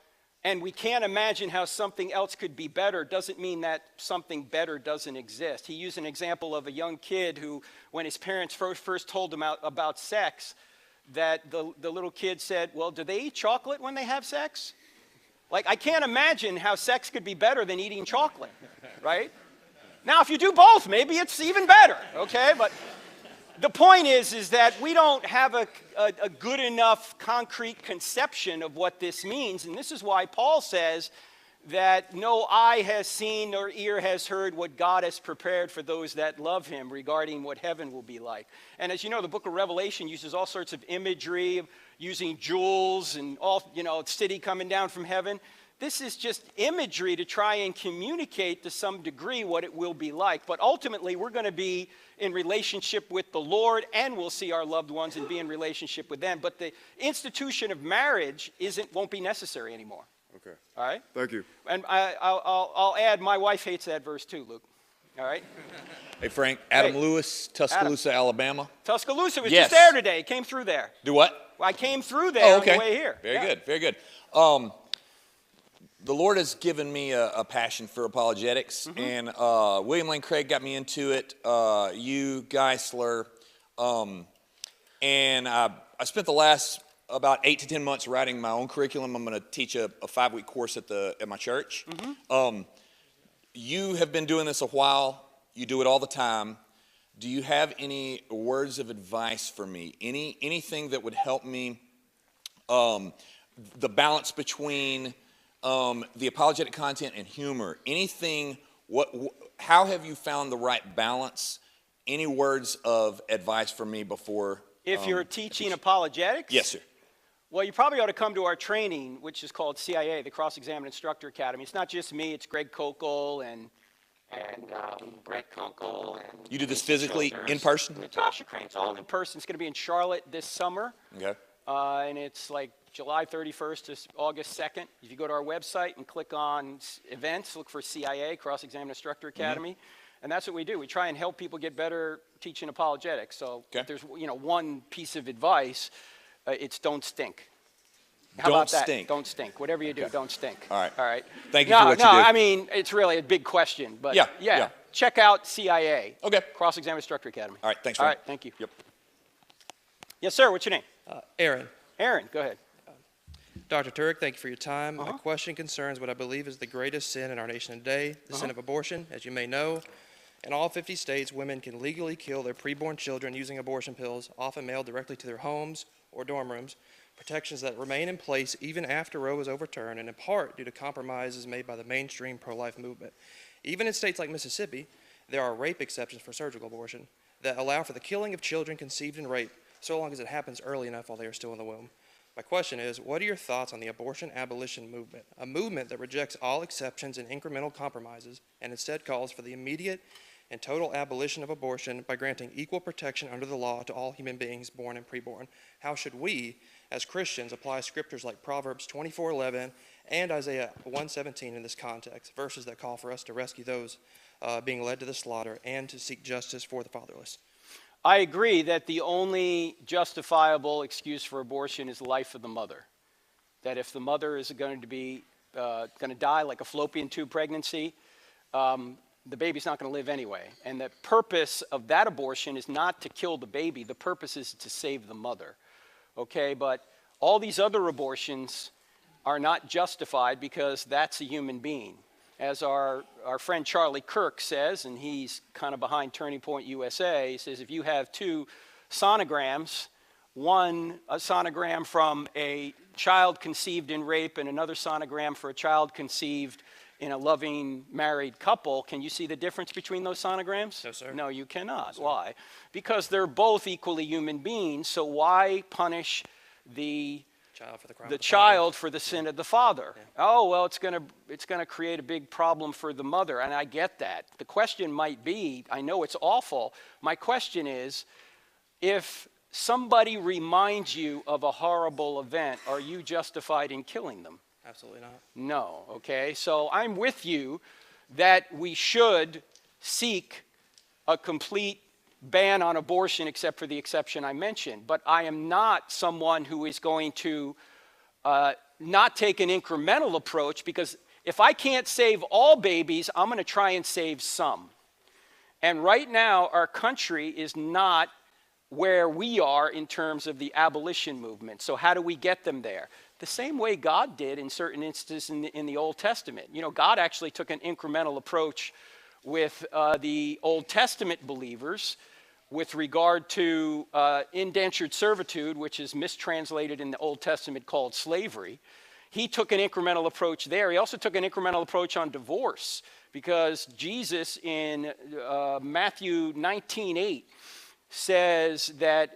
and we can't imagine how something else could be better doesn't mean that something better doesn't exist. He used an example of a young kid who, when his parents first told him about sex, that the little kid said, well, do they eat chocolate when they have sex? Like, I can't imagine how sex could be better than eating chocolate, right? Now, if you do both, maybe it's even better, okay? But the point is that we don't have a good enough concrete conception of what this means. And this is why Paul says that no eye has seen nor ear has heard what God has prepared for those that love him regarding what heaven will be like. And as you know, the book of Revelation uses all sorts of imagery, using jewels and all, city coming down from heaven. this is just imagery to try and communicate to some degree what it will be like. But ultimately, we're going to be in relationship with the Lord, and we'll see our loved ones and be in relationship with them. But the institution of marriage won't be necessary anymore. Okay. All right? Thank you. And I'll add, my wife hates that verse too, Luke. All right? Hey, Frank, Adam Hey, Lewis, Tuscaloosa, Alabama. Tuscaloosa was Yes. just there today. Came through there. Do what? I came through there on the way here. Very Yeah. good, very good. The Lord has given me a passion for apologetics, and William Lane Craig got me into it, you, Geisler, and I spent the last about 8 to 10 months writing my own curriculum. I'm going to teach a 5-week course at my church. You have been doing this a while. You do it all the time. Do you have any words of advice for me? Anything that would help me, the balance between the apologetic content and humor? Anything, how have you found the right balance? Any words of advice for me before? If you're teaching apologetics? Yes, sir. Well, you probably ought to come to our training, which is called CIA, the Cross-Examined Instructor Academy. It's not just me, it's Greg Kokel and Brett Kokel. And You do this physically, in person? Natasha Crane's all in person. It's going to be in Charlotte this summer. Okay. And it's like July 31st to August 2nd. If you go to our website and click on events, look for CIA, Cross-Examined Instructor Academy. And that's what we do. We try and help people get better teaching apologetics. So if there's one piece of advice, it's don't stink. How Don't about that? stink. Don't stink. Whatever you do, don't stink. All right. All right. Thank you for what you do. I mean, it's really a big question. But Yeah. Check out CIA. Okay. Cross-Examined Instructor Academy. All right, thanks, All Frank. right, thank you. Yep. Yes, sir. What's your name? Aaron. Aaron, go ahead. Dr. Turek, thank you for your time. My question concerns what I believe is the greatest sin in our nation today, the sin of abortion. As you may know, in all 50 states, women can legally kill their preborn children using abortion pills, often mailed directly to their homes or dorm rooms, protections that remain in place even after Roe was overturned, and in part due to compromises made by the mainstream pro-life movement. Even in states like Mississippi, there are rape exceptions for surgical abortion that allow for the killing of children conceived in rape, so long as it happens early enough while they are still in the womb. My question is, what are your thoughts on the abortion abolition movement, a movement that rejects all exceptions and incremental compromises and instead calls for the immediate and total abolition of abortion by granting equal protection under the law to all human beings born and preborn? How should we, as Christians, apply scriptures like Proverbs 24:11 and Isaiah 1:17 in this context, verses that call for us to rescue those being led to the slaughter and to seek justice for the fatherless? I agree that the only justifiable excuse for abortion is the life of the mother. That if the mother is going to die like a fallopian tube pregnancy, the baby's not going to live anyway. And the purpose of that abortion is not to kill the baby. The purpose is to save the mother. Okay, but all these other abortions are not justified because that's a human being. As our friend Charlie Kirk says, and he's kind of behind Turning Point USA, he says if you have 2 sonograms, a sonogram from a child conceived in rape and another sonogram for a child conceived in a loving married couple, can you see the difference between those sonograms? No, sir. No, you cannot. Why? Because they're both equally human beings, so why punish the child for the sin of the father? Yeah. Oh, well, it's going to create a big problem for the mother, and I get that. The question might be, I know it's awful. My question is, if somebody reminds you of a horrible event, are you justified in killing them? Absolutely not. No, okay? So I'm with you that we should seek a complete ban on abortion except for the exception I mentioned. But I am not someone who is going to not take an incremental approach, because if I can't save all babies, I'm going to try and save some. And right now, our country is not where we are in terms of the abolition movement. So how do we get them there? The same way God did in certain instances in the Old Testament. You know, God actually took an incremental approach with the Old Testament believers with regard to indentured servitude, which is mistranslated in the Old Testament called slavery. He took an incremental approach there. He also took an incremental approach on divorce, because Jesus in Matthew 19:8 says that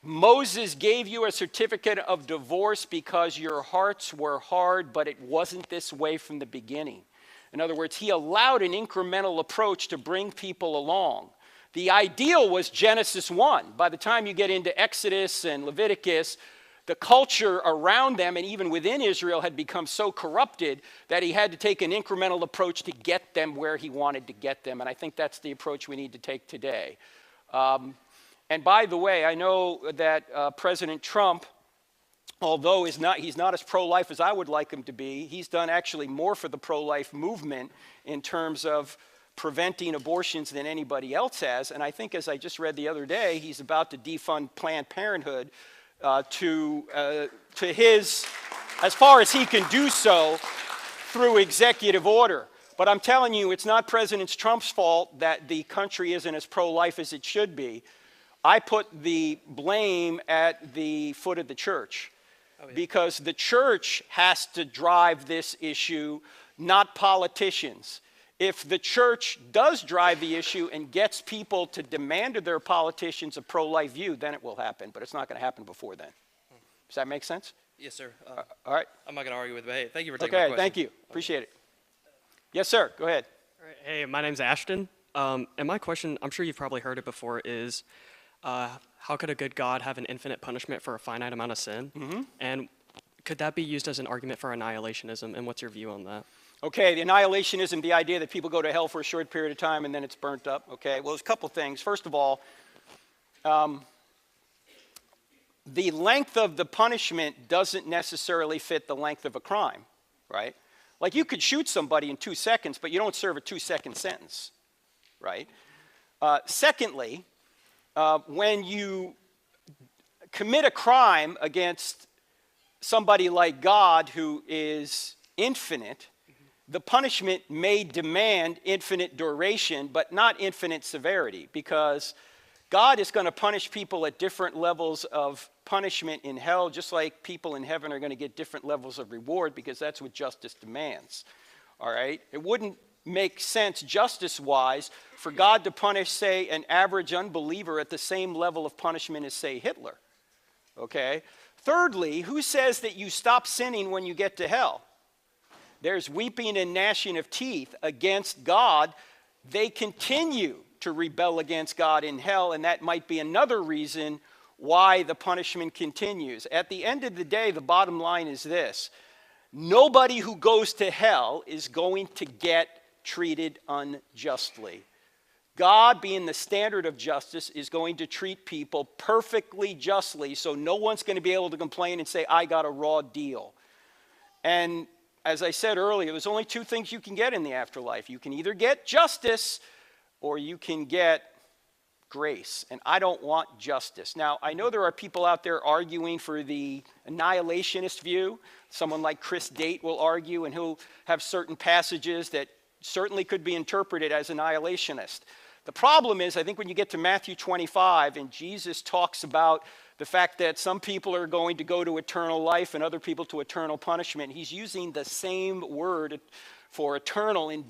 Moses gave you a certificate of divorce because your hearts were hard, but it wasn't this way from the beginning. In other words, he allowed an incremental approach to bring people along. The ideal was Genesis 1. By the time you get into Exodus and Leviticus, the culture around them and even within Israel had become so corrupted that he had to take an incremental approach to get them where he wanted to get them. And I think that's the approach we need to take today. And by the way, I know that President Trump, although he's not as pro-life as I would like him to be, he's done actually more for the pro-life movement in terms of preventing abortions than anybody else has. And I think, as I just read the other day, he's about to defund Planned Parenthood to his, as far as he can do so, through executive order. But I'm telling you, it's not President Trump's fault that the country isn't as pro-life as it should be. I put the blame at the foot of the church, because the church has to drive this issue, not politicians. If the church does drive the issue and gets people to demand of their politicians a pro-life view, then it will happen, but it's not going to happen before then. Does that make sense? Yes, sir. All right. I'm not going to argue with it, but hey, thank you for taking my question. Okay, thank you. Appreciate it. Yes, sir. Go ahead. All right. Hey, my name's Ashton. And my question, I'm sure you've probably heard it before, is how could a good God have an infinite punishment for a finite amount of sin? Mm-hmm. And could that be used as an argument for annihilationism? And what's your view on that? Okay, the annihilationism, the idea that people go to hell for a short period of time and then it's burnt up. Okay, well, there's a couple things. First of all, the length of the punishment doesn't necessarily fit the length of a crime, right? Like, you could shoot somebody in 2 seconds, but you don't serve a 2-second sentence, right? Secondly, when you commit a crime against somebody like God who is infinite, the punishment may demand infinite duration, but not infinite severity, because God is going to punish people at different levels of punishment in hell, just like people in heaven are going to get different levels of reward, because that's what justice demands. All right? It wouldn't make sense justice-wise for God to punish, say, an average unbeliever at the same level of punishment as, say, Hitler. Okay? Thirdly, who says that you stop sinning when you get to hell? There's weeping and gnashing of teeth against God. They continue to rebel against God in hell, and that might be another reason why the punishment continues. At the end of the day, the bottom line is this: nobody who goes to hell is going to get treated unjustly. God, being the standard of justice, is going to treat people perfectly justly, so no one's going to be able to complain and say, I got a raw deal. And as I said earlier, there's only two things you can get in the afterlife. You can either get justice or you can get grace. And I don't want justice. Now, I know there are people out there arguing for the annihilationist view. Someone like Chris Date will argue, and he'll have certain passages that certainly could be interpreted as annihilationist. The problem is, I think when you get to Matthew 25 and Jesus talks about the fact that some people are going to go to eternal life and other people to eternal punishment, he's using the same word for eternal in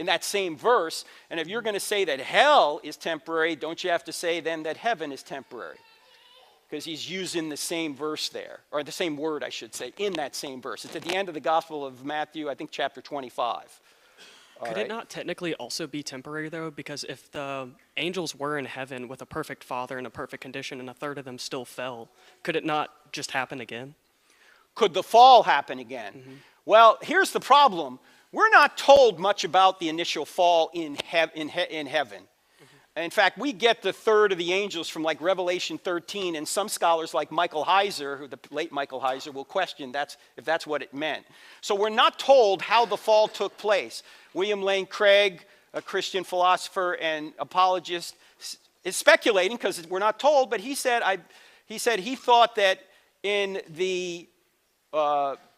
that same verse. And if you're going to say that hell is temporary, don't you have to say then that heaven is temporary? Because he's using the same verse there, or the same word, I should say, in that same verse. It's at the end of the Gospel of Matthew, I think chapter 25. Could it not technically also be temporary, though? Because if the angels were in heaven with a perfect father in a perfect condition and a third of them still fell, could it not just happen again? Could the fall happen again? Mm-hmm. Well, here's the problem. We're not told much about the initial fall in heaven. Mm-hmm. In fact, we get the third of the angels from like Revelation 13, and some scholars like Michael Heiser, the late Michael Heiser, will question if that's what it meant. So we're not told how the fall took place. William Lane Craig, a Christian philosopher and apologist, is speculating because we're not told, but he said he thought that in the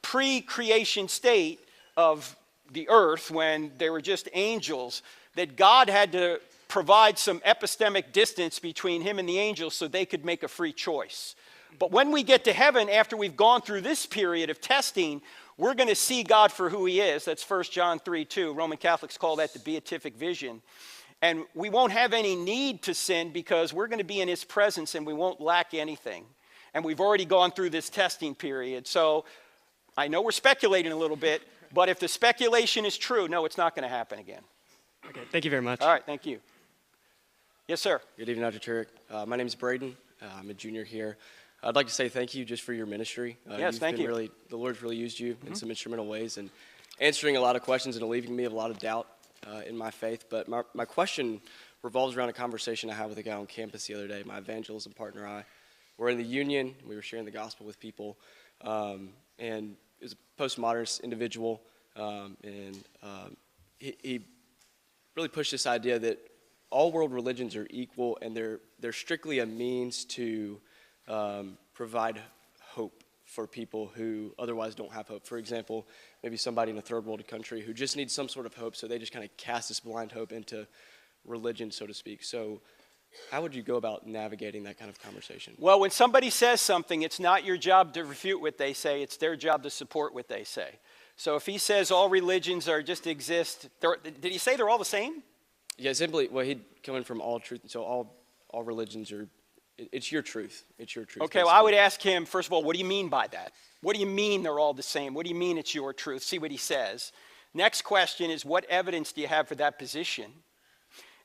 pre-creation state of the earth, when they were just angels, that God had to provide some epistemic distance between him and the angels so they could make a free choice. But when we get to heaven, after we've gone through this period of testing, we're going to see God for who he is. That's 1 John 3:2. Roman Catholics call that the beatific vision. And we won't have any need to sin because we're going to be in his presence and we won't lack anything. And we've already gone through this testing period. So I know we're speculating a little bit, but if the speculation is true, no, it's not going to happen again. Okay, thank you very much. All right, thank you. Yes, sir. Good evening, Dr. Turek. My name is Braden. I'm a junior here. I'd like to say thank you just for your ministry. Yes, thank you. The Lord's really used you in some instrumental ways and answering a lot of questions and relieving me of a lot of doubt in my faith. But my question revolves around a conversation I had with a guy on campus the other day. My evangelism partner and I were in the union. We were sharing the gospel with people. And it was a postmodernist individual. He really pushed this idea that all world religions are equal and they're strictly a means to provide hope for people who otherwise don't have hope. For example, maybe somebody in a third world country who just needs some sort of hope, so they just kind of cast this blind hope into religion, so to speak. So how would you go about navigating that kind of conversation? Well, when somebody says something, it's not your job to refute what they say. It's their job to support what they say. So if he says all religions are just exist, did he say they're all the same? Yeah, simply, well, he'd come in from all truth. So all religions are, it's your truth. It's your truth. Okay, well, I would ask him, first of all, what do you mean by that? What do you mean they're all the same? What do you mean it's your truth? See what he says. Next question is, what evidence do you have for that position?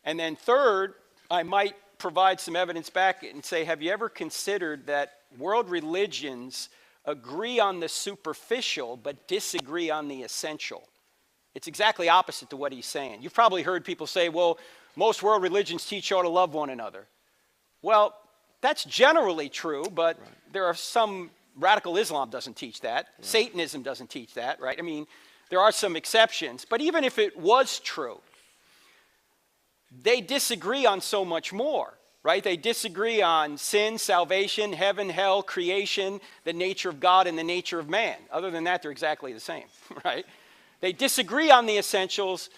And then third, I might provide some evidence back and say, have you ever considered that world religions agree on the superficial but disagree on the essential? It's exactly opposite to what he's saying. You've probably heard people say, well, most world religions teach you how to love one another. Well, that's generally true, but there are some, radical Islam doesn't teach that. Right. Satanism doesn't teach that, right? I mean, there are some exceptions. But even if it was true, they disagree on so much more, right? They disagree on sin, salvation, heaven, hell, creation, the nature of God, and the nature of man. Other than that, they're exactly the same, right? They disagree on the essentials,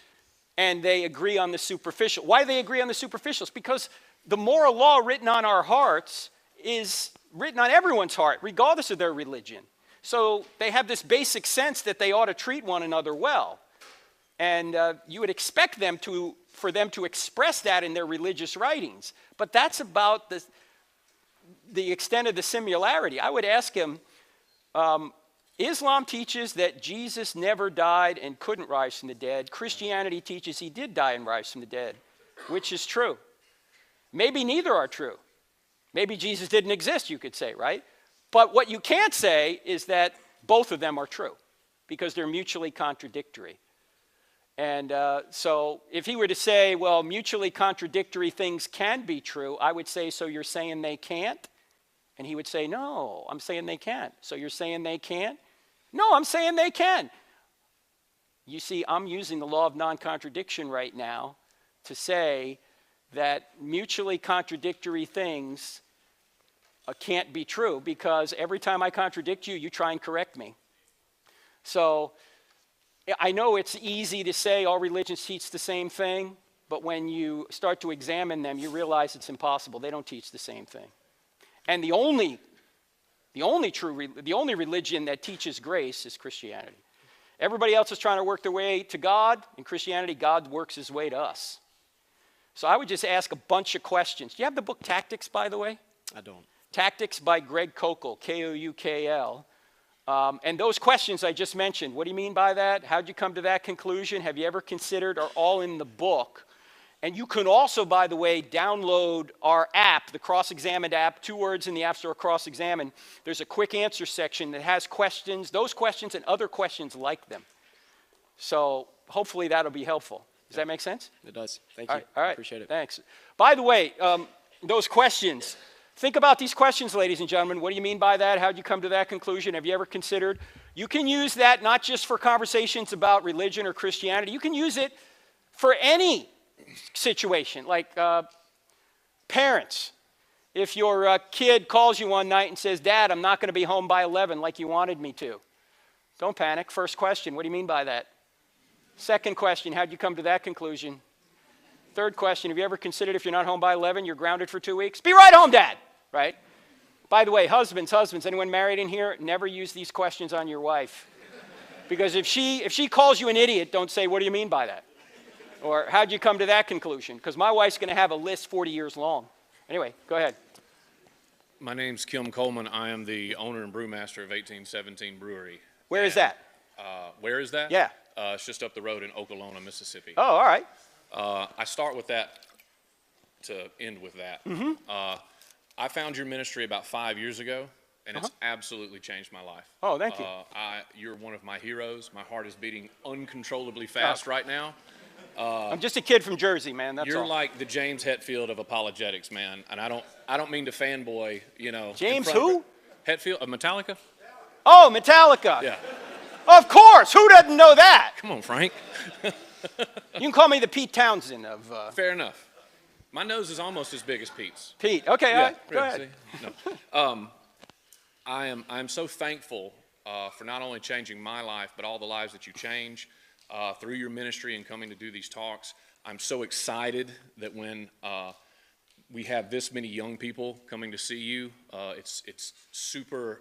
and they agree on the superficial. Why do they agree on the superficials? Because the moral law written on our hearts is written on everyone's heart, regardless of their religion. So they have this basic sense that they ought to treat one another well. And you would expect them for them to express that in their religious writings. But that's about the extent of the similarity. I would ask him, Islam teaches that Jesus never died and couldn't rise from the dead. Christianity teaches he did die and rise from the dead. Which is true? Maybe neither are true. Maybe Jesus didn't exist, you could say, right? But what you can't say is that both of them are true because they're mutually contradictory. And so if he were to say, well, mutually contradictory things can be true, I would say, so you're saying they can't? And he would say, no, I'm saying they can't. So you're saying they can't? No, I'm saying they can. You see, I'm using the law of non-contradiction right now to say that mutually contradictory things can't be true because every time I contradict you, you try and correct me. So I know it's easy to say all religions teach the same thing, but when you start to examine them, you realize it's impossible. They don't teach the same thing. And the only religion that teaches grace is Christianity. Everybody else is trying to work their way to God. In Christianity, God works his way to us. So I would just ask a bunch of questions. Do you have the book Tactics, by the way? I don't. Tactics by Greg Koukl, K-O-U-K-L. And those questions I just mentioned, what do you mean by that? How'd you come to that conclusion? Have you ever considered, are all in the book. And you can also, by the way, download our app, the Cross-Examined app, 2 words in the App Store, Cross-Examine. There's a quick answer section that has questions, those questions and other questions like them. So hopefully that'll be helpful. Does that make sense? It does. Thank you. All right. Appreciate it. Thanks. By the way, those questions, think about these questions, ladies and gentlemen. What do you mean by that? How'd you come to that conclusion? Have you ever considered? You can use that not just for conversations about religion or Christianity. You can use it for any situation, like parents. If your kid calls you one night and says, Dad, I'm not going to be home by 11 like you wanted me to. Don't panic. First question, what do you mean by that? Second question, how'd you come to that conclusion? Third question, have you ever considered if you're not home by 11, you're grounded for 2 weeks? Be right home, Dad, right? By the way, husbands, anyone married in here, never use these questions on your wife. Because if she calls you an idiot, don't say, what do you mean by that? Or how'd you come to that conclusion? Because my wife's going to have a list 40 years long. Anyway, go ahead. My name's Kim Coleman. I am the owner and brewmaster of 1817 Brewery. Where is that? Where is that? Yeah. It's just up the road in Okolona, Mississippi. Oh, all right. I start with that to end with that. I found your ministry about 5 years ago, and it's absolutely changed my life. Oh, thank you. You're one of my heroes. My heart is beating uncontrollably fast right now. I'm just a kid from Jersey, man. That's You're all. like the James Hetfield of apologetics, man. And I don't mean to fanboy, you know. James who? Hetfield of Metallica. Oh, Metallica. Yeah. Of course. Who doesn't know that? Come on, Frank. You can call me the Pete Townsend of. Fair enough. My nose is almost as big as Pete's. Pete. Okay. All right. Go ahead. No. I'm so thankful for not only changing my life, but all the lives that you change through your ministry and coming to do these talks. I'm so excited that when we have this many young people coming to see you, it's super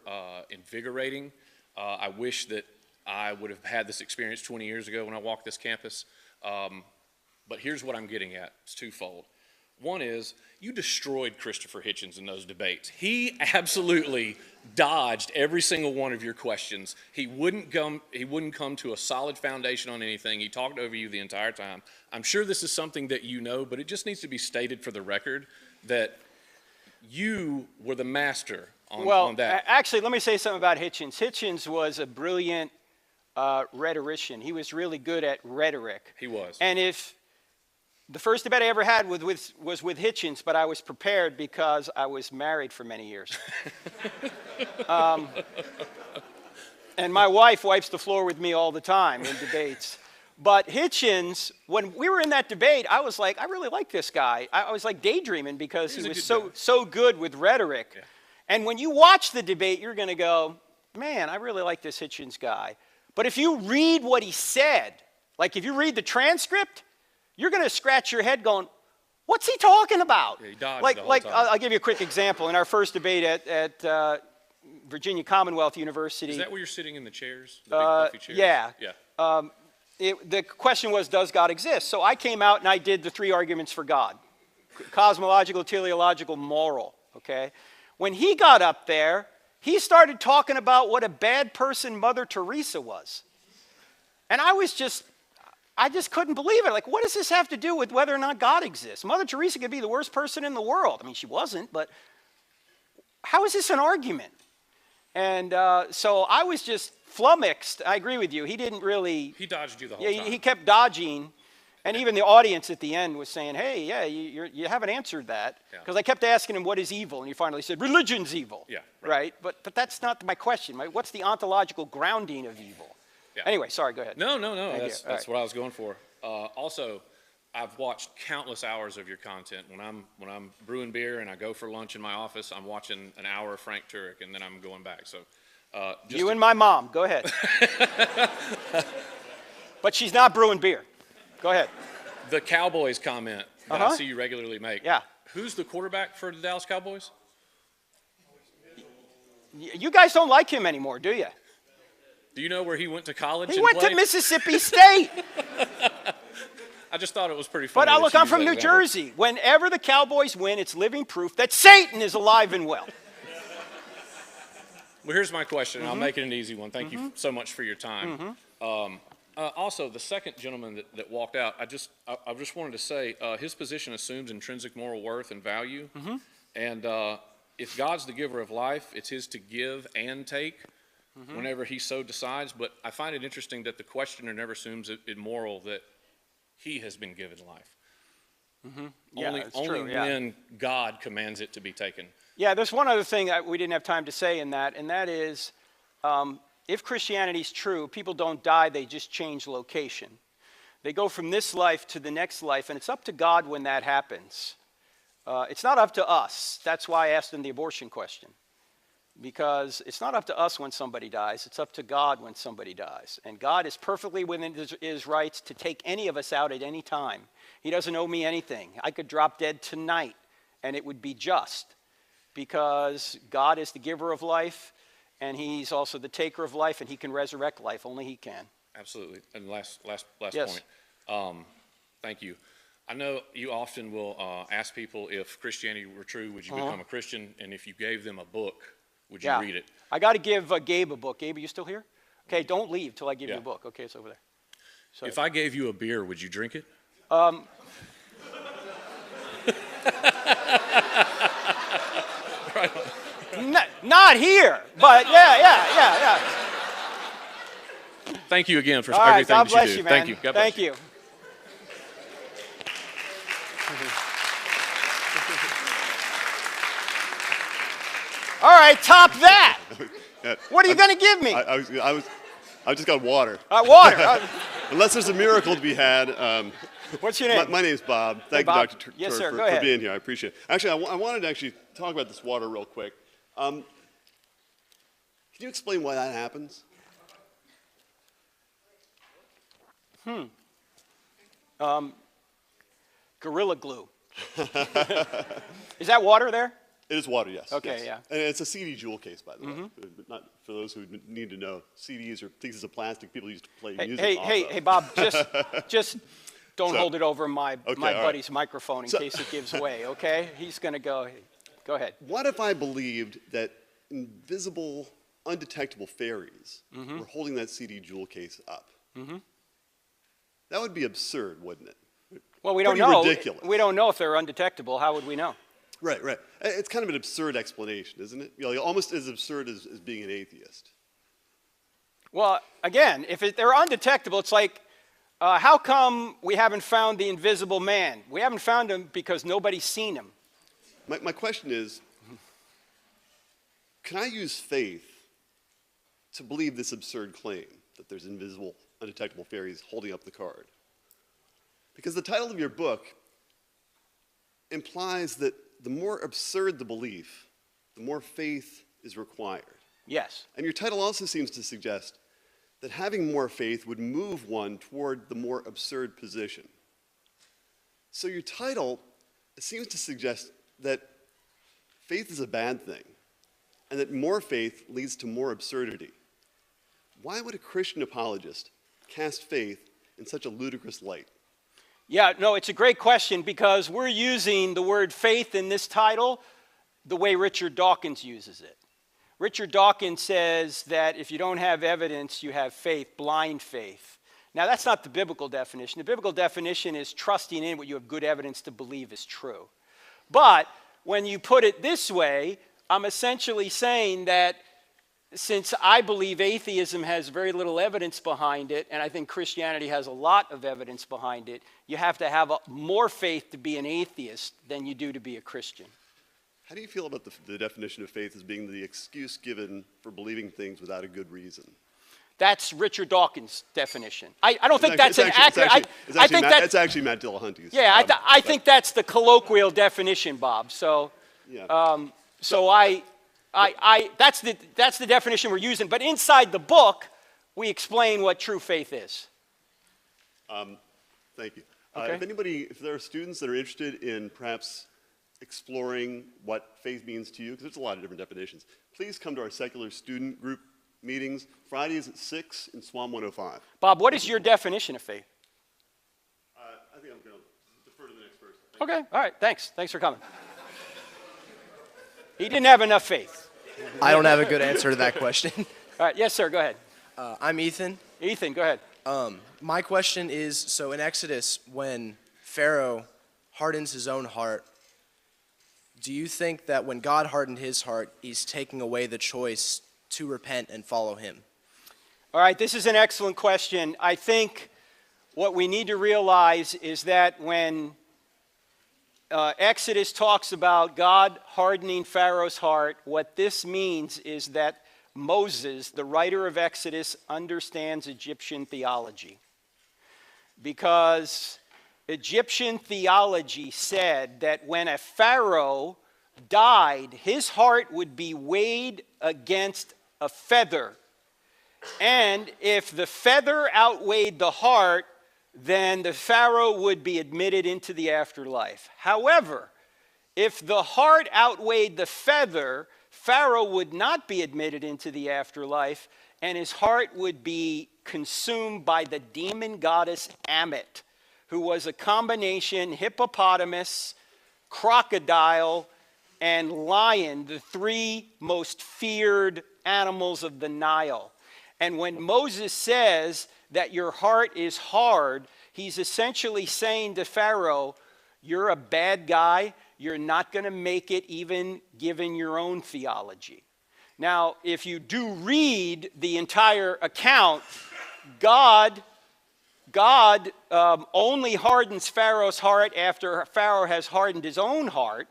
invigorating. I wish that I would have had this experience 20 years ago when I walked this campus. But here's what I'm getting at. It's twofold. One is, you destroyed Christopher Hitchens in those debates. He absolutely dodged every single one of your questions. He wouldn't come to a solid foundation on anything. He talked over you the entire time. I'm sure this is something that you know, but it just needs to be stated for the record that you were the master on that. Actually, let me say something about Hitchens. Hitchens was a brilliant rhetorician. He was really good at rhetoric. He was. And if the first debate I ever had was with Hitchens, but I was prepared because I was married for many years. And my wife wipes the floor with me all the time in debates. But Hitchens, when we were in that debate, I was like, I really like this guy. I was like daydreaming because he was so good with rhetoric. Yeah. And when you watch the debate, you're going to go, man, I really like this Hitchens guy. But if you read what he said, like if you read the transcript, you're going to scratch your head going, what's he talking about? Yeah, he dodged like, the whole time. I'll give you a quick example. In our first debate at Virginia Commonwealth University. Is that where you're sitting in the chairs? The big puffy chairs? Yeah. Yeah. The question was, does God exist? So I came out and I did the 3 arguments for God. Cosmological, teleological, moral, okay? When he got up there, he started talking about what a bad person Mother Teresa was. And I just couldn't believe it. Like, what does this have to do with whether or not God exists? Mother Teresa could be the worst person in the world. I mean, she wasn't, but how is this an argument? And so I was just flummoxed. I agree with you. He didn't really... He dodged you the whole time. time. He kept dodging. And even the audience at the end was saying, hey, yeah, you haven't answered that. Because I kept asking him, what is evil? And he finally said, religion's evil. Yeah. Right? But that's not my question. What's the ontological grounding of evil? Yeah. Anyway, sorry, go ahead. No. That's right. what I was going for. Also, I've watched countless hours of your content. When I'm brewing beer and I go for lunch in my office, I'm watching an hour of Frank Turek, and then I'm going back. So, you and my mom, go ahead. But she's not brewing beer. Go ahead. The Cowboys comment that I see you regularly make. Yeah. Who's the quarterback for the Dallas Cowboys? You guys don't like him anymore, do you? Do you know where he went to college? He went to Mississippi State. I just thought it was pretty funny. But look, I'm from New Jersey. Whenever the Cowboys win, it's living proof that Satan is alive and well. Well, here's my question, and I'll make it an easy one. Thank you so much for your time. Also, the second gentleman that walked out, I just wanted to say his position assumes intrinsic moral worth and value. And if God's the giver of life, it's his to give and take whenever he so decides. But I find it interesting that the questioner never assumes it immoral that he has been given life. Only when God commands it to be taken. Yeah, there's one other thing we didn't have time to say in that, and that is, if Christianity is true, people don't die, they just change location. They go from this life to the next life, and it's up to God when that happens. It's not up to us. That's why I asked him the abortion question. Because it's not up to us when somebody dies, it's up to God when somebody dies. And God is perfectly within his rights to take any of us out at any time. He doesn't owe me anything. I could drop dead tonight, and it would be just. Because God is the giver of life, and he's also the taker of life, and he can resurrect life. Only he can. Absolutely. And last Yes. point. Thank you. I know you often will ask people if Christianity were true, would you become a Christian? And if you gave them a book, would you read it? I got to give Gabe a book. Gabe, are you still here? Okay, don't leave till I give you a book. Okay, it's over there. So, if I gave you a beer, would you drink it? Not here, but yeah. Thank you again for All right, everything God that bless you do. you, man. Thank you. God bless Thank you. All right, top that. What are you going to give me? I just got water. Water. Unless there's a miracle to be had. What's your name? My name's Bob. Thank Bob. you, Dr. Yes, Turek, sir. Go for ahead. being here. I appreciate it. Actually, I wanted to actually talk about this water real quick. Can you explain why that happens? Gorilla glue. Is that water there? It is water, yes. Okay, yes. yeah. And it's a CD jewel case, by the way. Not for those who need to know. CDs are pieces of plastic people used to play music off of. Hey, Bob, just don't hold it over my buddy's right. microphone in case it gives way, okay? He's going to go. Go ahead. What if I believed that invisible, undetectable fairies were holding that CD jewel case up? That would be absurd, wouldn't it? Well, we don't Pretty know. ridiculous. We don't know if they're undetectable. How would we know? Right. It's kind of an absurd explanation, isn't it? You know, almost as absurd as being an atheist. Well, again, if they're undetectable, it's like, how come we haven't found the invisible man? We haven't found him because nobody's seen him. My question is, can I use faith to believe this absurd claim that there's invisible, undetectable fairies holding up the card? Because the title of your book implies that the more absurd the belief, the more faith is required. Yes. And your title also seems to suggest that having more faith would move one toward the more absurd position. So your title seems to suggest that faith is a bad thing, and that more faith leads to more absurdity. Why would a Christian apologist cast faith in such a ludicrous light? Yeah, no, it's a great question because we're using the word faith in this title the way Richard Dawkins uses it. Richard Dawkins says that if you don't have evidence, you have faith, blind faith. Now, that's not the biblical definition. The biblical definition is trusting in what you have good evidence to believe is true. But when you put it this way, I'm essentially saying that since I believe atheism has very little evidence behind it, and I think Christianity has a lot of evidence behind it, you have to have more faith to be an atheist than you do to be a Christian. How do you feel about the definition of faith as being the excuse given for believing things without a good reason? That's Richard Dawkins' definition. I don't think that's an accurate. It's actually Matt Dillahunty's. Yeah, I think that's the colloquial definition, Bob. So, yeah. That's the definition we're using. But inside the book, we explain what true faith is. Thank you. Okay. If there are students that are interested in perhaps exploring what faith means to you, because there's a lot of different definitions, please come to our secular student group meetings Fridays at 6 in Swam 105. Bob, what is your definition of faith? I think I'm going to defer to the next person. Okay, all right, thanks. Thanks for coming. He didn't have enough faith. I don't have a good answer to that question. All right, yes, sir, go ahead. I'm Ethan. Ethan, go ahead. My question is, so in Exodus, when Pharaoh hardens his own heart, do you think that when God hardened his heart, he's taking away the choice to repent and follow him? All right, this is an excellent question. I think what we need to realize is that when Exodus talks about God hardening Pharaoh's heart, what this means is that Moses, the writer of Exodus, understands Egyptian theology. Because Egyptian theology said that when a pharaoh died, his heart would be weighed against a feather. And if the feather outweighed the heart, then the pharaoh would be admitted into the afterlife. However, if the heart outweighed the feather, Pharaoh would not be admitted into the afterlife, and his heart would be consumed by the demon goddess Ammit, who was a combination hippopotamus, crocodile, and lion, the three most feared animals of the Nile. And when Moses says that your heart is hard, he's essentially saying to Pharaoh, you're a bad guy, you're not going to make it even given your own theology. Now, if you do read the entire account, God only hardens Pharaoh's heart after Pharaoh has hardened his own heart.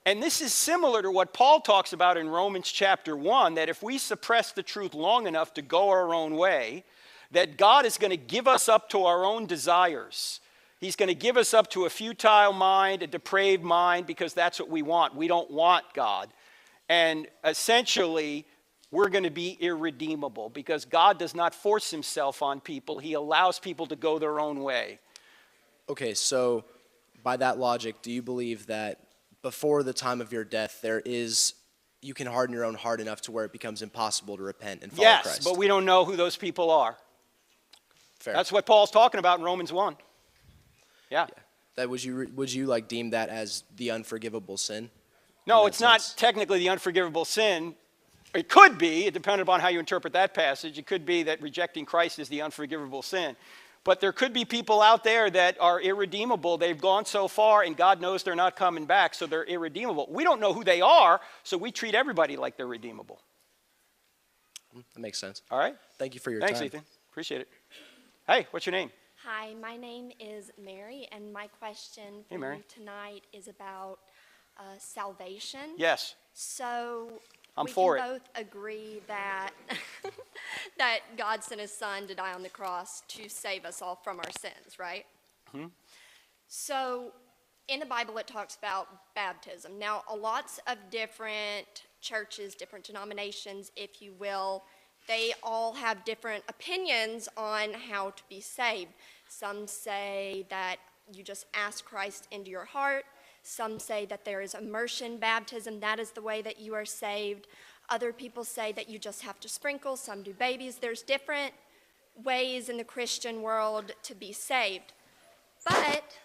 And this is similar to what Paul talks about in Romans chapter 1, that if we suppress the truth long enough to go our own way, that God is going to give us up to our own desires. He's going to give us up to a futile mind, a depraved mind, because that's what we want. We don't want God. And essentially, we're going to be irredeemable because God does not force himself on people. He allows people to go their own way. Okay, so by that logic, do you believe that before the time of your death, you can harden your own heart enough to where it becomes impossible to repent and follow Christ? Yes, but we don't know who those people are. Fair. That's what Paul's talking about in Romans 1. Yeah. That would you like deem that as the unforgivable sin? No, it's not technically the unforgivable sin. It could be, it depends upon how you interpret that passage. It could be that rejecting Christ is the unforgivable sin. But there could be people out there that are irredeemable. They've gone so far, and God knows they're not coming back, so they're irredeemable. We don't know who they are, so we treat everybody like they're redeemable. That makes sense. All right? Thank you for your Thanks, time. Ethan. Appreciate it. Hey, what's your name? Hi, my name is Mary, and my question for you tonight is about salvation. Yes. So I'm we for can it. both agree that that God sent his son to die on the cross to save us all from our sins, right? Hmm? So in the Bible it talks about baptism. Now, lots of different churches, different denominations, if you will, they all have different opinions on how to be saved. Some say that you just ask Christ into your heart. Some say that there is immersion baptism. That is the way that you are saved. Other people say that you just have to sprinkle. Some do babies. There's different ways in the Christian world to be saved. But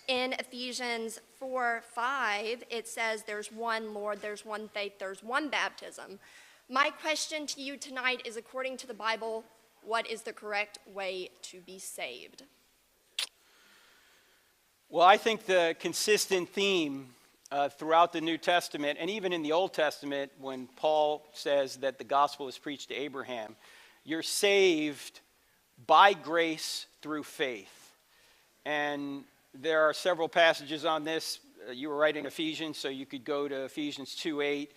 in Ephesians 4:5, it says there's one Lord, there's one faith, there's one baptism. My question to you tonight is, according to the Bible, what is the correct way to be saved? Well, I think the consistent theme throughout the New Testament, and even in the Old Testament, when Paul says that the gospel is preached to Abraham, you're saved by grace through faith. And there are several passages on this. You were writing Ephesians, so you could go to Ephesians 2:8,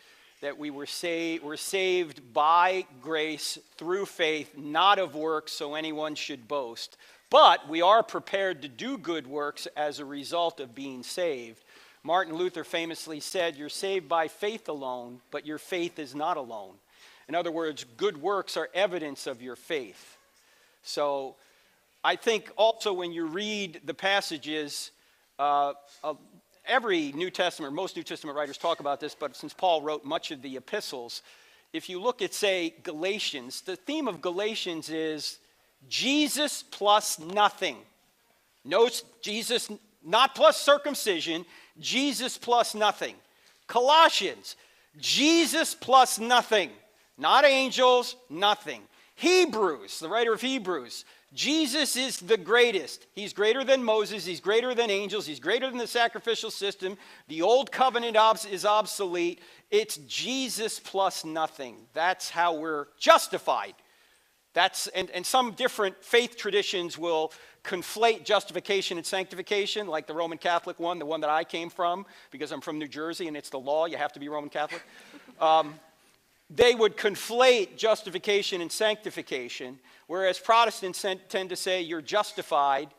that we're saved by grace through faith, not of works, so anyone should boast. But we are prepared to do good works as a result of being saved. Martin Luther famously said, you're saved by faith alone, but your faith is not alone. In other words, good works are evidence of your faith. So I think also when you read the passages, every New Testament, most New Testament writers talk about this, but since Paul wrote much of the epistles, if you look at, say, Galatians, the theme of Galatians is Jesus plus nothing. No, Jesus, not plus circumcision, Jesus plus nothing. Colossians, Jesus plus nothing. Not angels, nothing. Hebrews, the writer of Hebrews, Jesus is the greatest. He's greater than Moses. He's greater than angels. He's greater than the sacrificial system. The old covenant is obsolete. It's Jesus plus nothing. That's how we're justified. And some different faith traditions will conflate justification and sanctification, like the Roman Catholic one, the one that I came from, because I'm from New Jersey and it's the law, you have to be Roman Catholic. They would conflate justification and sanctification, whereas Protestants tend to say you're justified,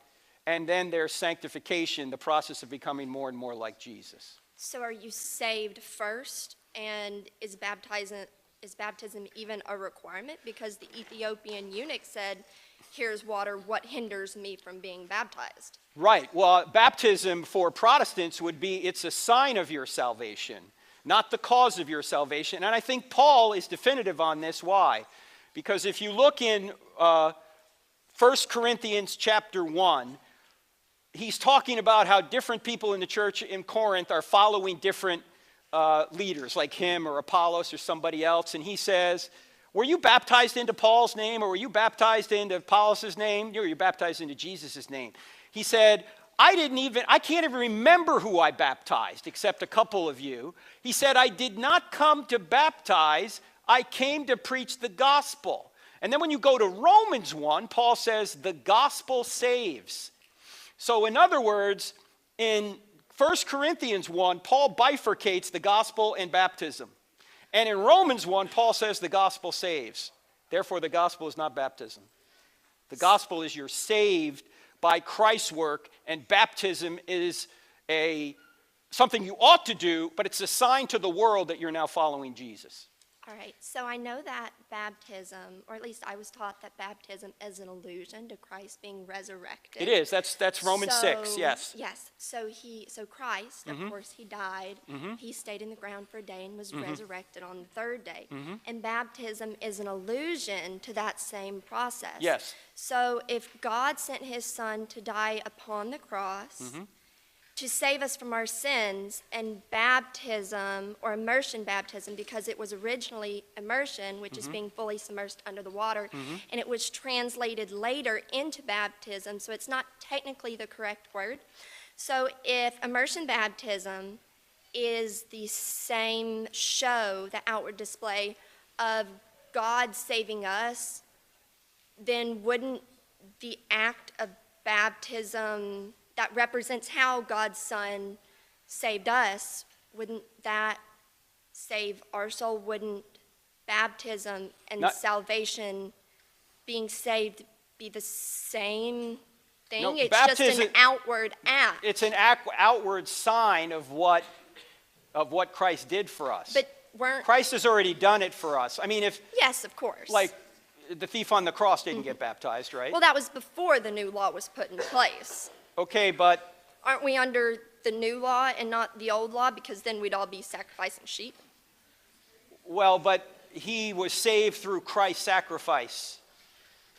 and then there's sanctification, the process of becoming more and more like Jesus. So are you saved first, and is baptism even a requirement? Because the Ethiopian eunuch said, here's water, what hinders me from being baptized? Right. Well, baptism for Protestants would be, it's a sign of your salvation, not the cause of your salvation. And I think Paul is definitive on this. Why? Because if you look in 1 Corinthians chapter 1, he's talking about how different people in the church in Corinth are following different leaders, like him or Apollos or somebody else. And he says, were you baptized into Paul's name, or were you baptized into Apollos' name? You were baptized into Jesus' name. He said, I can't even remember who I baptized, except a couple of you. He said, I did not come to baptize, I came to preach the gospel. And then when you go to Romans 1, Paul says, the gospel saves. So in other words, in 1 Corinthians 1, Paul bifurcates the gospel and baptism. And in Romans 1, Paul says the gospel saves. Therefore, the gospel is not baptism. The gospel is you're saved by Christ's work, and baptism is something you ought to do, but it's a sign to the world that you're now following Jesus. All right, so I know that baptism, or at least I was taught that baptism is an allusion to Christ being resurrected. It is. That's Romans 6, yes. Yes. So Christ, of course, he died. He stayed in the ground for a day and was resurrected on the third day. And baptism is an allusion to that same process. Yes. So if God sent his son to die upon the cross, to save us from our sins, and baptism, or immersion baptism, because it was originally immersion, which is being fully submersed under the water, and it was translated later into baptism, so it's not technically the correct word. So if immersion baptism is the same show, the outward display of God saving us, then wouldn't the act of baptism that represents how God's Son saved us, wouldn't that save our soul? Wouldn't baptism and salvation, being saved, be the same thing? No, it's baptism, just an outward act. It's an outward sign of what Christ did for us. But Christ has already done it for us. I mean, yes, of course. Like the thief on the cross didn't get baptized, right? Well, that was before the new law was put in place. Okay, but aren't we under the new law and not the old law? Because then we'd all be sacrificing sheep. Well, but he was saved through Christ's sacrifice.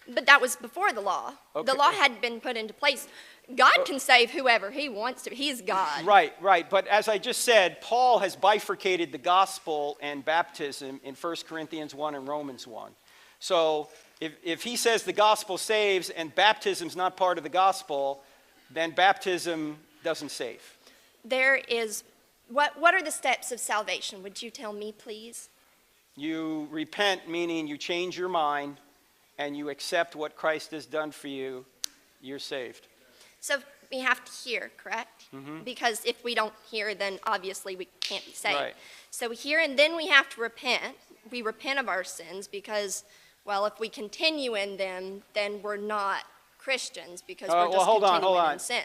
But that was before the law. Okay. The law hadn't been put into place. God can save whoever he wants to. He's God. Right. But as I just said, Paul has bifurcated the gospel and baptism in 1 Corinthians 1 and Romans 1. So if he says the gospel saves and baptism's not part of the gospel, then baptism doesn't save. There is, what are the steps of salvation? Would you tell me, please? You repent, meaning you change your mind, and you accept what Christ has done for you, you're saved. So we have to hear, correct? Because if we don't hear, then obviously we can't be saved. Right. So we hear, and then we have to repent. We repent of our sins because, well, if we continue in them, then we're not Christians, because we're just continuing in sin.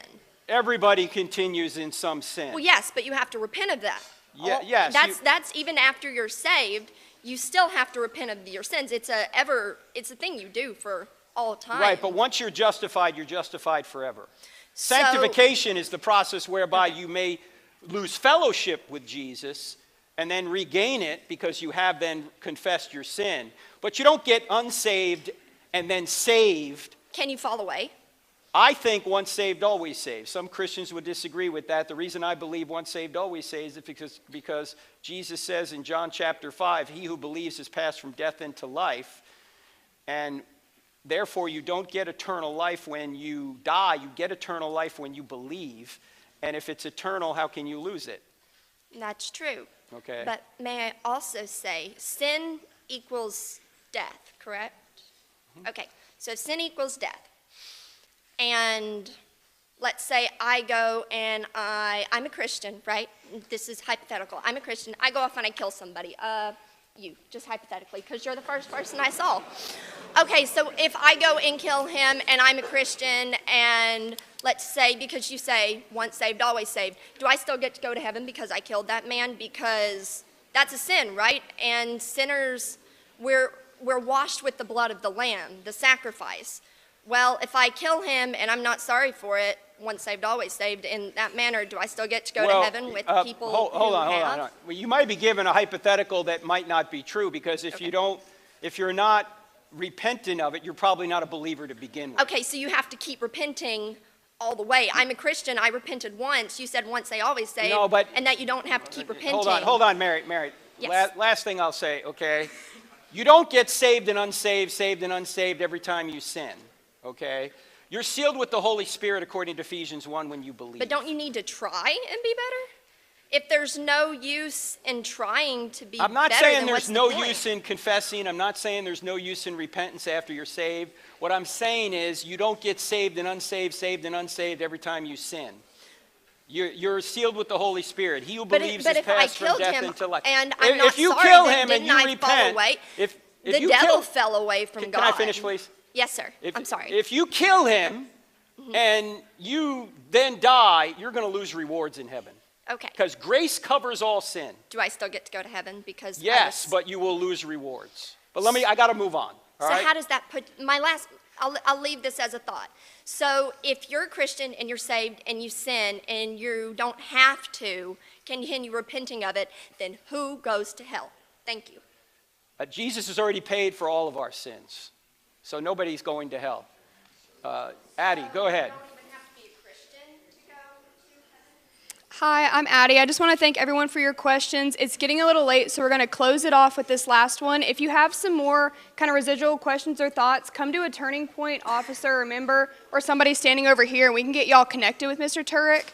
Everybody continues in some sin. Well, yes, but you have to repent of that. Yes. That's even after you're saved, you still have to repent of your sins. It's a thing you do for all time. Right, but once you're justified forever. Sanctification is the process whereby you may lose fellowship with Jesus and then regain it because you have then confessed your sin. But you don't get unsaved and then saved. Can you fall away? I think once saved, always saved. Some Christians would disagree with that. The reason I believe once saved, always saved is because Jesus says in John chapter 5, he who believes is passed from death into life. And therefore, you don't get eternal life when you die. You get eternal life when you believe. And if it's eternal, how can you lose it? That's true. Okay. But may I also say, sin equals death, correct? Okay. So sin equals death. And let's say I go and I'm a Christian, right? This is hypothetical. I'm a Christian. I go off and I kill somebody. You, just hypothetically, because you're the first person I saw. Okay, so if I go and kill him and I'm a Christian, and let's say, because you say once saved, always saved, do I still get to go to heaven because I killed that man? Because that's a sin, right? And sinners, we're washed with the blood of the Lamb, the sacrifice. Well, if I kill him and I'm not sorry for it, once saved, always saved, in that manner, do I still get to go to heaven with people hold on. Well, you might be given a hypothetical that might not be true, because if you're not repentant of it, you're probably not a believer to begin with. Okay, so you have to keep repenting all the way. I'm a Christian. I repented once. You said once they always saved. No, but and that you don't have to keep repenting. Hold on, Mary. Yes. Last thing I'll say, okay? You don't get saved and unsaved every time you sin, okay? You're sealed with the Holy Spirit according to Ephesians 1 when you believe. But don't you need to try and be better? If there's no use in trying to be better, I'm not then saying what's there's the no point? use in confessing. I'm not saying there's no use in repentance after you're saved. What I'm saying is you don't get saved and unsaved every time you sin. You're sealed with the Holy Spirit. He who believes is passed from death into life. And I'm not if you sorry, kill then him and didn't you I fall repent, away? if The you devil fell away from God. Can I finish, please? Yes, sir. I'm sorry. If you kill him and you then die, you're going to lose rewards in heaven. Okay. Because grace covers all sin. Do I still get to go to heaven? Because Yes, but you will lose rewards. But I got to move on. All so right? how does that put I'll leave this as a thought. So if you're a Christian and you're saved and you sin and you don't have to continue repenting of it, then who goes to hell? Thank you. Jesus has already paid for all of our sins. So nobody's going to hell. Addie, go ahead. Hi, I'm Addie. I just want to thank everyone for your questions. It's getting a little late, so we're going to close it off with this last one. If you have some more kind of residual questions or thoughts, come to a Turning Point officer or member or somebody standing over here, and we can get y'all connected with Mr. Turek.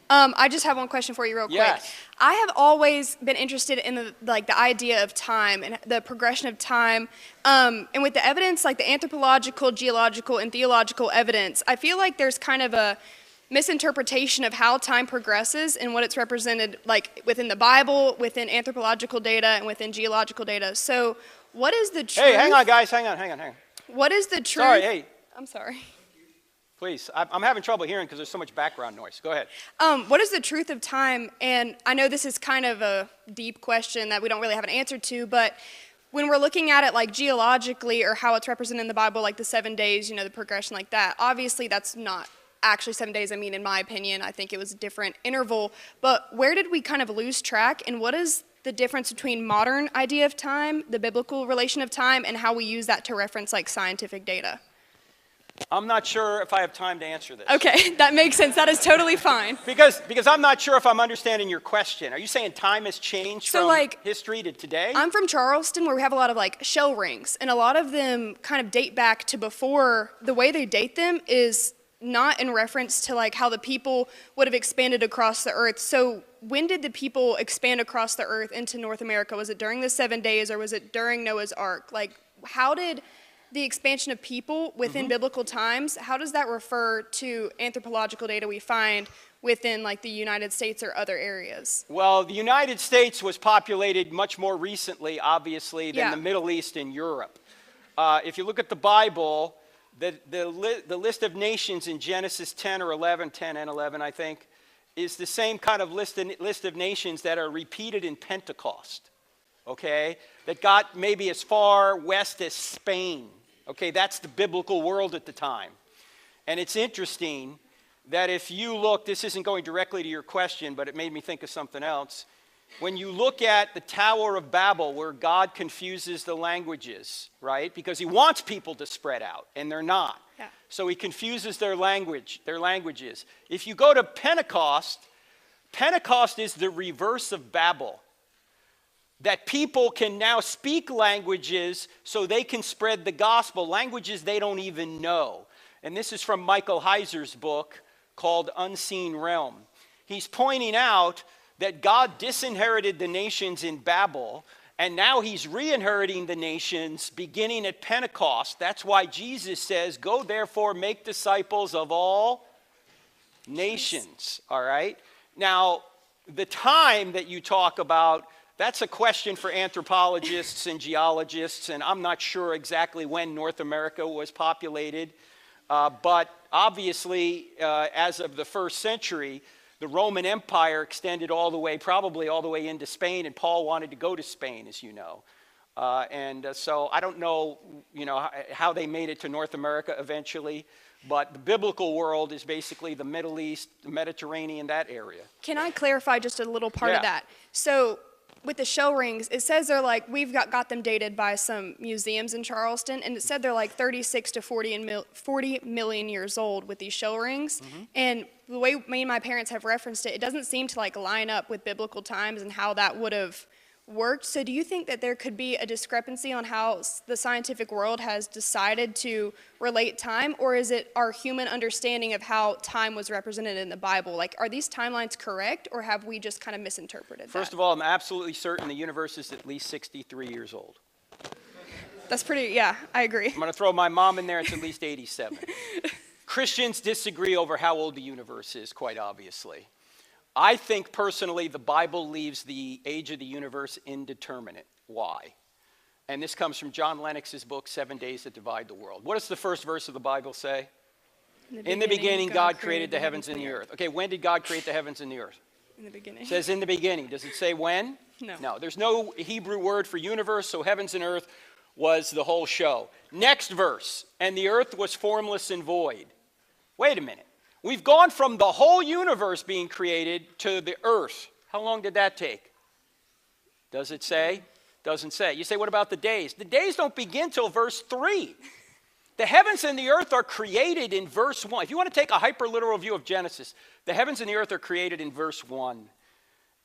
I just have one question for you real quick. Yes. I have always been interested in the idea of time and the progression of time. And with the evidence, like the anthropological, geological, and theological evidence, I feel like there's kind of a misinterpretation of how time progresses and what it's represented like within the Bible, within anthropological data, and within geological data. So what is the truth? Hey, hang on, guys. Hang on. What is the truth? Sorry, hey. I'm sorry. Please. I'm having trouble hearing because there's so much background noise. Go ahead. What is the truth of time? And I know this is kind of a deep question that we don't really have an answer to, but when we're looking at it like geologically or how it's represented in the Bible, like the 7 days, the progression like that, obviously that's not actually 7 days. I mean, in my opinion, I think it was a different interval. But where did we kind of lose track? And what is the difference between modern idea of time, the biblical relation of time, and how we use that to reference like scientific data? I'm not sure if I have time to answer this. Okay, that makes sense. That is totally fine. Because I'm not sure if I'm understanding your question. Are you saying time has changed from history to today? I'm from Charleston, where we have a lot of like shell rings, and a lot of them kind of date back to before. The way they date them is not in reference to like how the people would have expanded across the earth. So when did the people expand across the earth into North America? Was it during the 7 days, or was it during Noah's Ark? Like, how did the expansion of people within biblical times, how does that refer to anthropological data we find within like the United States or other areas? Well, the United States was populated much more recently, obviously, than the Middle East and Europe. If you look at the Bible, the list of nations in Genesis 10 or 11, 10 and 11, I think, is the same kind of list of nations that are repeated in Pentecost, okay, that got maybe as far west as Spain. Okay, that's the biblical world at the time. And it's interesting that if you look, this isn't going directly to your question, but it made me think of something else. When you look at the Tower of Babel, where God confuses the languages, right? Because he wants people to spread out, and they're not. Yeah. So he confuses their languages. If you go to Pentecost, Pentecost is the reverse of Babel. That people can now speak languages so they can spread the gospel, languages they don't even know. And this is from Michael Heiser's book called Unseen Realm. He's pointing out that God disinherited the nations in Babel, and now he's re-inheriting the nations beginning at Pentecost. That's why Jesus says, "Go therefore, make disciples of all nations." All right? Now, the time that you talk about, that's a question for anthropologists and geologists, and I'm not sure exactly when North America was populated. But obviously, as of the 1st century, the Roman Empire extended probably all the way into Spain, and Paul wanted to go to Spain, as you know. So I don't know, how they made it to North America eventually, but the biblical world is basically the Middle East, the Mediterranean, that area. Can I clarify just a little part of that? So with the show rings, it says they're like, we've got them dated by some museums in Charleston, and it said they're like 36 to 40 million years old with these show rings. And the way me and my parents have referenced it, it doesn't seem to like line up with biblical times and how that would have worked. So do you think that there could be a discrepancy on how the scientific world has decided to relate time, or is it our human understanding of how time was represented in the Bible? Like, are these timelines correct, or have we just kind of misinterpreted First of all, I'm absolutely certain the universe is at least 63 years old. That's pretty, yeah, I agree. I'm going to throw my mom in there, it's at least 87. Christians disagree over how old the universe is, quite obviously. I think personally the Bible leaves the age of the universe indeterminate. Why? And this comes from John Lennox's book, 7 Days That Divide the World. What does the first verse of the Bible say? In the beginning, God created the heavens and the earth. Okay, when did God create the heavens and the earth? In the beginning. It says in the beginning. Does it say when? No. No, there's no Hebrew word for universe, so heavens and earth was the whole show. Next verse, and the earth was formless and void. Wait a minute. We've gone from the whole universe being created to the earth. How long did that take? Does it say? Doesn't say. You say, what about the days? The days don't begin till verse 3. The heavens and the earth are created in verse 1. If you want to take a hyperliteral view of Genesis, the heavens and the earth are created in verse 1.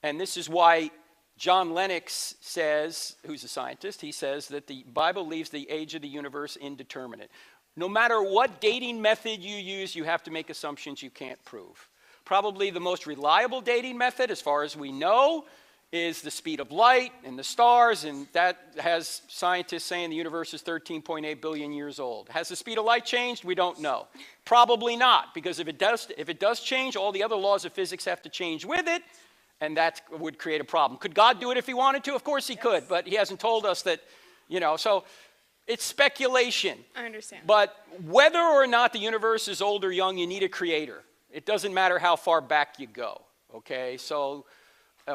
And this is why John Lennox says, who's a scientist, he says that the Bible leaves the age of the universe indeterminate. No matter what dating method you use, you have to make assumptions you can't prove. Probably the most reliable dating method, as far as we know, is the speed of light and the stars, and that has scientists saying the universe is 13.8 billion years old. Has the speed of light changed? We don't know. Probably not, because if it does change, all the other laws of physics have to change with it, and that would create a problem. Could God do it if he wanted to? Of course he could, but he hasn't told us that, so it's speculation. I understand. But whether or not the universe is old or young, you need a creator. It doesn't matter how far back you go, okay? So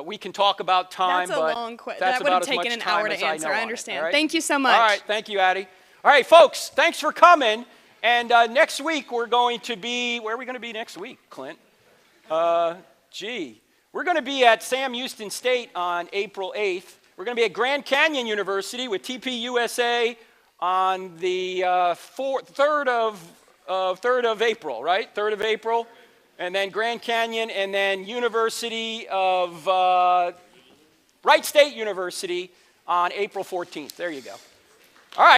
we can talk about time, that's a but long question. That's That would have about as taken much an time hour to as I answer. know I on it, understand. all right? Thank you so much. All right, thank you, Addie. All right, folks, thanks for coming. And next week we're going to be, where are we going to be next week, Clint? We're going to be at Sam Houston State on April 8th. We're going to be at Grand Canyon University with TPUSA on the 3rd of April, right? 3rd of April. And then Grand Canyon, and then University of Wright State University on April 14th. There you go.